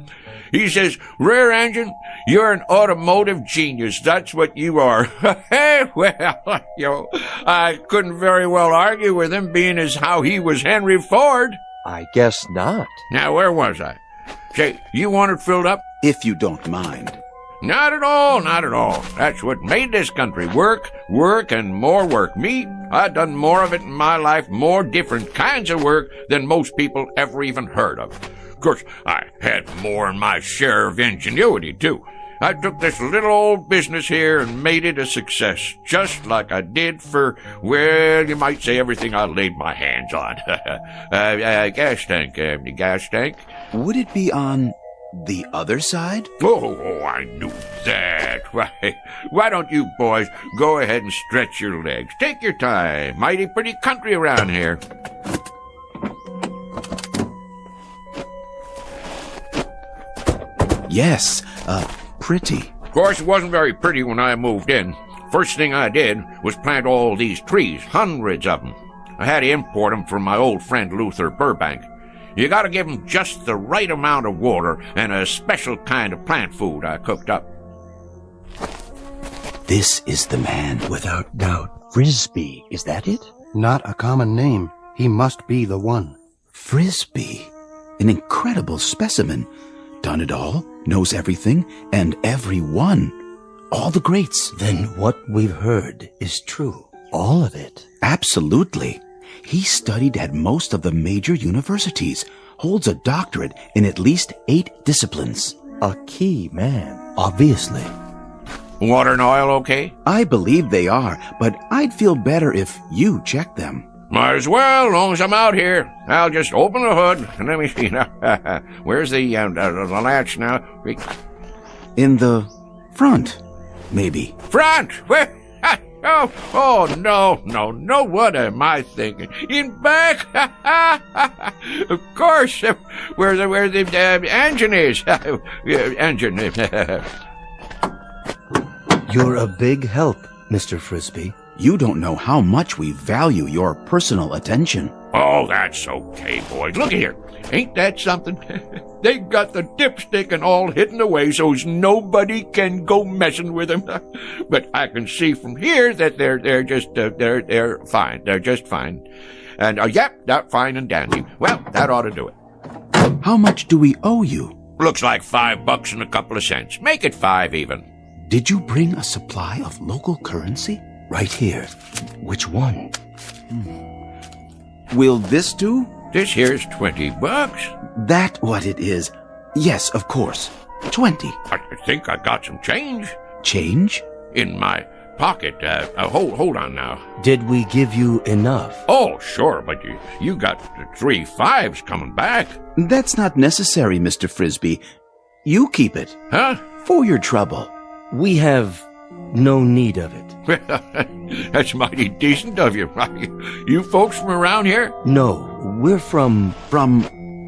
He says, rear engine, you're an automotive genius. That's what you are. Hey, well, I couldn't very well argue with him, being as how he was Henry Ford. I guess not. Now, where was I? Say, you want it filled up? If you don't mind. Not at all, not at all. That's what made this country work, and more work. Me, I've done more of it in my life, more different kinds of work than most people ever even heard of. Of course, I had more than my share of ingenuity, too. I took this little old business here and made it a success, just like I did for, well, you might say everything I laid my hands on. Gas tank. Would it be on the other side? Oh, I knew that. Why don't you boys go ahead and stretch your legs? Take your time. Mighty pretty country around here. Yes, pretty. Of course, it wasn't very pretty when I moved in. First thing I did was plant all these trees, hundreds of them. I had to import them from my old friend Luther Burbank. You gotta give them just the right amount of water and a special kind of plant food I cooked up. This is the man. Without doubt. Frisbee, is that it? Not a common name. He must be the one. Frisbee. An incredible specimen. Done it all, knows everything, and everyone. All the greats. Then what we've heard is true. All of it. Absolutely. He studied at most of the major universities, holds a doctorate in at least 8 disciplines. A key man, obviously. Water and oil okay? I believe they are, but I'd feel better if you checked them. Might as well, as long as I'm out here. I'll just open the hood and let me see now. Where's the latch now? In the front, maybe. Front? Where? Oh, no, what am I thinking? In back? Of course, where the engine is. Engine. You're a big help, Mr. Frisbee. You don't know how much we value your personal attention. Oh, that's okay, boys. Look here. Ain't that something? They got the dipstick and all hidden away so's nobody can go messing with them. But I can see from here that they're fine. They're just fine. And they're fine and dandy. Well, that ought to do it. How much do we owe you? Looks like $5 and a couple of cents. Make it 5 even. Did you bring a supply of local currency? Right here. Which one? Will this do? This here's $20. That what it is? Yes, of course. 20. I think I got some change. Change? In my pocket. Hold on now. Did we give you enough? Oh, sure, but you got 3 5s coming back. That's not necessary, Mr. Frisbee. You keep it. Huh? For your trouble. We have no need of it. That's mighty decent of you. You folks from around here? No, we're from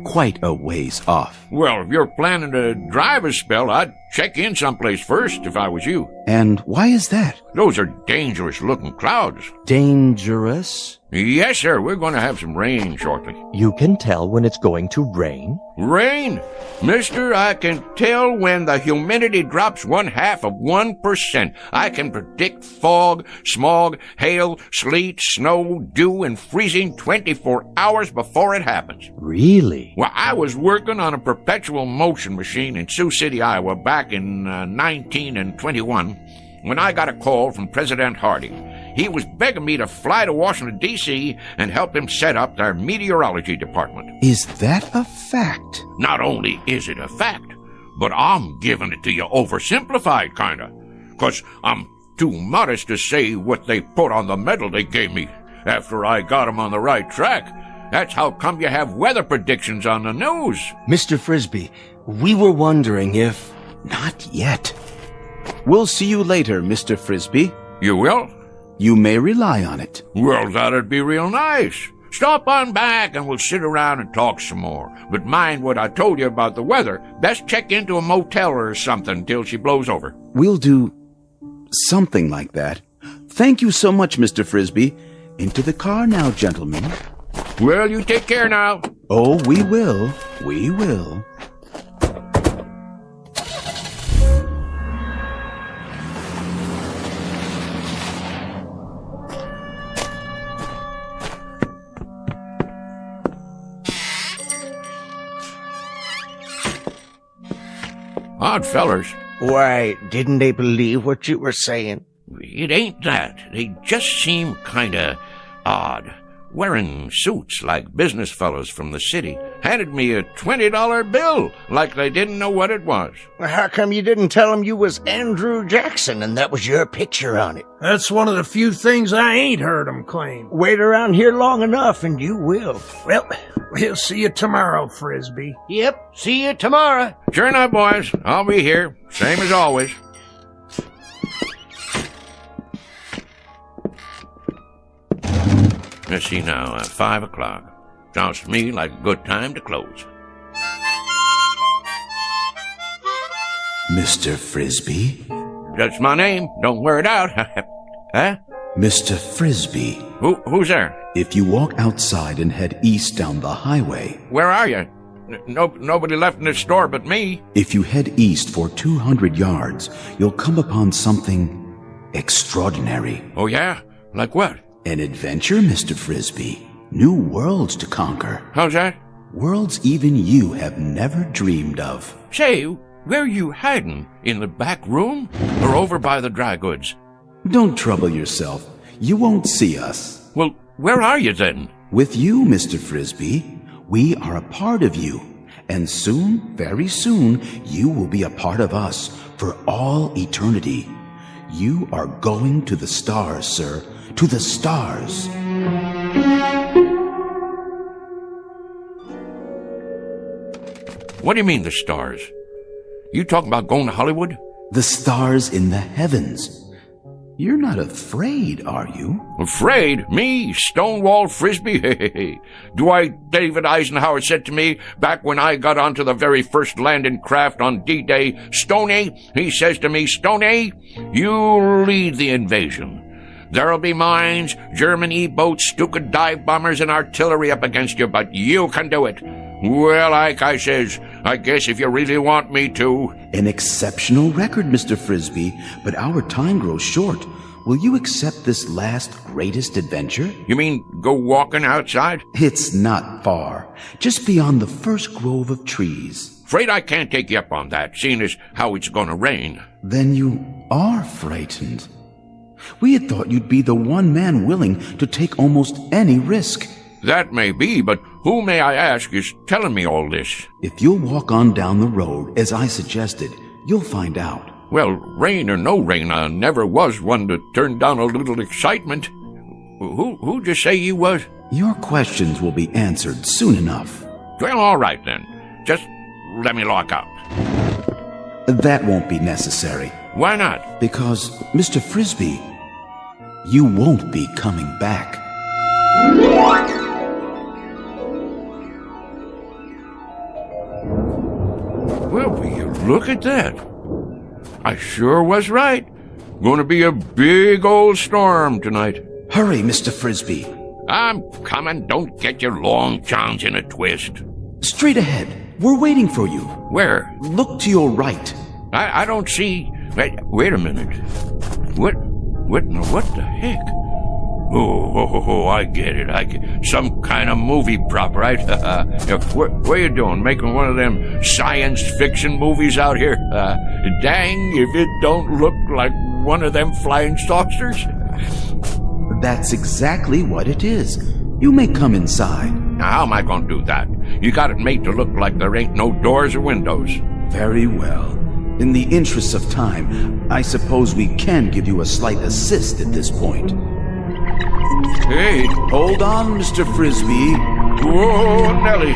quite a ways off. Well, if you're planning to drive a spell, I'd check in someplace first if I was you. And why is that? Those are dangerous-looking clouds. Dangerous? Yes, sir. We're going to have some rain shortly. You can tell when it's going to rain? Rain? Mister, I can tell when the humidity drops 0.5%. I can predict fog, smog, hail, sleet, snow, dew, and freezing 24 hours before it happens. Really? Well, I was working on a perpetual motion machine in Sioux City, Iowa back in 1921 when I got a call from President Harding. He was begging me to fly to Washington, D.C. and help him set up their meteorology department. Is that a fact? Not only is it a fact, but I'm giving it to you oversimplified, kinda. 'Cause I'm too modest to say what they put on the medal they gave me after I got 'em on the right track. That's how come you have weather predictions on the news. Mr. Frisbee, we were wondering if... Not yet. We'll see you later, Mr. Frisbee. You will? You may rely on it. Well, that'd be real nice. Stop on back and we'll sit around and talk some more. But mind what I told you about the weather. Best check into a motel or something till she blows over. We'll do something like that. Thank you so much, Mr. Frisbee. Into the car now, gentlemen. Well, you take care now. Oh, we will. We will. Odd fellers. Why, didn't they believe what you were saying? It ain't that. They just seem kinda odd. Wearing suits like business fellows from the city. Handed me a $20 bill like they didn't know what it was. How come you didn't tell them you was Andrew Jackson and that was your picture on it? That's one of the few things I ain't heard 'em claim. Wait around here long enough and you will. Well, we'll see you tomorrow, Frisbee. Yep, see you tomorrow. Sure enough, boys. I'll be here. Same as always. Let's see now, 5 o'clock. Sounds to me like a good time to close. Mr. Frisbee? That's my name. Don't wear it out. Huh? Mr. Frisbee. Who's there? If you walk outside and head east down the highway... Where are you? Nobody left in this store but me. If you head east for 200 yards, you'll come upon something extraordinary. Oh, yeah? Like what? An adventure, Mr. Frisbee. New worlds to conquer. How's that? Worlds even you have never dreamed of. Say, where are you hiding? In the back room? Or over by the dry goods? Don't trouble yourself. You won't see us. Well, where are you then? With you, Mr. Frisbee. We are a part of you. And soon, very soon, you will be a part of us for all eternity. You are going to the stars, sir. To the stars. What do you mean, the stars? You talking about going to Hollywood? The stars in the heavens. You're not afraid, are you? Afraid? Me? Stonewall Frisbee? Dwight David Eisenhower said to me back when I got onto the very first landing craft on D-Day, Stoney, he says to me, Stoney, you lead the invasion. There'll be mines, German E-boats, Stuka dive bombers, and artillery up against you, but you can do it. Well, Ike, I says, I guess if you really want me to. An exceptional record, Mr. Frisbee, but our time grows short. Will you accept this last greatest adventure? You mean go walking outside? It's not far. Just beyond the first grove of trees. Afraid I can't take you up on that, seeing as how it's gonna rain. Then you are frightened. We had thought you'd be the one man willing to take almost any risk. That may be, but who, may I ask, is telling me all this? If you'll walk on down the road, as I suggested, you'll find out. Well, rain or no rain, I never was one to turn down a little excitement. Who'd you say you was? Your questions will be answered soon enough. Well, all right then. Just let me lock up. That won't be necessary. Why not? Because, Mr. Frisbee, you won't be coming back. Well, will you look at that? I sure was right. Gonna be a big old storm tonight. Hurry, Mr. Frisbee. I'm coming. Don't get your long johns in a twist. Straight ahead. We're waiting for you. Where? Look to your right. I don't see... Wait a minute. What the heck? Oh, I get it. Some kind of movie prop, right? What you doing? Making one of them science fiction movies out here? Dang if it don't look like one of them flying saucers. That's exactly what it is. You may come inside. Now, how am I going to do that? You got it made to look like there ain't no doors or windows. Very well. In the interests of time, I suppose we can give you a slight assist at this point. Hey! Hold on, Mr. Frisbee. Whoa, Nellie!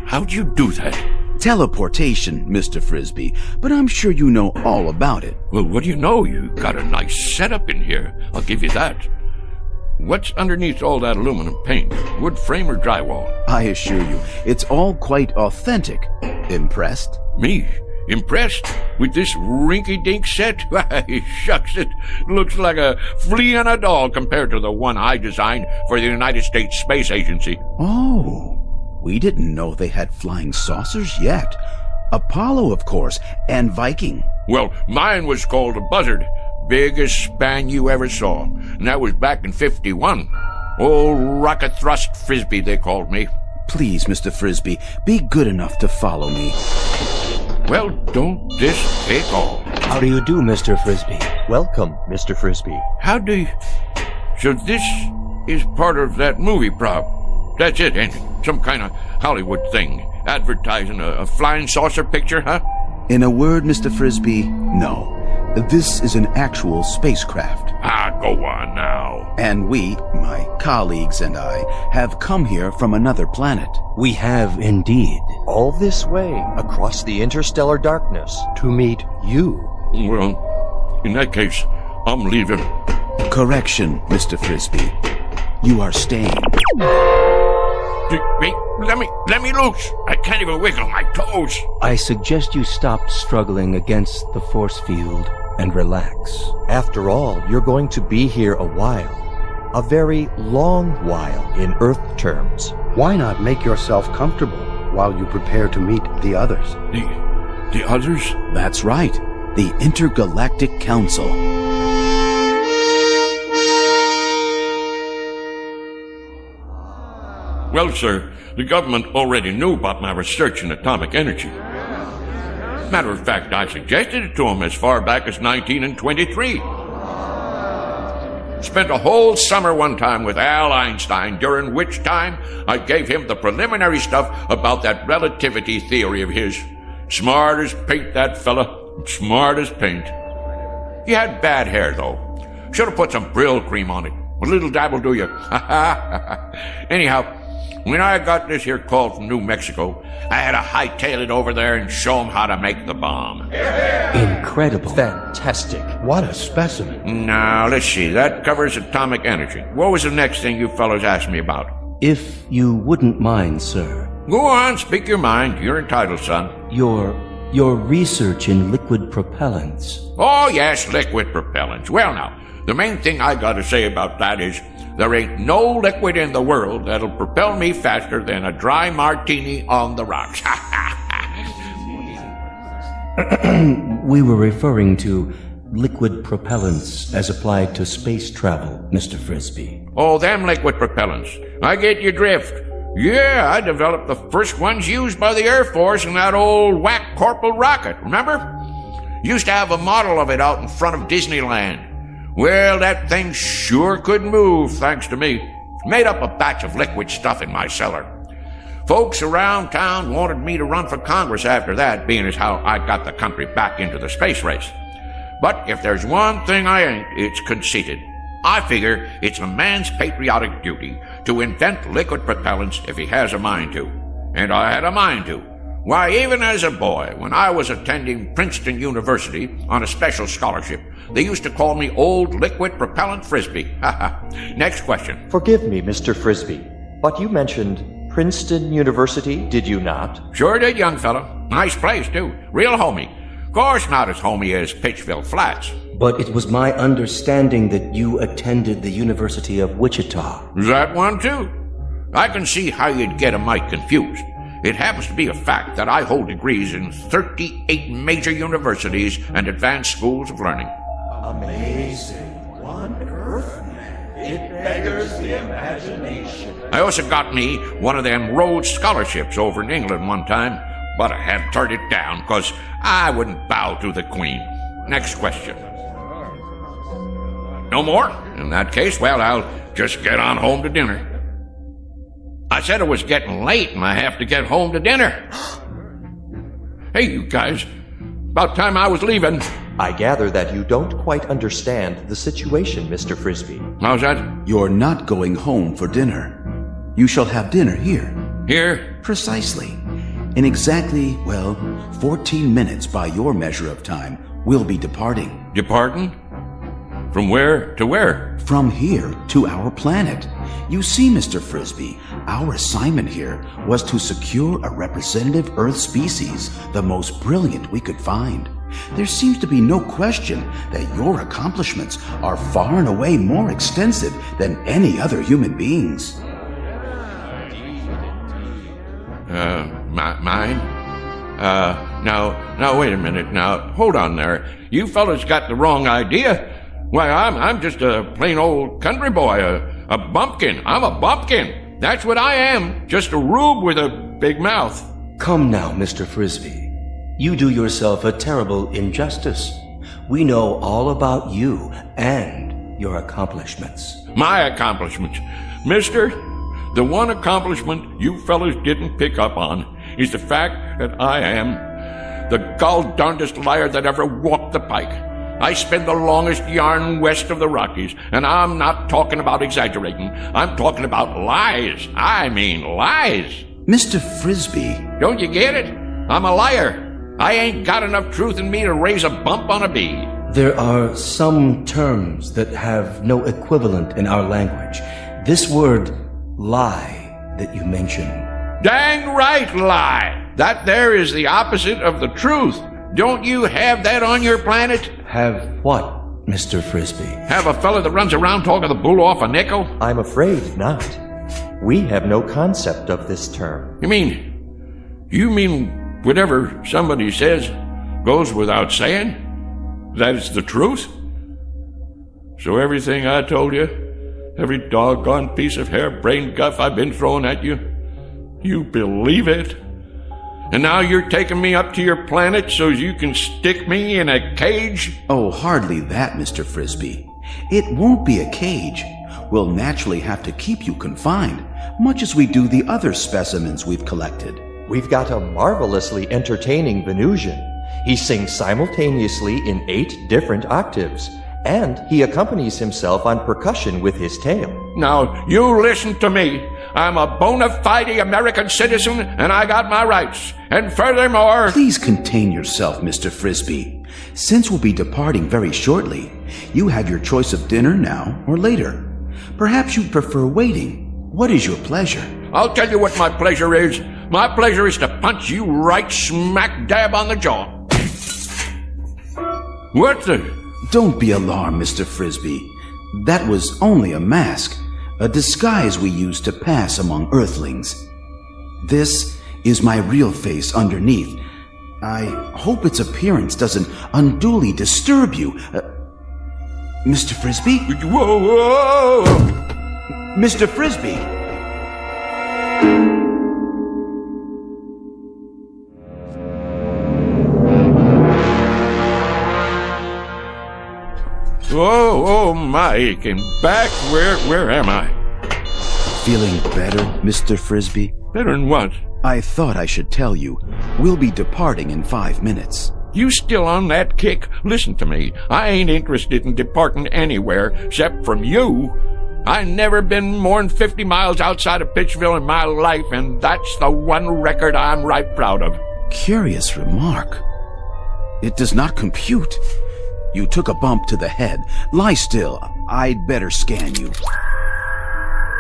How'd you do that? Teleportation, Mr. Frisbee, but I'm sure you know all about it. Well, what do you know? You got a nice setup in here. I'll give you that. What's underneath all that aluminum paint? Wood frame or drywall? I assure you, it's all quite authentic. Impressed? Me? Impressed with this rinky-dink set? Why, shucks, it looks like a flea on a doll compared to the one I designed for the United States Space Agency. Oh, we didn't know they had flying saucers yet. Apollo, of course, and Viking. Well, mine was called a Buzzard. Biggest span you ever saw. And that was back in 51. Old Rocket Thrust Frisbee, they called me. Please, Mr. Frisbee, be good enough to follow me. Well, don't this take all? How do you do, Mr. Frisbee? Welcome, Mr. Frisbee. How do you... So this is part of that movie prop. That's it, ain't it? Some kind of Hollywood thing. Advertising a flying saucer picture, huh? In a word, Mr. Frisbee, no. This is an actual spacecraft. Ah, go on now. And we, my colleagues and I, have come here from another planet. We have indeed. All this way, across the interstellar darkness, to meet you. Well, in that case, I'm leaving. Correction, Mr. Frisbee. You are staying. Wait, let me loose. I can't even wiggle my toes. I suggest you stop struggling against the force field and relax. After all, you're going to be here a while. A very long while in Earth terms. Why not make yourself comfortable while you prepare to meet the others? The others? That's right. The Intergalactic Council. Well, sir, the government already knew about my research in atomic energy. Matter of fact, I suggested it to them as far back as 1923. Spent a whole summer one time with Al Einstein, during which time I gave him the preliminary stuff about that relativity theory of his. Smart as paint, that fella. Smart as paint. He had bad hair, though. Should have put some Brill cream on it. A little dab will do you. Anyhow, when I got this here call from New Mexico, I had to hightail it over there and show them how to make the bomb. Incredible. Fantastic. What a specimen. Now, let's see. That covers atomic energy. What was the next thing you fellows asked me about? If you wouldn't mind, sir. Go on, speak your mind. You're entitled, son. Your research in liquid propellants. Oh, yes, liquid propellants. Well, now, the main thing I gotta say about that is there ain't no liquid in the world that'll propel me faster than a dry martini on the rocks. We were referring to liquid propellants as applied to space travel, Mr. Frisbee. Oh, them liquid propellants. I get your drift. Yeah, I developed the first ones used by the Air Force in that old whack Corporal rocket, remember? Used to have a model of it out in front of Disneyland. Well, that thing sure could move, thanks to me. Made up a batch of liquid stuff in my cellar. Folks around town wanted me to run for Congress after that, being as how I got the country back into the space race. But if there's one thing I ain't, it's conceited. I figure it's a man's patriotic duty to invent liquid propellants if he has a mind to. And I had a mind to. Why, even as a boy, when I was attending Princeton University on a special scholarship, they used to call me Old Liquid Propellant Frisbee. Next question. Forgive me, Mr. Frisbee, but you mentioned Princeton University, did you not? Sure did, young fellow. Nice place, too. Real homey. Of course not as homey as Pittsville Flats. But it was my understanding that you attended the University of Wichita. That one, too. I can see how you'd get a mite confused. It happens to be a fact that I hold degrees in 38 major universities and advanced schools of learning. Amazing. One Earthman. It beggars the imagination. I also got me one of them Rhodes scholarships over in England one time, but I had to turn it down because I wouldn't bow to the Queen. Next question. No more? In that case, well, I'll just get on home to dinner. I said it was getting late and I have to get home to dinner. Hey, you guys. About time I was leaving. I gather that you don't quite understand the situation, Mr. Frisbee. How's that? You're not going home for dinner. You shall have dinner here. Here? Precisely. In exactly, 14 minutes by your measure of time, we'll be departing. Departing? From where to where? From here to our planet. You see, Mr. Frisbee, our assignment here was to secure a representative Earth species, the most brilliant we could find. There seems to be no question that your accomplishments are far and away more extensive than any other human beings. Mine? Now, wait a minute. Now, hold on there. You fellas got the wrong idea. Why, I'm just a plain old country boy, a bumpkin. I'm a bumpkin. That's what I am. Just a rube with a big mouth. Come now, Mr. Frisbee. You do yourself a terrible injustice. We know all about you and your accomplishments. My accomplishments. Mister, the one accomplishment you fellas didn't pick up on is the fact that I am the gall-darndest liar that ever walked the pike. I spin the longest yarn west of the Rockies, and I'm not talking about exaggerating. I'm talking about lies. I mean lies. Mr. Frisbee. Don't you get it? I'm a liar. I ain't got enough truth in me to raise a bump on a bee. There are some terms that have no equivalent in our language. This word, lie, that you mentioned. Dang right, lie. That there is the opposite of the truth. Don't you have that on your planet? Have what, Mr. Frisbee? Have a fella that runs around talking the bull off a nickel? I'm afraid not. We have no concept of this term. You mean whatever somebody says goes without saying? That is the truth? So everything I told you, every doggone piece of harebrained guff I've been throwing at you, you believe it? And now you're taking me up to your planet so you can stick me in a cage? Oh, hardly that, Mr. Frisbee. It won't be a cage. We'll naturally have to keep you confined, much as we do the other specimens we've collected. We've got a marvelously entertaining Venusian. He sings simultaneously in 8 different octaves, and he accompanies himself on percussion with his tail. Now, you listen to me. I'm a bona fide American citizen, and I got my rights. And furthermore... Please contain yourself, Mr. Frisbee. Since we'll be departing very shortly, you have your choice of dinner now or later. Perhaps you'd prefer waiting. What is your pleasure? I'll tell you what my pleasure is. My pleasure is to punch you right smack dab on the jaw. What the... Don't be alarmed, Mr. Frisbee. That was only a mask, a disguise we use to pass among Earthlings. This is my real face underneath. I hope its appearance doesn't unduly disturb you. Mr. Frisbee? Whoa! Mr. Frisbee! Oh my, aching back. Where am I? Feeling better, Mr. Frisbee? Better than what? I thought I should tell you. We'll be departing in 5 minutes. You still on that kick? Listen to me. I ain't interested in departing anywhere except from you. I never been more'n 50 miles outside of Pittsville in my life, and that's the one record I'm right proud of. Curious remark. It does not compute. You took a bump to the head. Lie still. I'd better scan you.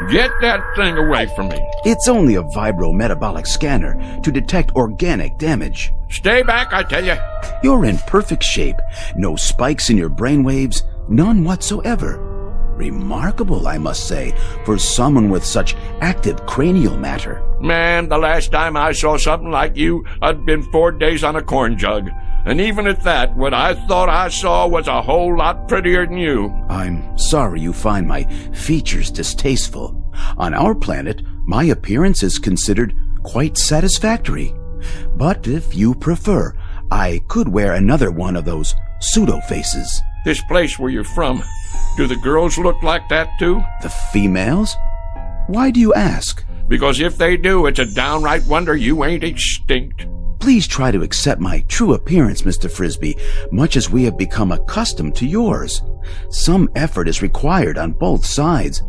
Get that thing away from me. It's only a vibrometabolic scanner to detect organic damage. Stay back, I tell you. You're in perfect shape. No spikes in your brainwaves. None whatsoever. Remarkable, I must say, for someone with such active cranial matter. Man, the last time I saw something like you, I'd been 4 days on a corn jug. And even at that, what I thought I saw was a whole lot prettier than you. I'm sorry you find my features distasteful. On our planet, my appearance is considered quite satisfactory. But if you prefer, I could wear another one of those pseudo-faces. This place where you're from, do the girls look like that too? The females? Why do you ask? Because if they do, it's a downright wonder you ain't extinct. Please try to accept my true appearance, Mr. Frisbee, much as we have become accustomed to yours. Some effort is required on both sides.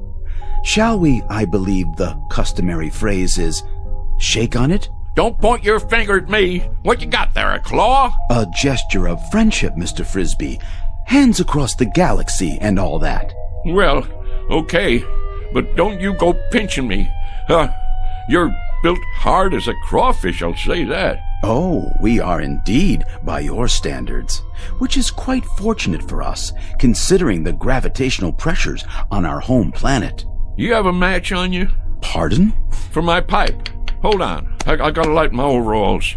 Shall we, I believe the customary phrase is, shake on it? Don't point your finger at me. What you got there, a claw? A gesture of friendship, Mr. Frisbee. Hands across the galaxy and all that. Well, okay. but don't you go pinching me. You're built hard as a crawfish, I'll say that. Oh, we are indeed, by your standards, which is quite fortunate for us, considering the gravitational pressures on our home planet. You have a match on you? Pardon? For my pipe. Hold on. I gotta light my overalls.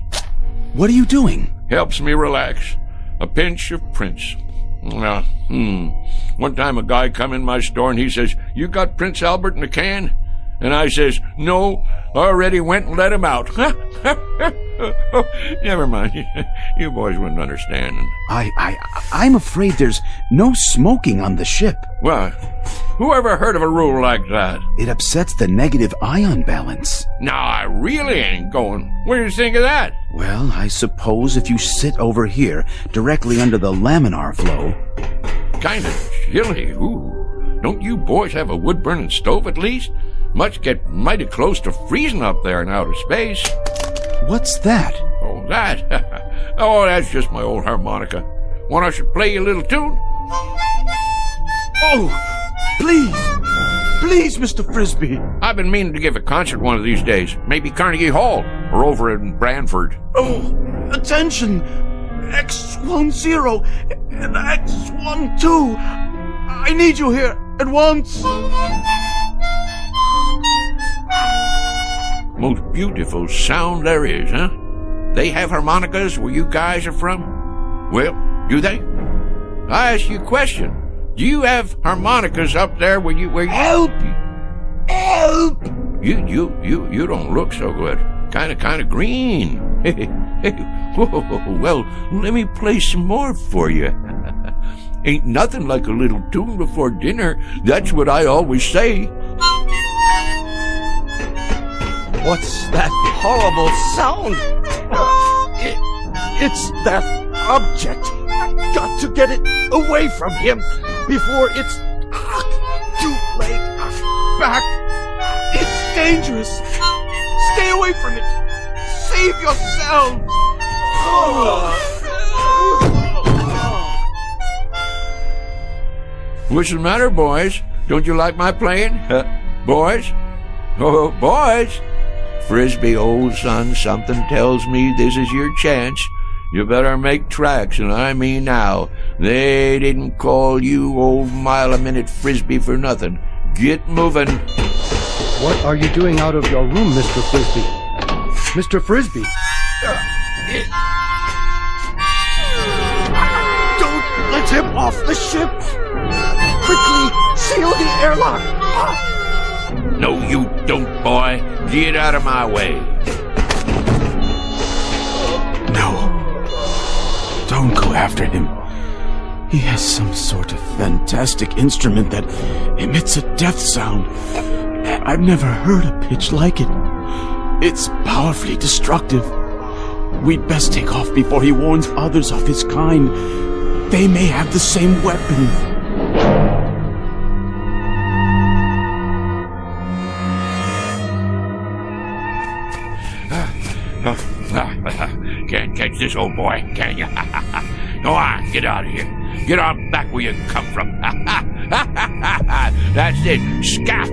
What are you doing? Helps me relax. A pinch of Prince. One time a guy come in my store and he says, "You got Prince Albert in a can?" And I says, "No, I already went and let him out." Never mind. You boys wouldn't understand. I'm afraid there's no smoking on the ship. Well, who ever heard of a rule like that? It upsets the negative ion balance. No, I really ain't going. What do you think of that? Well, I suppose if you sit over here, directly under the laminar flow. Kinda chilly. Ooh. Don't you boys have a wood-burning stove at least? Must get mighty close to freezing up there in outer space. What's that? Oh, that? Oh, that's just my old harmonica. Want I should play you a little tune? Oh, please. Please, Mr. Frisbee. I've been meaning to give a concert one of these days. Maybe Carnegie Hall or over in Branford. Oh, attention. X10 and X12. I need you here at once. Most beautiful sound there is, huh? They have harmonicas where you guys are from? Well, do they? I ask you a question. Do you have harmonicas up there where you Help! Help! You don't look so good. Kinda green. Whoa, well, let me play some more for you. Ain't nothing like a little tune before dinner. That's what I always say. What's that horrible sound? It's that object. I've got to get it away from him before it's too late. Back. It's dangerous. Stay away from it. Save yourselves. What's the matter, boys? Don't you like my playing? Boys? Oh, boys! Frisbee, old son, something tells me this is your chance. You better make tracks, and I mean now. They didn't call you old mile-a-minute Frisbee for nothing. Get moving. What are you doing out of your room, Mr. Frisbee? Mr. Frisbee! Don't let him off the ship! Quickly, seal the airlock! No, you don't, boy. Get out of my way. No. Don't go after him. He has some sort of fantastic instrument that emits a death sound. I've never heard a pitch like it. It's powerfully destructive. We'd best take off before he warns others of his kind. They may have the same weapon. Can't catch this old boy, can you? Go on, get out of here. Get on back where you come from. That's it. Scat.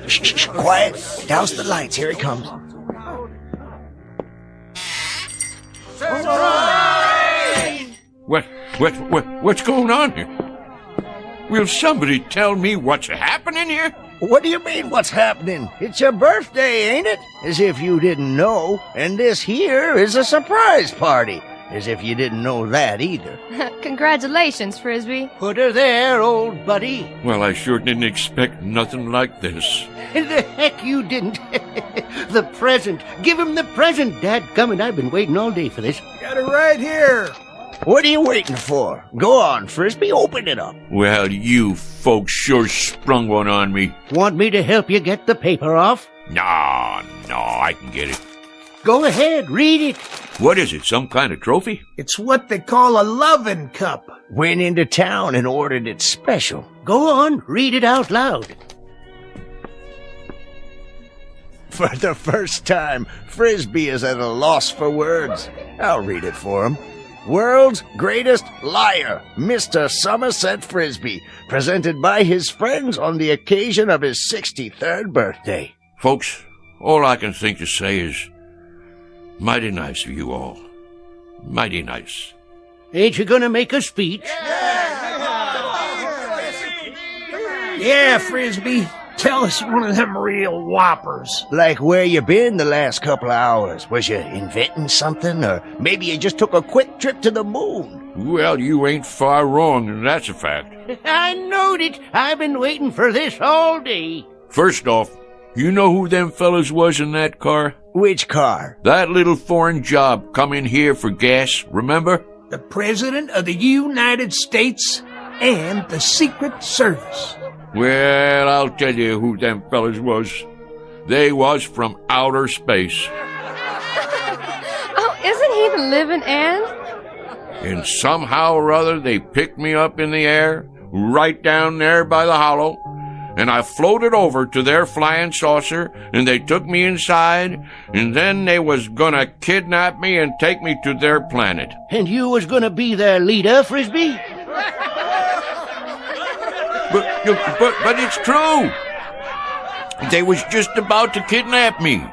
Shh, quiet. Douse the lights. Here he comes. What's going on here? Will somebody tell me what's happening here? What do you mean, what's happening? It's your birthday, ain't it? As if you didn't know. And this here is a surprise party. As if you didn't know that either. Congratulations, Frisbee. Put her there, old buddy. Well, I sure didn't expect nothing like this. And the heck you didn't. The present. Give him the present, dadgummit. I've been waiting all day for this. Got it right here. What are you waiting for? Go on, Frisbee, open it up. Well, you folks sure sprung one on me. Want me to help you get the paper off? No, I can get it. Go ahead, read it. What is it, some kind of trophy? It's what they call a lovin' cup. Went into town and ordered it special. Go on, read it out loud. For the first time, Frisbee is at a loss for words. I'll read it for him. World's greatest liar, Mr. Somerset Frisbee, presented by his friends on the occasion of his 63rd birthday. Folks, all I can think to say is, mighty nice of you all. Mighty nice. Ain't you gonna make a speech? Yeah, Frisbee. Tell us one of them real whoppers. Like where you been the last couple of hours? Was you inventing something? Or maybe you just took a quick trip to the moon? Well, you ain't far wrong, and that's a fact. I knowed it. I've been waiting for this all day. First off, you know who them fellas was in that car? Which car? That little foreign job come in here for gas, remember? The President of the United States and the Secret Service. Well, I'll tell you who them fellas was. They was from outer space. Oh, isn't he the living end? And somehow or other they picked me up in the air, right down there by the hollow, and I floated over to their flying saucer, and they took me inside, and then they was gonna kidnap me and take me to their planet. And you was gonna be their leader, Frisbee? But it's true. They was just about to kidnap me.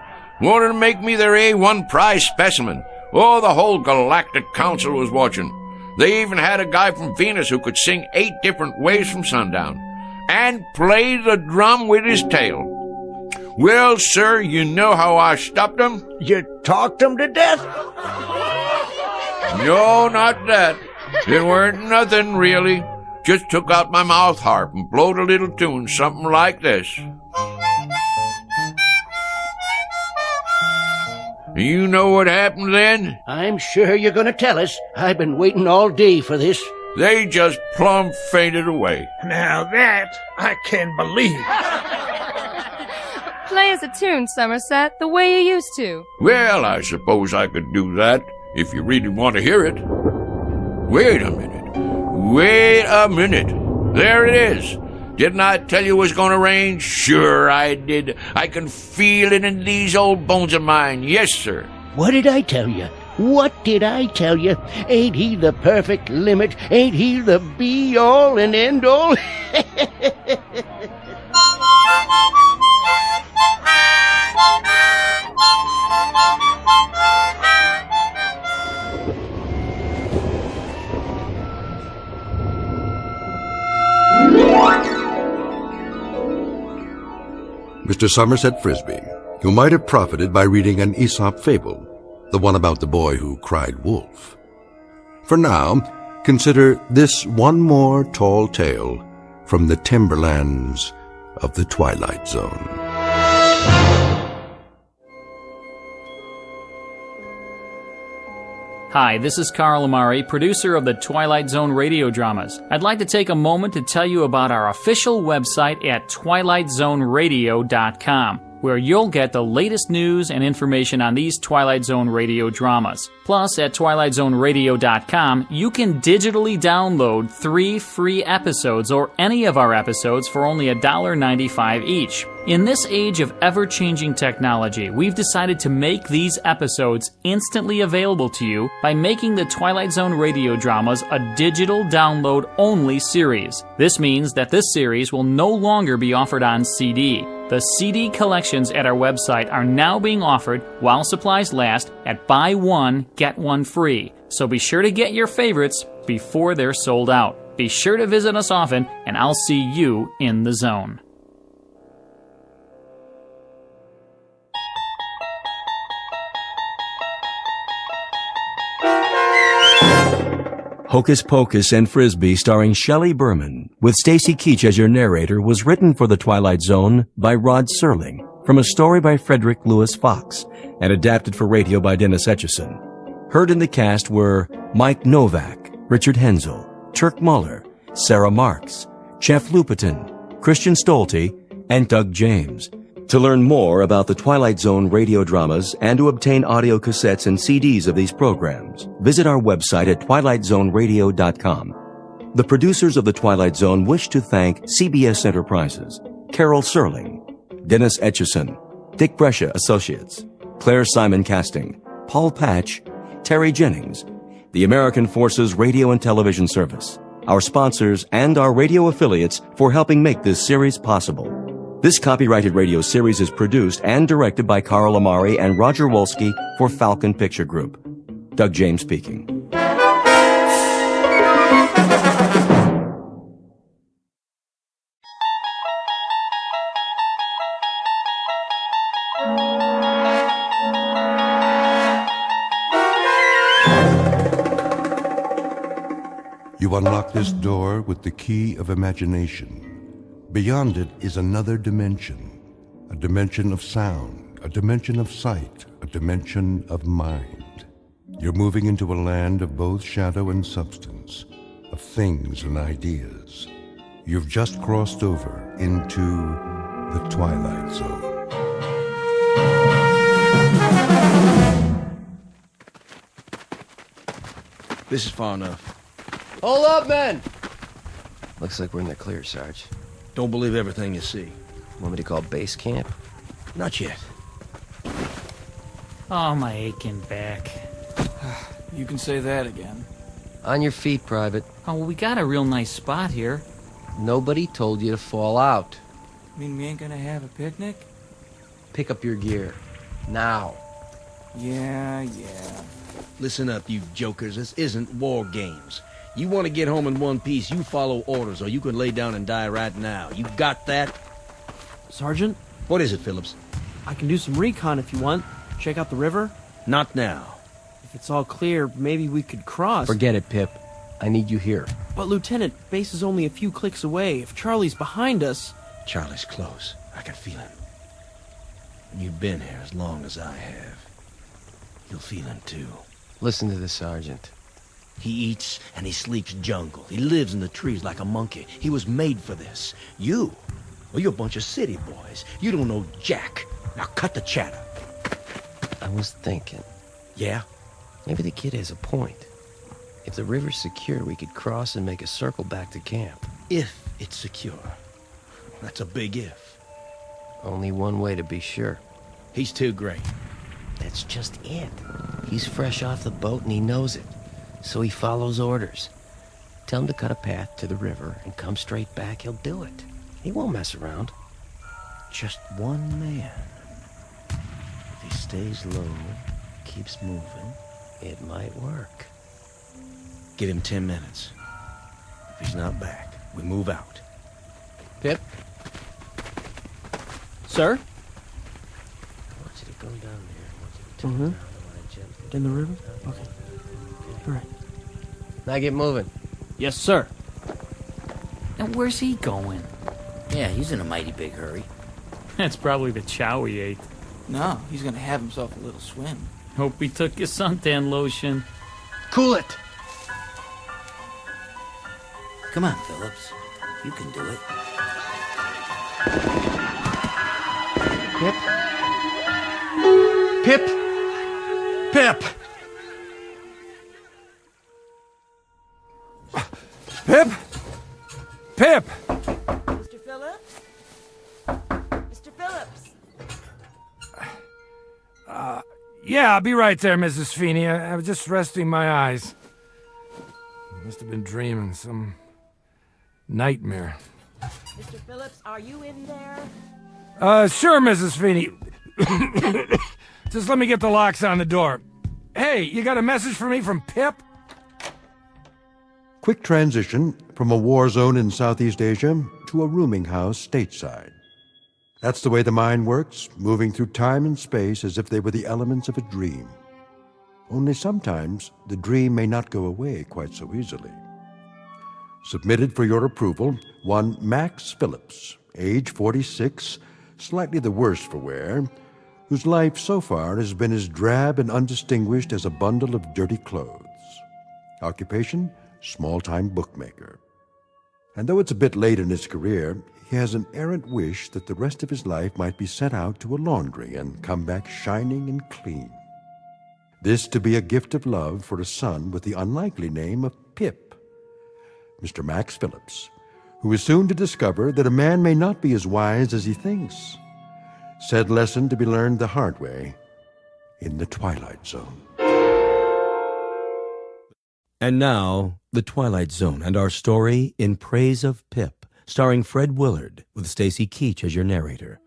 Wanted to make me their A1 prize specimen. Oh, the whole Galactic Council was watching. They even had a guy from Venus who could sing 8 different ways from sundown and play the drum with his tail. Well, sir, you know how I stopped them? You talked them to death? No, not that. It weren't nothing, really. Just took out my mouth harp and blowed a little tune, something like this. You know what happened then? I'm sure you're gonna tell us. I've been waiting all day for this. They just plumb fainted away. Now that I can believe. Play us a tune, Somerset, the way you used to. Well, I suppose I could do that, if you really want to hear it. Wait a minute. Wait a minute. There it is. Didn't I tell you it was going to rain? Sure I did. I can feel it in these old bones of mine. Yes, sir. What did I tell you? What did I tell you? Ain't he the perfect limit? Ain't he the be-all and end-all? Mr. Somerset Frisbee, you might have profited by reading an Aesop fable, the one about the boy who cried wolf. For now, consider this one more tall tale from the timberlands of the Twilight Zone. Hi, this is Carl Amari, producer of the Twilight Zone radio dramas. I'd like to take a moment to tell you about our official website at twilightzoneradio.com, where you'll get the latest news and information on these Twilight Zone radio dramas. Plus, at twilightzoneradio.com, you can digitally download 3 free episodes or any of our episodes for only $1.95 each. In this age of ever-changing technology, we've decided to make these episodes instantly available to you by making the Twilight Zone radio dramas a digital download-only series. This means that this series will no longer be offered on CD. The CD collections at our website are now being offered while supplies last at buy one, get one free. So be sure to get your favorites before they're sold out. Be sure to visit us often, and I'll see you in the zone. Hocus Pocus and Frisbee, starring Shelley Berman, with Stacy Keach as your narrator, was written for The Twilight Zone by Rod Serling, from a story by Frederick Lewis Fox, and adapted for radio by Dennis Etchison. Heard in the cast were Mike Novak, Richard Hensel, Turk Muller, Sarah Marks, Jeff Lupiton, Christian Stolte, and Doug James. To learn more about the Twilight Zone radio dramas and to obtain audio cassettes and CDs of these programs, visit our website at twilightzoneradio.com. The producers of The Twilight Zone wish to thank CBS Enterprises, Carol Serling, Dennis Etchison, Dick Brescia Associates, Claire Simon Casting, Paul Patch, Terry Jennings, the American Forces Radio and Television Service, our sponsors, and our radio affiliates for helping make this series possible. This copyrighted radio series is produced and directed by Carl Amari and Roger Wolski for Falcon Picture Group. Doug James speaking. You unlock this door with the key of imagination. Beyond it is another dimension, a dimension of sound, a dimension of sight, a dimension of mind. You're moving into a land of both shadow and substance, of things and ideas. You've just crossed over into the Twilight Zone. This is far enough. Hold up, men! Looks like we're in the clear, Sarge. Don't believe everything you see. Want me to call base camp? Not yet. Oh, my aching back. You can say that again. On your feet, Private. Oh, well, we got a real nice spot here. Nobody told you to fall out. Mean we ain't gonna have a picnic? Pick up your gear. Now. Yeah. Listen up, you jokers. This isn't war games. You want to get home in one piece, you follow orders, or you can lay down and die right now. You got that? Sergeant? What is it, Phillips? I can do some recon if you want. Check out the river. Not now. If it's all clear, maybe we could cross. Forget it, Pip. I need you here. But, Lieutenant, base is only a few clicks away. If Charlie's behind us... Charlie's close. I can feel him. And you've been here as long as I have. You'll feel him, too. Listen to the Sergeant. He eats and he sleeps jungle. He lives in the trees like a monkey. He was made for this. Well, you're a bunch of city boys. You don't know jack. Now cut the chatter. I was thinking. Yeah? Maybe the kid has a point. If the river's secure, we could cross and make a circle back to camp. If it's secure. That's a big if. Only one way to be sure. He's too great. That's just it. He's fresh off the boat and he knows it. So he follows orders. Tell him to cut a path to the river and come straight back. He'll do it. He won't mess around. Just one man. If he stays low, keeps moving, it might work. Give him 10 minutes. If he's not back, we move out. Pip? Sir? I want you to go down there. I want you to turn around. I want to gently... In the river? Okay. All right. Now get moving. Yes, sir. And where's he going? Yeah, he's in a mighty big hurry. That's probably the chow he ate. No, he's gonna have himself a little swim. Hope he took his suntan lotion. Cool it! Come on, Phillips. You can do it. Pip? Pip! Pip! Pip! Mr. Phillips? Mr. Phillips? Yeah, I'll be right there, Mrs. Feeney. I was just resting my eyes. Must have been dreaming some nightmare. Mr. Phillips, are you in there? Sure, Mrs. Feeney. Just let me get the locks on the door. Hey, you got a message for me from Pip? Quick transition from a war zone in Southeast Asia to a rooming house stateside. That's the way the mind works, moving through time and space as if they were the elements of a dream. Only sometimes the dream may not go away quite so easily. Submitted for your approval, one Max Phillips, age 46, slightly the worse for wear, whose life so far has been as drab and undistinguished as a bundle of dirty clothes. Occupation, small-time bookmaker. And though it's a bit late in his career, he has an errant wish that the rest of his life might be sent out to a laundry and come back shining and clean. This to be a gift of love for a son with the unlikely name of Pip, Mr. Max Phillips, who is soon to discover that a man may not be as wise as he thinks. Said lesson to be learned the hard way in the Twilight Zone. And now, The Twilight Zone and our story In Praise of Pip, starring Fred Willard, with Stacy Keach as your narrator.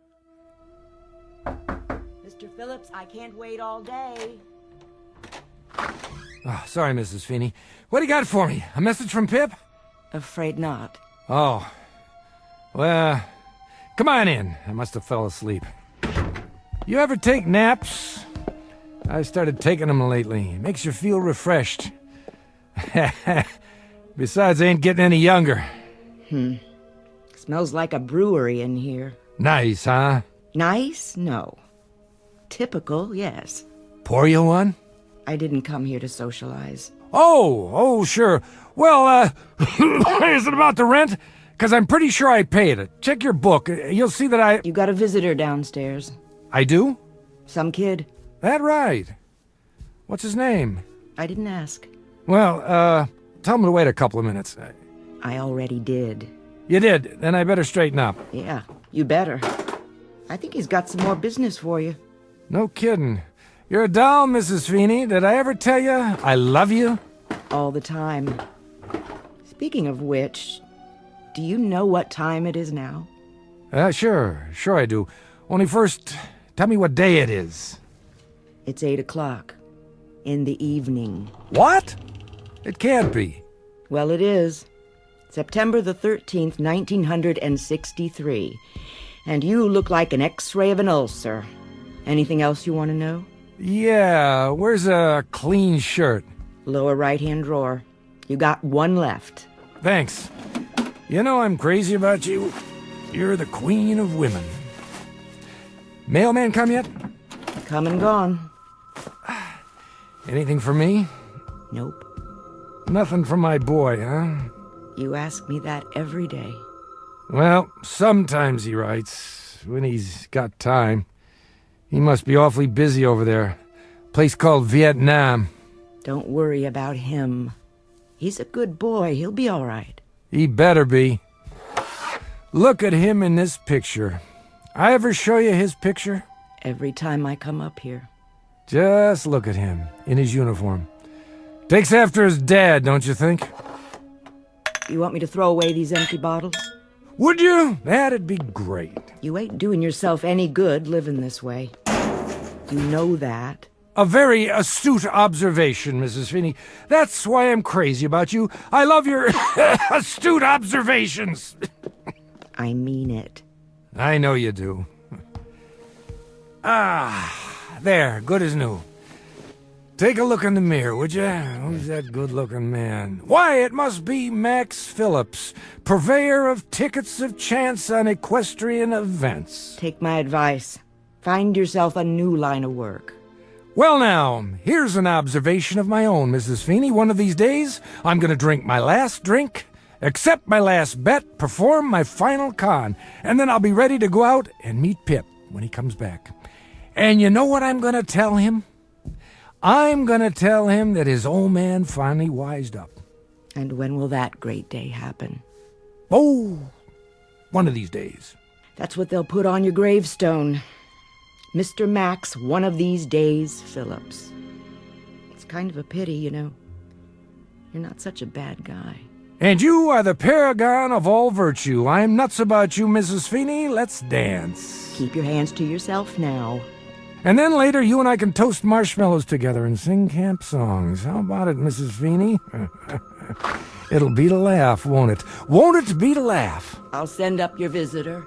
Mr. Phillips, I can't wait all day. Oh, sorry, Mrs. Feeney. What do you got for me? A message from Pip? Afraid not. Oh. Well, come on in. I must have fell asleep. You ever take naps? I started taking them lately. It makes you feel refreshed. Besides, I ain't getting any younger. Smells like a brewery in here. Nice, huh? Nice? No. Typical, yes. Pour you one? I didn't come here to socialize. Oh, sure. Well, is it about the rent? Because I'm pretty sure I paid it. Check your book. You'll see that You got a visitor downstairs. I do? Some kid. That right. What's his name? I didn't ask. Well, tell him to wait a couple of minutes. I already did. You did? Then I better straighten up. Yeah, you better. I think he's got some more business for you. No kidding. You're a doll, Mrs. Feeney. Did I ever tell you I love you? All the time. Speaking of which, do you know what time it is now? Sure I do. Only first, tell me what day it is. It's 8 o'clock. In the evening. What? It can't be. Well, it is. September the 13th, 1963. And you look like an X-ray of an ulcer. Anything else you want to know? Yeah, where's a clean shirt? Lower right-hand drawer. You got one left. Thanks. You know I'm crazy about you. You're the queen of women. Mailman come yet? Come and gone. Anything for me? Nope. Nothing for my boy, huh? You ask me that every day. Well, sometimes he writes, when he's got time. He must be awfully busy over there. Place called Vietnam. Don't worry about him. He's a good boy. He'll be all right. He better be. Look at him in this picture. I ever show you his picture? Every time I come up here. Just look at him, in his uniform. Takes after his dad, don't you think? You want me to throw away these empty bottles? Would you? That'd be great. You ain't doing yourself any good living this way. You know that. A very astute observation, Mrs. Feeney. That's why I'm crazy about you. I love your astute observations. I mean it. I know you do. There, good as new. Take a look in the mirror, would you? Who's that good-looking man? Why, it must be Max Phillips, purveyor of tickets of chance on equestrian events. Take my advice. Find yourself a new line of work. Well now, here's an observation of my own, Mrs. Feeney. One of these days, I'm going to drink my last drink, accept my last bet, perform my final con, and then I'll be ready to go out and meet Pip when he comes back. And you know what I'm going to tell him? I'm going to tell him that his old man finally wised up. And when will that great day happen? Oh, one of these days. That's what they'll put on your gravestone. Mr. Max, one of these days, Phillips. It's kind of a pity, you know. You're not such a bad guy. And you are the paragon of all virtue. I'm nuts about you, Mrs. Feeney. Let's dance. Keep your hands to yourself now. And then later, you and I can toast marshmallows together and sing camp songs. How about it, Mrs. Feeney? It'll beat a laugh, won't it? Won't it beat a laugh? I'll send up your visitor.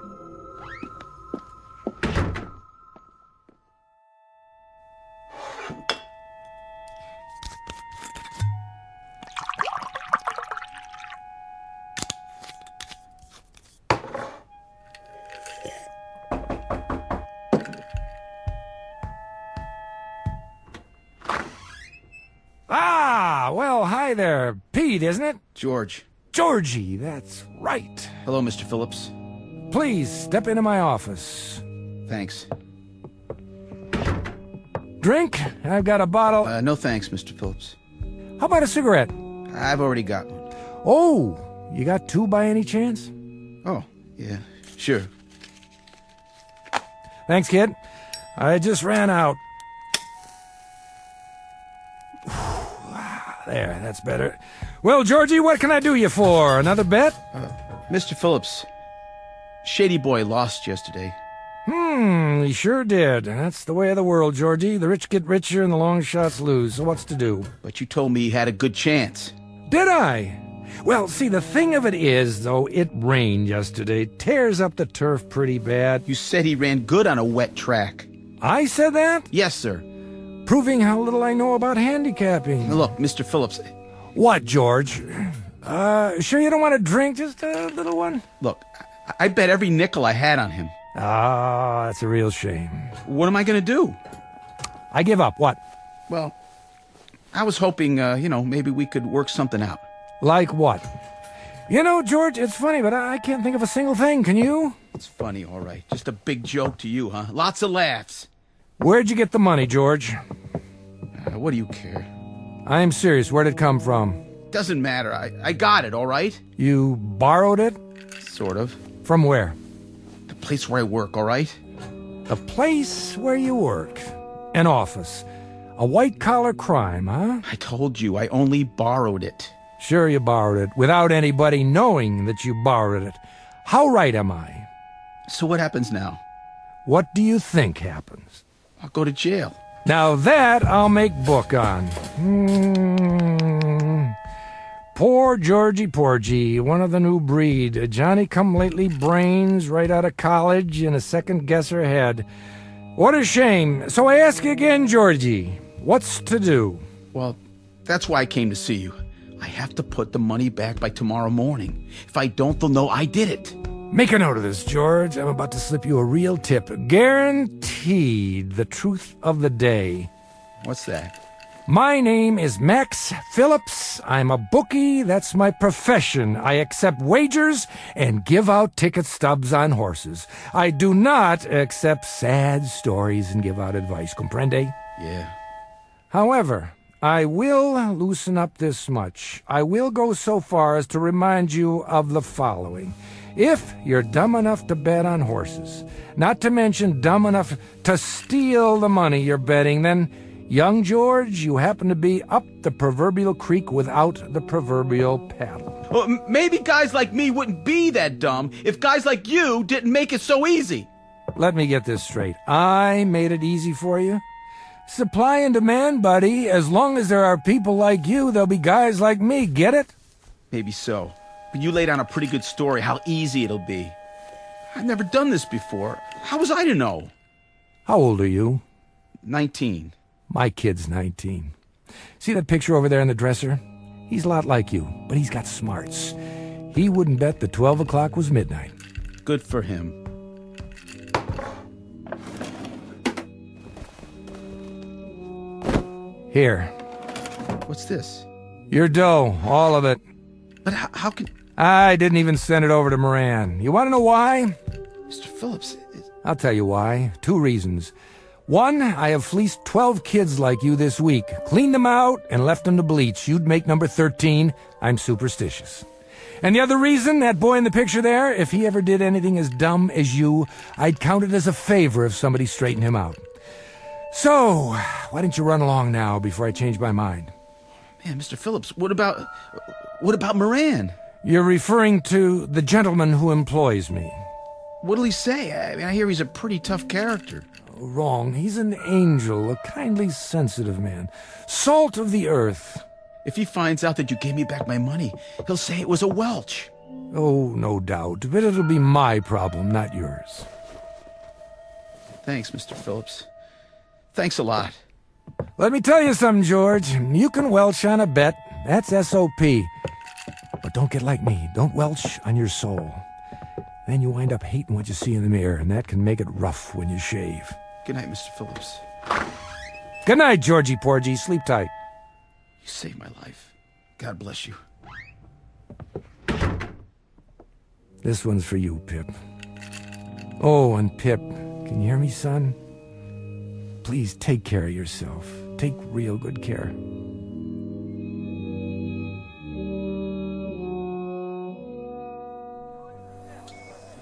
Well, hi there. Pete, isn't it? George. Georgie, that's right. Hello, Mr. Phillips. Please, step into my office. Thanks. Drink? I've got a bottle. No thanks, Mr. Phillips. How about a cigarette? I've already got one. Oh, you got two by any chance? Oh, yeah, sure. Thanks, kid. I just ran out. There, that's better. Well, Georgie, what can I do you for? Another bet? Mr. Phillips, Shady Boy lost yesterday. He sure did. That's the way of the world, Georgie. The rich get richer and the long shots lose. So what's to do? But you told me he had a good chance. Did I? Well, see, the thing of it is, though, it rained yesterday. Tears up the turf pretty bad. You said he ran good on a wet track. I said that? Yes, sir. Proving how little I know about handicapping. Look, Mr. Phillips. What, George? Sure you don't want a drink? Just a little one? Look, I bet every nickel I had on him. Ah, that's a real shame. What am I going to do? I give up. What? Well, I was hoping, maybe we could work something out. Like what? You know, George, it's funny, but I can't think of a single thing. Can you? It's funny, all right. Just a big joke to you, huh? Lots of laughs. Where'd you get the money, George? What do you care? I'm serious. Where'd it come from? Doesn't matter. I got it, all right? You borrowed it? Sort of. From where? The place where I work, all right? The place where you work. An office. A white-collar crime, huh? I told you, I only borrowed it. Sure you borrowed it, without anybody knowing that you borrowed it. How right am I? So what happens now? What do you think happens? I'll go to jail. Now that I'll make book on. Poor Georgie Porgy, one of the new breed. A Johnny-come-lately brains right out of college and a second-guesser head. What a shame. So I ask you again, Georgie, what's to do? Well, that's why I came to see you. I have to put the money back by tomorrow morning. If I don't, they'll know I did it. Make a note of this, George. I'm about to slip you a real tip. Guaranteed the truth of the day. What's that? My name is Max Phillips. I'm a bookie. That's my profession. I accept wagers and give out ticket stubs on horses. I do not accept sad stories and give out advice. Comprende? Yeah. However, I will loosen up this much. I will go so far as to remind you of the following. If you're dumb enough to bet on horses, not to mention dumb enough to steal the money you're betting, then, young George, you happen to be up the proverbial creek without the proverbial paddle. Well, maybe guys like me wouldn't be that dumb if guys like you didn't make it so easy. Let me get this straight. I made it easy for you? Supply and demand, buddy. As long as there are people like you, there'll be guys like me. Get it? Maybe so. But you laid on a pretty good story how easy it'll be. I've never done this before. How was I to know? How old are you? 19. My kid's 19. See that picture over there in the dresser? He's a lot like you, but he's got smarts. He wouldn't bet that 12 o'clock was midnight. Good for him. Here. What's this? Your dough, all of it. But how can... I didn't even send it over to Moran. You want to know why? Mr. Phillips... I'll tell you why. 2 reasons. 1, I have fleeced 12 kids like you this week. Cleaned them out and left them to bleach. You'd make number 13. I'm superstitious. And the other reason, that boy in the picture there, if he ever did anything as dumb as you, I'd count it as a favor if somebody straightened him out. So, why don't you run along now before I change my mind? Man, Mr. Phillips, what about Moran? You're referring to the gentleman who employs me. What'll he say? I mean, I hear he's a pretty tough character. Wrong. He's an angel, a kindly, sensitive man. Salt of the earth. If he finds out that you gave me back my money, he'll say it was a Welch. Oh, no doubt. But it'll be my problem, not yours. Thanks, Mr. Phillips. Thanks a lot. Let me tell you something, George. You can welch on a bet. That's S.O.P. But don't get like me. Don't welch on your soul. Then you wind up hating what you see in the mirror, and that can make it rough when you shave. Good night, Mr. Phillips. Good night, Georgie Porgy. Sleep tight. You saved my life. God bless you. This one's for you, Pip. Oh, and Pip, can you hear me, son? Please take care of yourself. Take real good care.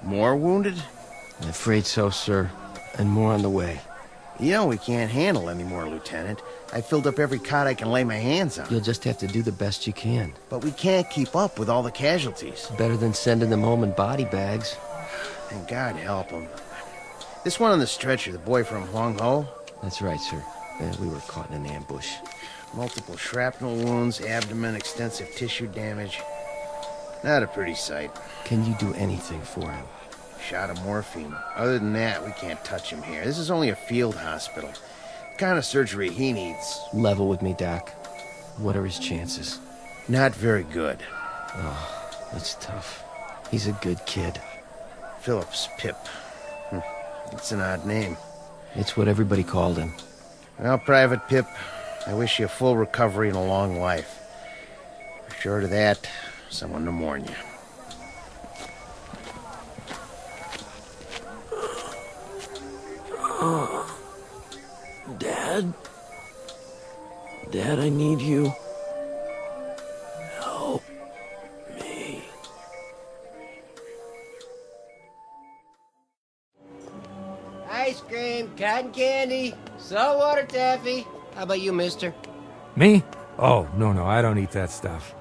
More wounded? I'm afraid so, sir. And more on the way. You know we can't handle any more, Lieutenant. I filled up every cot I can lay my hands on. You'll just have to do the best you can. But we can't keep up with all the casualties. Better than sending them home in body bags. And God help them. This one on the stretcher, the boy from Huang Ho? That's right, sir. We were caught in an ambush. Multiple shrapnel wounds, abdomen, extensive tissue damage. Not a pretty sight. Can you do anything for him? Shot of morphine. Other than that, we can't touch him here. This is only a field hospital. The kind of surgery he needs. Level with me, Doc. What are his chances? Not very good. Oh, that's tough. He's a good kid. Phillips Pip. It's an odd name. It's what everybody called him. Well, Private Pip, I wish you a full recovery and a long life. Short of that, someone to mourn you. Dad? Dad, I need you. Help me. Ice cream, cotton candy, saltwater taffy. How about you, mister? Me? Oh, no, I don't eat that stuff.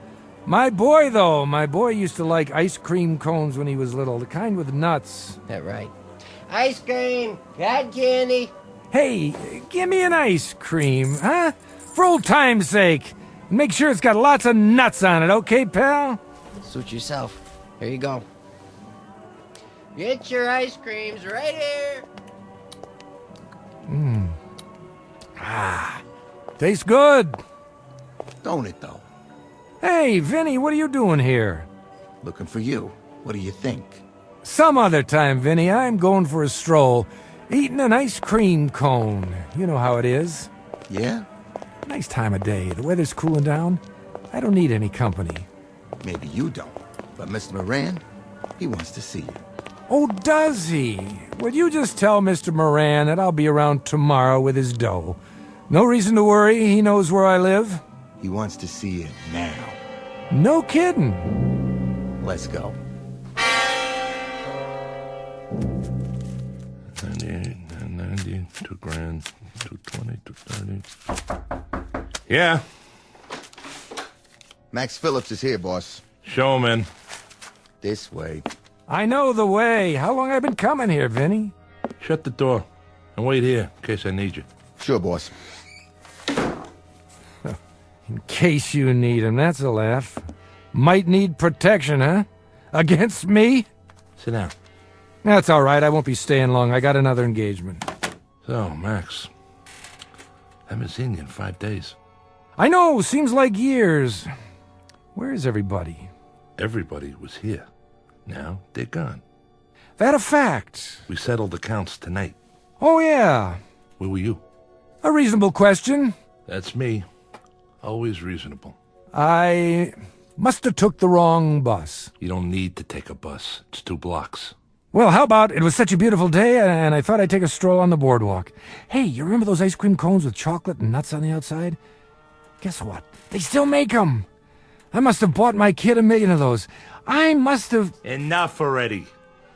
My boy, though, used to like ice cream cones when he was little, the kind with nuts. That right. Ice cream, cotton candy. Hey, give me an ice cream, huh? For old time's sake. Make sure it's got lots of nuts on it, okay, pal? Suit yourself. Here you go. Get your ice creams right here. Tastes good. Don't it, though? Hey, Vinny, what are you doing here? Looking for you. What do you think? Some other time, Vinny, I'm going for a stroll. Eating an ice cream cone. You know how it is. Yeah? Nice time of day. The weather's cooling down. I don't need any company. Maybe you don't. But Mr. Moran, he wants to see you. Oh, does he? Well, you just tell Mr. Moran that I'll be around tomorrow with his dough. No reason to worry. He knows where I live. He wants to see you now. No kidding. Let's go. 98, 90, 2 grand, 220, 230. Yeah? Max Phillips is here, boss. Show him in. This way. I know the way. How long I've been coming here, Vinny? Shut the door and wait here in case I need you. Sure, boss. In case you need him, that's a laugh. Might need protection, huh? Against me? Sit down. That's all right. I won't be staying long. I got another engagement. So, Max, haven't seen you in 5 days. I know. Seems like years. Where is everybody? Everybody was here. Now they're gone. That a fact? We settled accounts tonight. Oh, yeah. Where were you? A reasonable question. That's me. Always reasonable. I must have took the wrong bus. You don't need to take a bus. It's 2 blocks. Well, how about it was such a beautiful day, and I thought I'd take a stroll on the boardwalk. Hey, you remember those ice cream cones with chocolate and nuts on the outside? Guess what? They still make them. I must have bought my kid 1 million of those. I must have... Enough already.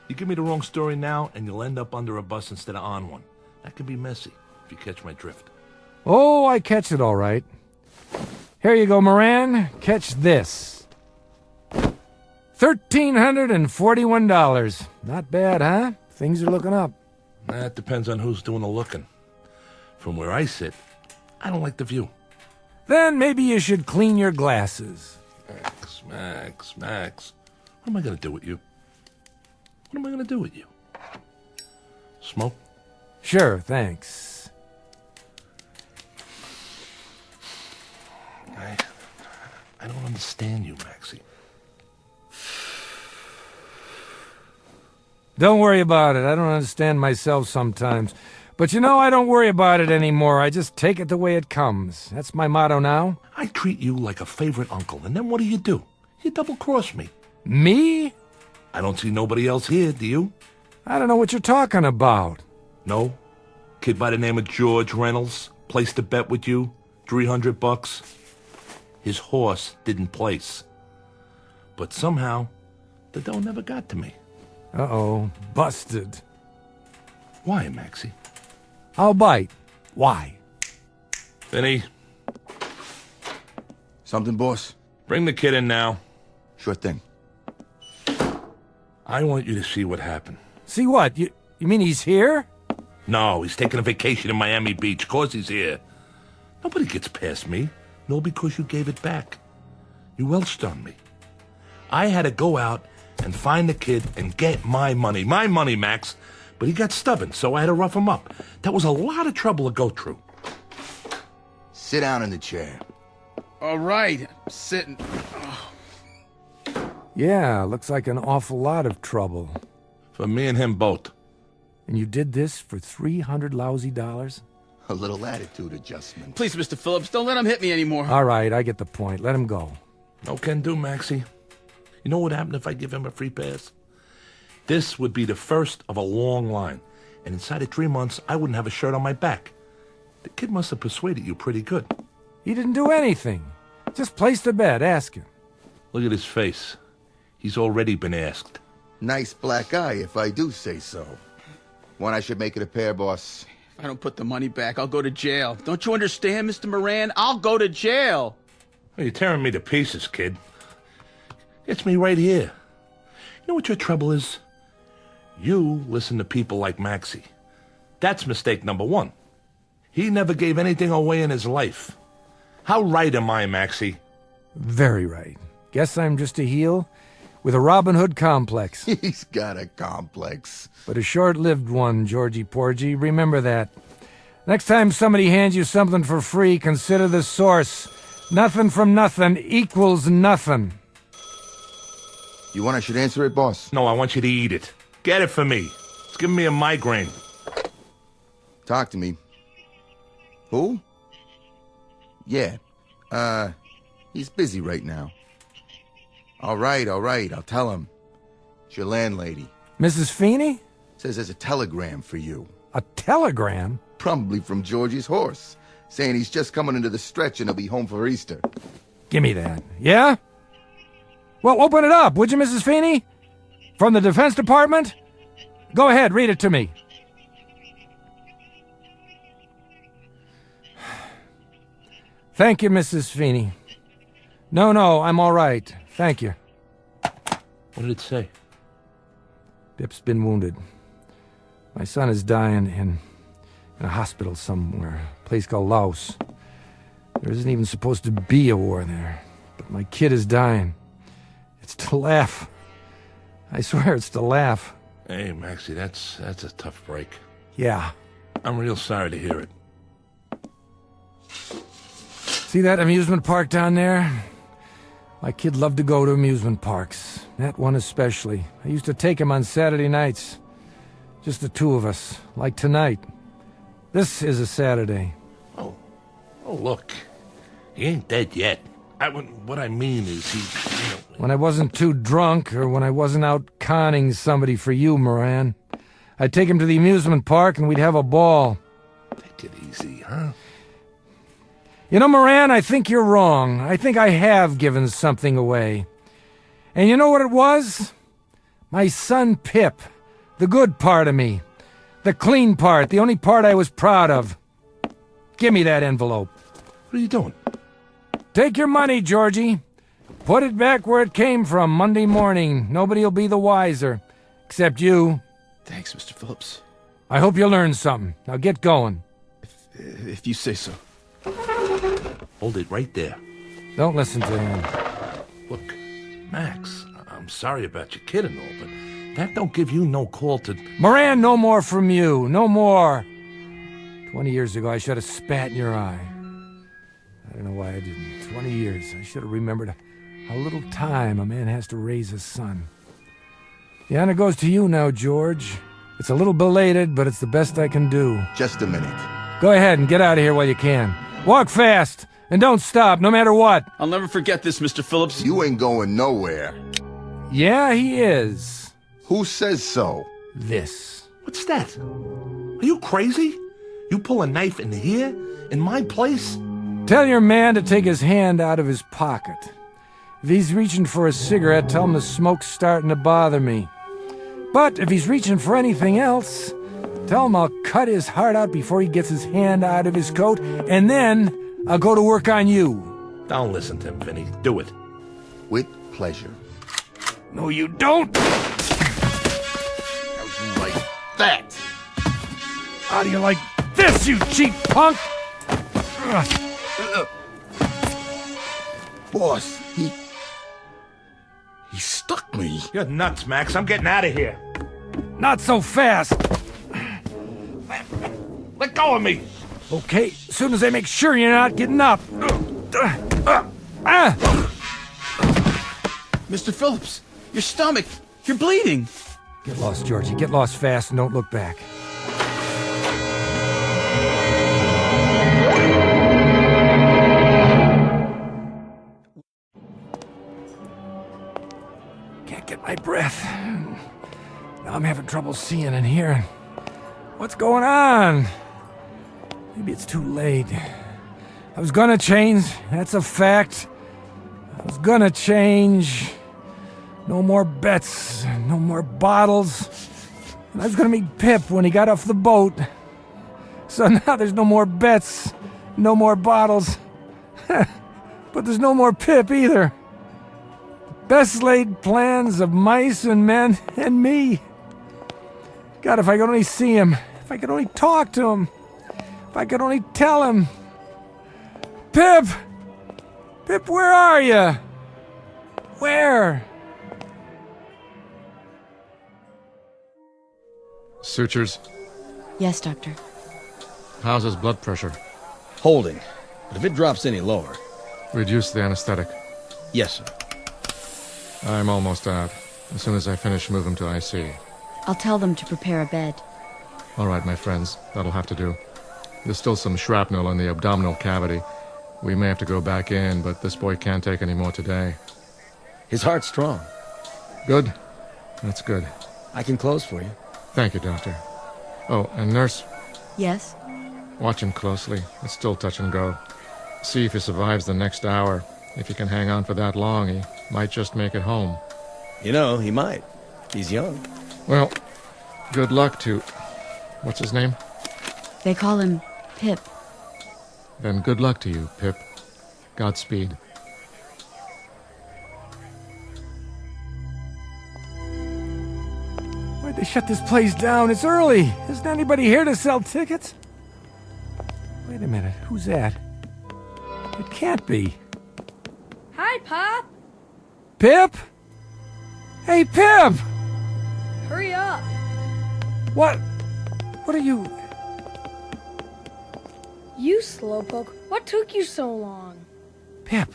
You give me the wrong story now, and you'll end up under a bus instead of on one. That can be messy, if you catch my drift. Oh, I catch it all right. Here you go, Moran. Catch this. $1,341. Not bad, huh? Things are looking up. That depends on who's doing the looking. From where I sit, I don't like the view. Then maybe you should clean your glasses. Max. What am I going to do with you? What am I going to do with you? Smoke? Sure, thanks. I don't understand you, Maxie. Don't worry about it. I don't understand myself sometimes. But you know, I don't worry about it anymore. I just take it the way it comes. That's my motto now. I treat you like a favorite uncle, and then what do? You double-cross me. Me? I don't see nobody else here, do you? I don't know what you're talking about. No? Kid by the name of George Reynolds placed a bet with you, $300. His horse didn't place. But somehow, the dough never got to me. Uh-oh. Busted. Why, Maxie? I'll bite. Why? Vinny, Something, boss? bring the kid in now. Sure thing. I want you to see what happened. See what? You mean he's here? No, he's taking a vacation in Miami Beach. 'Cause he's here. Nobody gets past me. No, because you gave it back. You welched on me. I had to go out and find the kid and get my money. My money, Max. But he got stubborn, so I had to rough him up. That was a lot of trouble to go through. Sit down in the chair. All right, I'm sitting. Yeah, looks like an awful lot of trouble. For me and him both. And you did this for $300 lousy dollars? A little attitude adjustment. Please, Mr. Phillips, don't let him hit me anymore. All right, I get the point. Let him go. No can do, Maxie. You know what happened if I give him a free pass? This would be the first of a long line. And inside of 3 months, I wouldn't have a shirt on my back. The kid must have persuaded you pretty good. He didn't do anything. Just placed a bet. Ask him. Look at his face. He's already been asked. Nice black eye, if I do say so. One I should make it a pair, boss. If I don't put the money back, I'll go to jail. Don't you understand, Mr. Moran? I'll go to jail. Oh, you're tearing me to pieces, kid. It's me right here. You know what your trouble is? You listen to people like Maxie. That's mistake number one. He never gave anything away in his life. How right am I, Maxie? Very right. Guess I'm just a heel with a Robin Hood complex. He's got a complex. But a short-lived one, Georgie Porgy. Remember that. Next time somebody hands you something for free, consider the source. Nothing from nothing equals nothing. You want I should answer it, boss? No, I want you to eat it. Get it for me. It's giving me a migraine. Talk to me. Who? Yeah. He's busy right now. All right, I'll tell him. It's your landlady. Mrs. Feeney? Says there's a telegram for you. A telegram? Probably from Georgie's horse, saying he's just coming into the stretch and he'll be home for Easter. Give me that. Yeah? Well, open it up, would you, Mrs. Feeney? From the Defense Department? Go ahead, read it to me. Thank you, Mrs. Feeney. No, I'm all right. Thank you. What did it say? Bip's been wounded. My son is dying in a hospital somewhere, a place called Laos. There isn't even supposed to be a war there, but my kid is dying. It's to laugh. I swear it's to laugh. Hey, Maxie, that's a tough break. Yeah. I'm real sorry to hear it. See that amusement park down there? My kid loved to go to amusement parks. That one especially. I used to take him on Saturday nights. Just the two of us, like tonight. This is a Saturday. Oh, look. He ain't dead yet. What I mean is When I wasn't too drunk, or when I wasn't out conning somebody for you, Moran, I'd take him to the amusement park and we'd have a ball. Take it easy, huh? You know, Moran, I think you're wrong. I think I have given something away. And you know what it was? My son Pip. The good part of me. The clean part. The only part I was proud of. Give me that envelope. What are you doing? Take your money, Georgie. Put it back where it came from Monday morning. Nobody'll be the wiser. Except you. Thanks, Mr. Phillips. I hope you learned something. Now get going. If you say so. Hold it right there. Don't listen to him. Look, Max, I'm sorry about your kid and all, but that don't give you no call to... Moran, no more from you. No more. 20 years ago, I should have spat in your eye. I don't know why I didn't. 20 years. I should have remembered how little time a man has to raise a son. The honor goes to you now, George. It's a little belated, but it's the best I can do. Just a minute. Go ahead and get out of here while you can. Walk fast, and don't stop, no matter what. I'll never forget this, Mr. Phillips. You ain't going nowhere. Yeah, he is. Who says so? This. What's that? Are you crazy? You pull a knife in here? In my place? Tell your man to take his hand out of his pocket. If he's reaching for a cigarette, tell him the smoke's starting to bother me. But if he's reaching for anything else, Tell him I'll cut his heart out before he gets his hand out of his coat, and then I'll go to work on you. Don't listen to him, Vinny. Do it. With pleasure. No, you don't! How'd you like that? How do you like this, you cheap punk? Boss, he stuck me. You're nuts, Max. I'm getting out of here. Not so fast! Let go of me. Okay, as soon as I make sure you're not getting up. Mr. Phillips, your stomach. You're bleeding. Get lost, Georgie. Get lost fast and don't look back. Can't get my breath. Now I'm having trouble seeing and hearing. What's going on? Maybe it's too late. I was gonna change, that's a fact. I was gonna change. No more bets, no more bottles. And I was gonna meet Pip when he got off the boat. So now there's no more bets, no more bottles. But there's no more Pip either. Best laid plans of mice and men and me. God, if I could only see him. If I could only talk to him. If I could only tell him. Pip! Pip, where are you? Where? Sutures. Yes, Doctor. How's his blood pressure? Holding. But if it drops any lower... Reduce the anesthetic. Yes, sir. I'm almost out. As soon as I finish, move him to IC. I'll tell them to prepare a bed. All right, my friends. That'll have to do. There's still some shrapnel in the abdominal cavity. We may have to go back in, but this boy can't take any more today. His heart's strong. Good. That's good. I can close for you. Thank you, Doctor. Oh, and nurse, Yes? watch him closely. It's still touch and go. See if he survives the next hour. If he can hang on for that long, he might just make it home. You know, he might. He's young. Well, good luck to... What's his name? They call him Pip. Then good luck to you, Pip. Godspeed. Why'd they shut this place down? It's early. Isn't anybody here to sell tickets? Wait a minute. Who's that? It can't be. Hi, Pop. Pip? Hey, Pip! Hurry up. What? What are you... You slowpoke. What took you so long? Pip,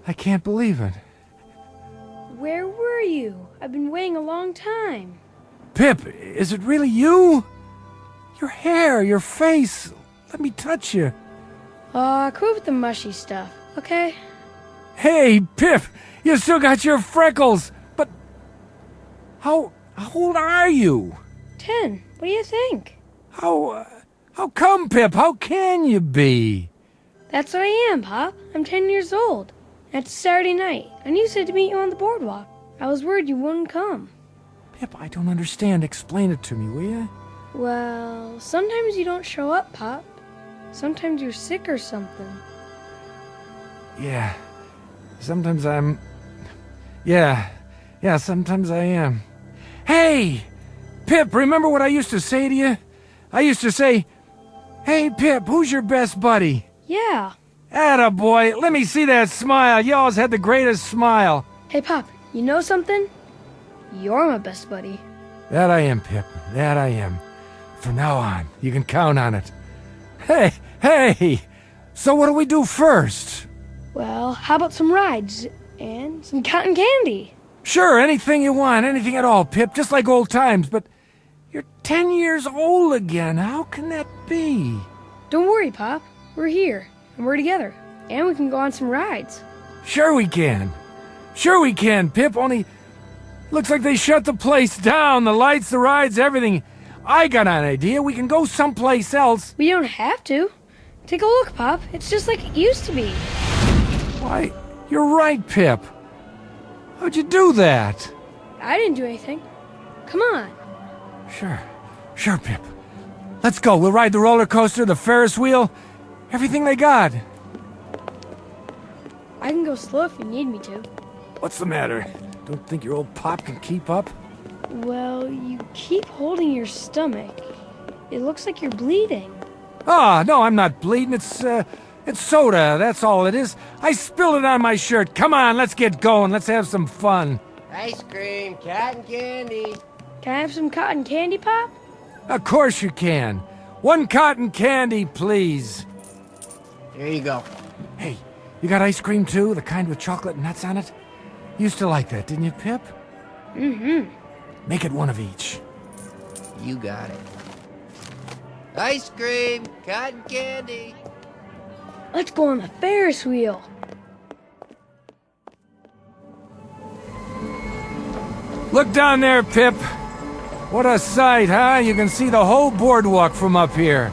I can't believe it. Where were you? I've been waiting a long time. Pip, is it really you? Your hair, your face. Let me touch you. Quit with the mushy stuff, okay? Hey, Pip, you still got your freckles. But how old are you? 10. What do you think? How come, Pip? How can you be? That's what I am, Pop. I'm 10 years old. It's Saturday night, and you said to meet you on the boardwalk. I was worried you wouldn't come. Pip, I don't understand. Explain it to me, will you? Well, sometimes you don't show up, Pop. Sometimes you're sick or something. Yeah. Sometimes I'm... Yeah, sometimes I am. Hey! Pip, remember what I used to say to you? I used to say, "Hey, Pip, who's your best buddy?" Yeah. Attaboy, let me see that smile. You always had the greatest smile. Hey, Pop, you know something? You're my best buddy. That I am, Pip. That I am. From now on, you can count on it. Hey! So what do we do first? Well, how about some rides and some cotton candy? Sure, anything you want, anything at all, Pip, just like old times, but you're 10 years old again. How can that be? Don't worry, Pop. We're here, and we're together, and we can go on some rides. Sure we can. Sure we can, Pip, only looks like they shut the place down, the lights, the rides, everything. I got an idea. We can go someplace else. We don't have to. Take a look, Pop. It's just like it used to be. Why, you're right, Pip. How'd you do that? I didn't do anything. Come on. Sure, Pip. Let's go. We'll ride the roller coaster, the Ferris wheel, everything they got. I can go slow if you need me to. What's the matter? Don't think your old pop can keep up? Well, you keep holding your stomach. It looks like you're bleeding. Ah, no, I'm not bleeding. It's soda. That's all it is. I spilled it on my shirt. Come on, let's get going. Let's have some fun. Ice cream, cotton candy. Can I have some cotton candy, Pop? Of course you can. 1 cotton candy, please. Here you go. Hey, you got ice cream too? The kind with chocolate nuts on it? You used to like that, didn't you, Pip? Mm-hmm. Make it 1 of each. You got it. Ice cream, cotton candy. Let's go on the Ferris wheel. Look down there, Pip. What a sight, huh? You can see the whole boardwalk from up here.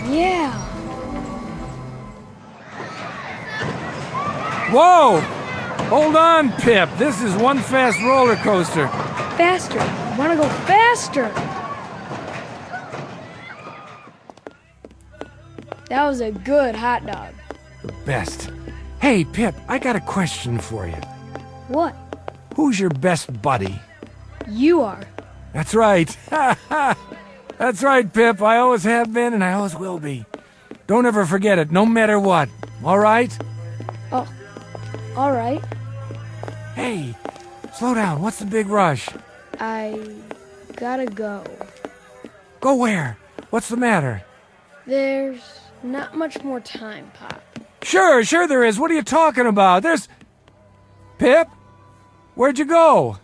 Yeah. Whoa! Hold on, Pip. This is one fast roller coaster. Faster. I want to go faster. That was a good hot dog. The best. Hey, Pip, I got a question for you. What? Who's your best buddy? You are. That's right. That's right, Pip. I always have been and I always will be. Don't ever forget it, no matter what. All right? Oh, all right. Hey, slow down. What's the big rush? I gotta go. Go where? What's the matter? There's not much more time, Pop. Sure there is. What are you talking about? There's... Pip? Where'd you go?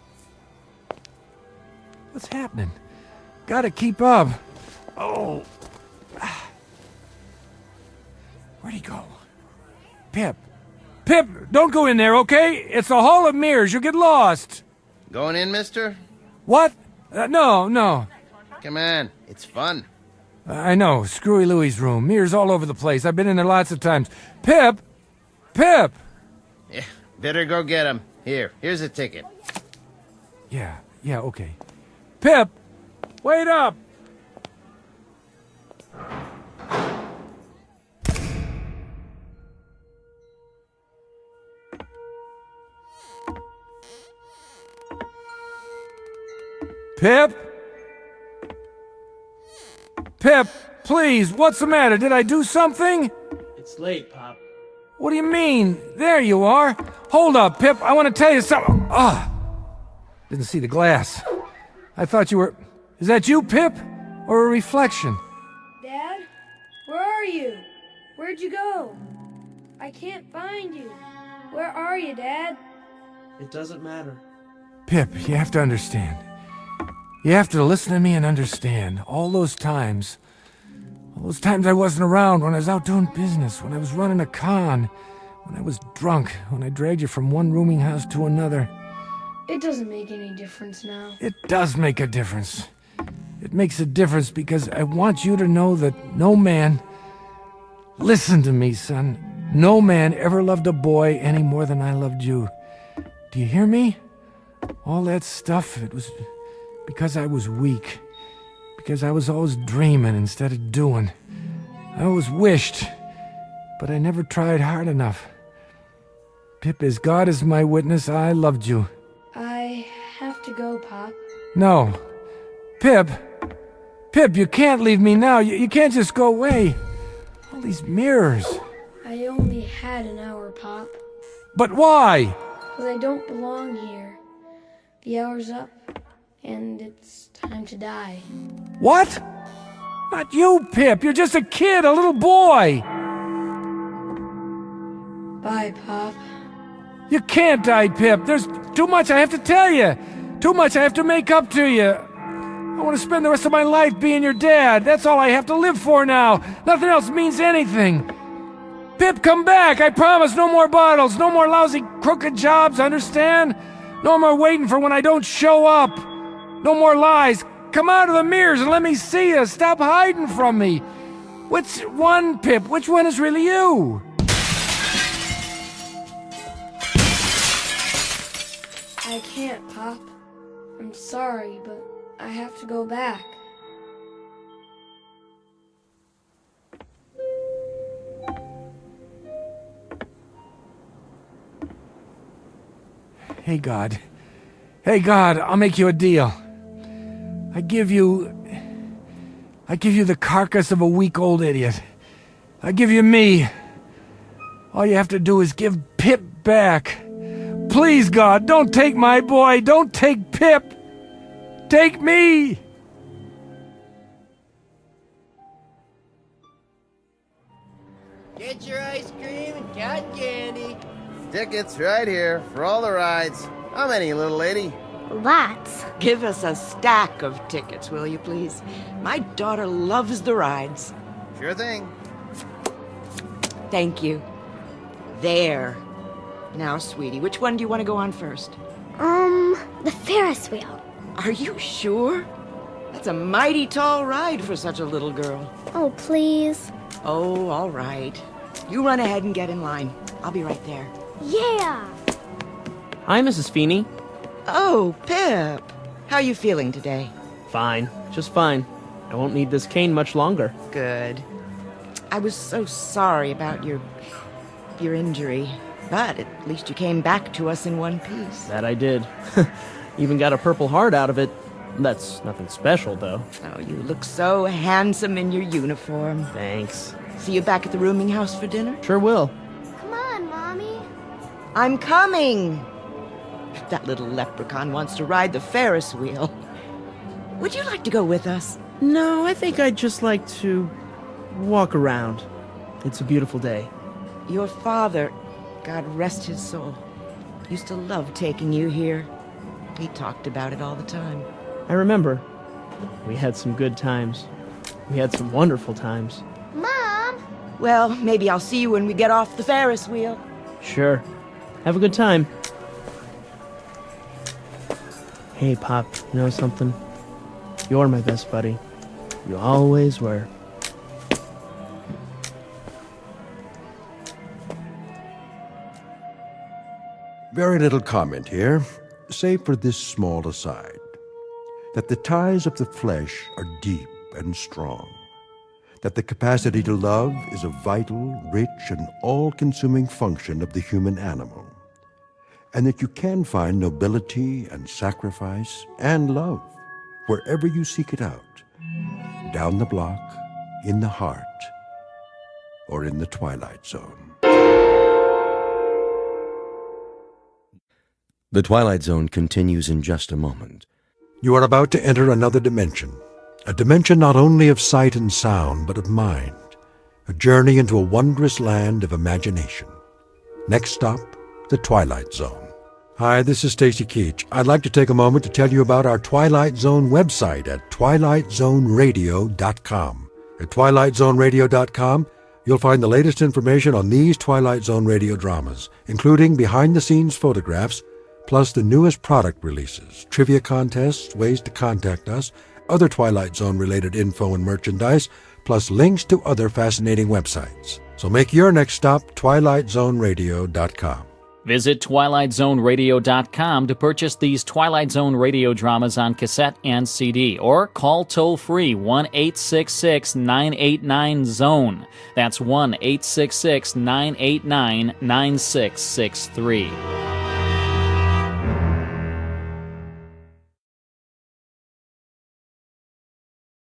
What's happening? Gotta keep up. Oh. Where'd he go? Pip. Pip, don't go in there, okay? It's a hall of mirrors. You'll get lost. Going in, mister? What? No. Come on, it's fun. I know. Screwy Louie's room. Mirrors all over the place. I've been in there lots of times. Pip! Yeah, better go get him. Here's a ticket. Yeah, okay. Pip! Wait up! Pip? Pip, please, what's the matter? Did I do something? It's late, Pop. What do you mean? There you are. Hold up, Pip. I want to tell you something. Didn't see the glass. I thought you were... Is that you, Pip? Or a reflection? Dad? Where are you? Where'd you go? I can't find you. Where are you, Dad? It doesn't matter. Pip, you have to understand. You have to listen to me and understand. All those times I wasn't around, when I was out doing business, when I was running a con, when I was drunk, when I dragged you from one rooming house to another. It doesn't make any difference now. It does make a difference. It makes a difference because I want you to know that no man... Listen to me, son. No man ever loved a boy any more than I loved you. Do you hear me? All that stuff, it was because I was weak. Because I was always dreaming instead of doing. I always wished, but I never tried hard enough. Pip, as God is my witness, I loved you. I have to go, Pop. No. Pip, you can't leave me now. You can't just go away. All these mirrors. I only had an hour, Pop. But why? Because I don't belong here. The hour's up, and it's time to die. What? Not you, Pip. You're just a kid, a little boy. Bye, Pop. You can't die, Pip. There's too much I have to tell you. Too much I have to make up to you. I want to spend the rest of my life being your dad. That's all I have to live for now. Nothing else means anything. Pip, come back. I promise no more bottles. No more lousy, crooked jobs, understand? No more waiting for when I don't show up. No more lies. Come out of the mirrors and let me see you. Stop hiding from me. Which one, Pip? Which one is really you? I can't, Pop. I'm sorry, but I have to go back. Hey, God. Hey, God, I'll make you a deal. I give you the carcass of a weak old idiot. I give you me. All you have to do is give Pip back. Please, God, don't take my boy. Don't take Pip. Take me. Get your ice cream and cotton candy. Tickets right here for all the rides. How many, little lady? Lots. Give us a stack of tickets, will you please? My daughter loves the rides. Sure thing. Thank you. There. Now, sweetie, which one do you want to go on first? The Ferris wheel. Are you sure? That's a mighty tall ride for such a little girl. Oh, please. Oh, all right. You run ahead and get in line. I'll be right there. Yeah! Hi, Mrs. Feeney. Oh, Pip. How you feeling today? Fine. Just fine. I won't need this cane much longer. Good. I was so sorry about your injury, but at least you came back to us in one piece. That I did. Even got a Purple Heart out of it. That's nothing special, though. Oh, you look so handsome in your uniform. Thanks. See you back at the rooming house for dinner? Sure will. Come on, Mommy. I'm coming! That little leprechaun wants to ride the Ferris wheel. Would you like to go with us? No, I think I'd just like to walk around. It's a beautiful day. Your father, God rest his soul, used to love taking you here. He talked about it all the time. I remember. We had some good times. We had some wonderful times. Mom! Well, maybe I'll see you when we get off the Ferris wheel. Sure. Have a good time. Hey, Pop, you know something? You're my best buddy. You always were. Very little comment here, save for this small aside, that the ties of the flesh are deep and strong, that the capacity to love is a vital, rich, and all-consuming function of the human animal, and that you can find nobility and sacrifice and love wherever you seek it out, down the block, in the heart, or in the Twilight Zone. The Twilight Zone continues in just a moment. You are about to enter another dimension, a dimension not only of sight and sound, but of mind, a journey into a wondrous land of imagination. Next stop, the Twilight Zone. Hi, this is Stacy Keach. I'd like to take a moment to tell you about our Twilight Zone website at twilightzoneradio.com. At twilightzoneradio.com, you'll find the latest information on these Twilight Zone radio dramas, including behind-the-scenes photographs, plus the newest product releases, trivia contests, ways to contact us, other Twilight Zone-related info and merchandise, plus links to other fascinating websites. So make your next stop twilightzoneradio.com. Visit twilightzoneradio.com to purchase these Twilight Zone radio dramas on cassette and CD, or call toll-free 1-866-989-ZONE. That's 1-866-989-9663.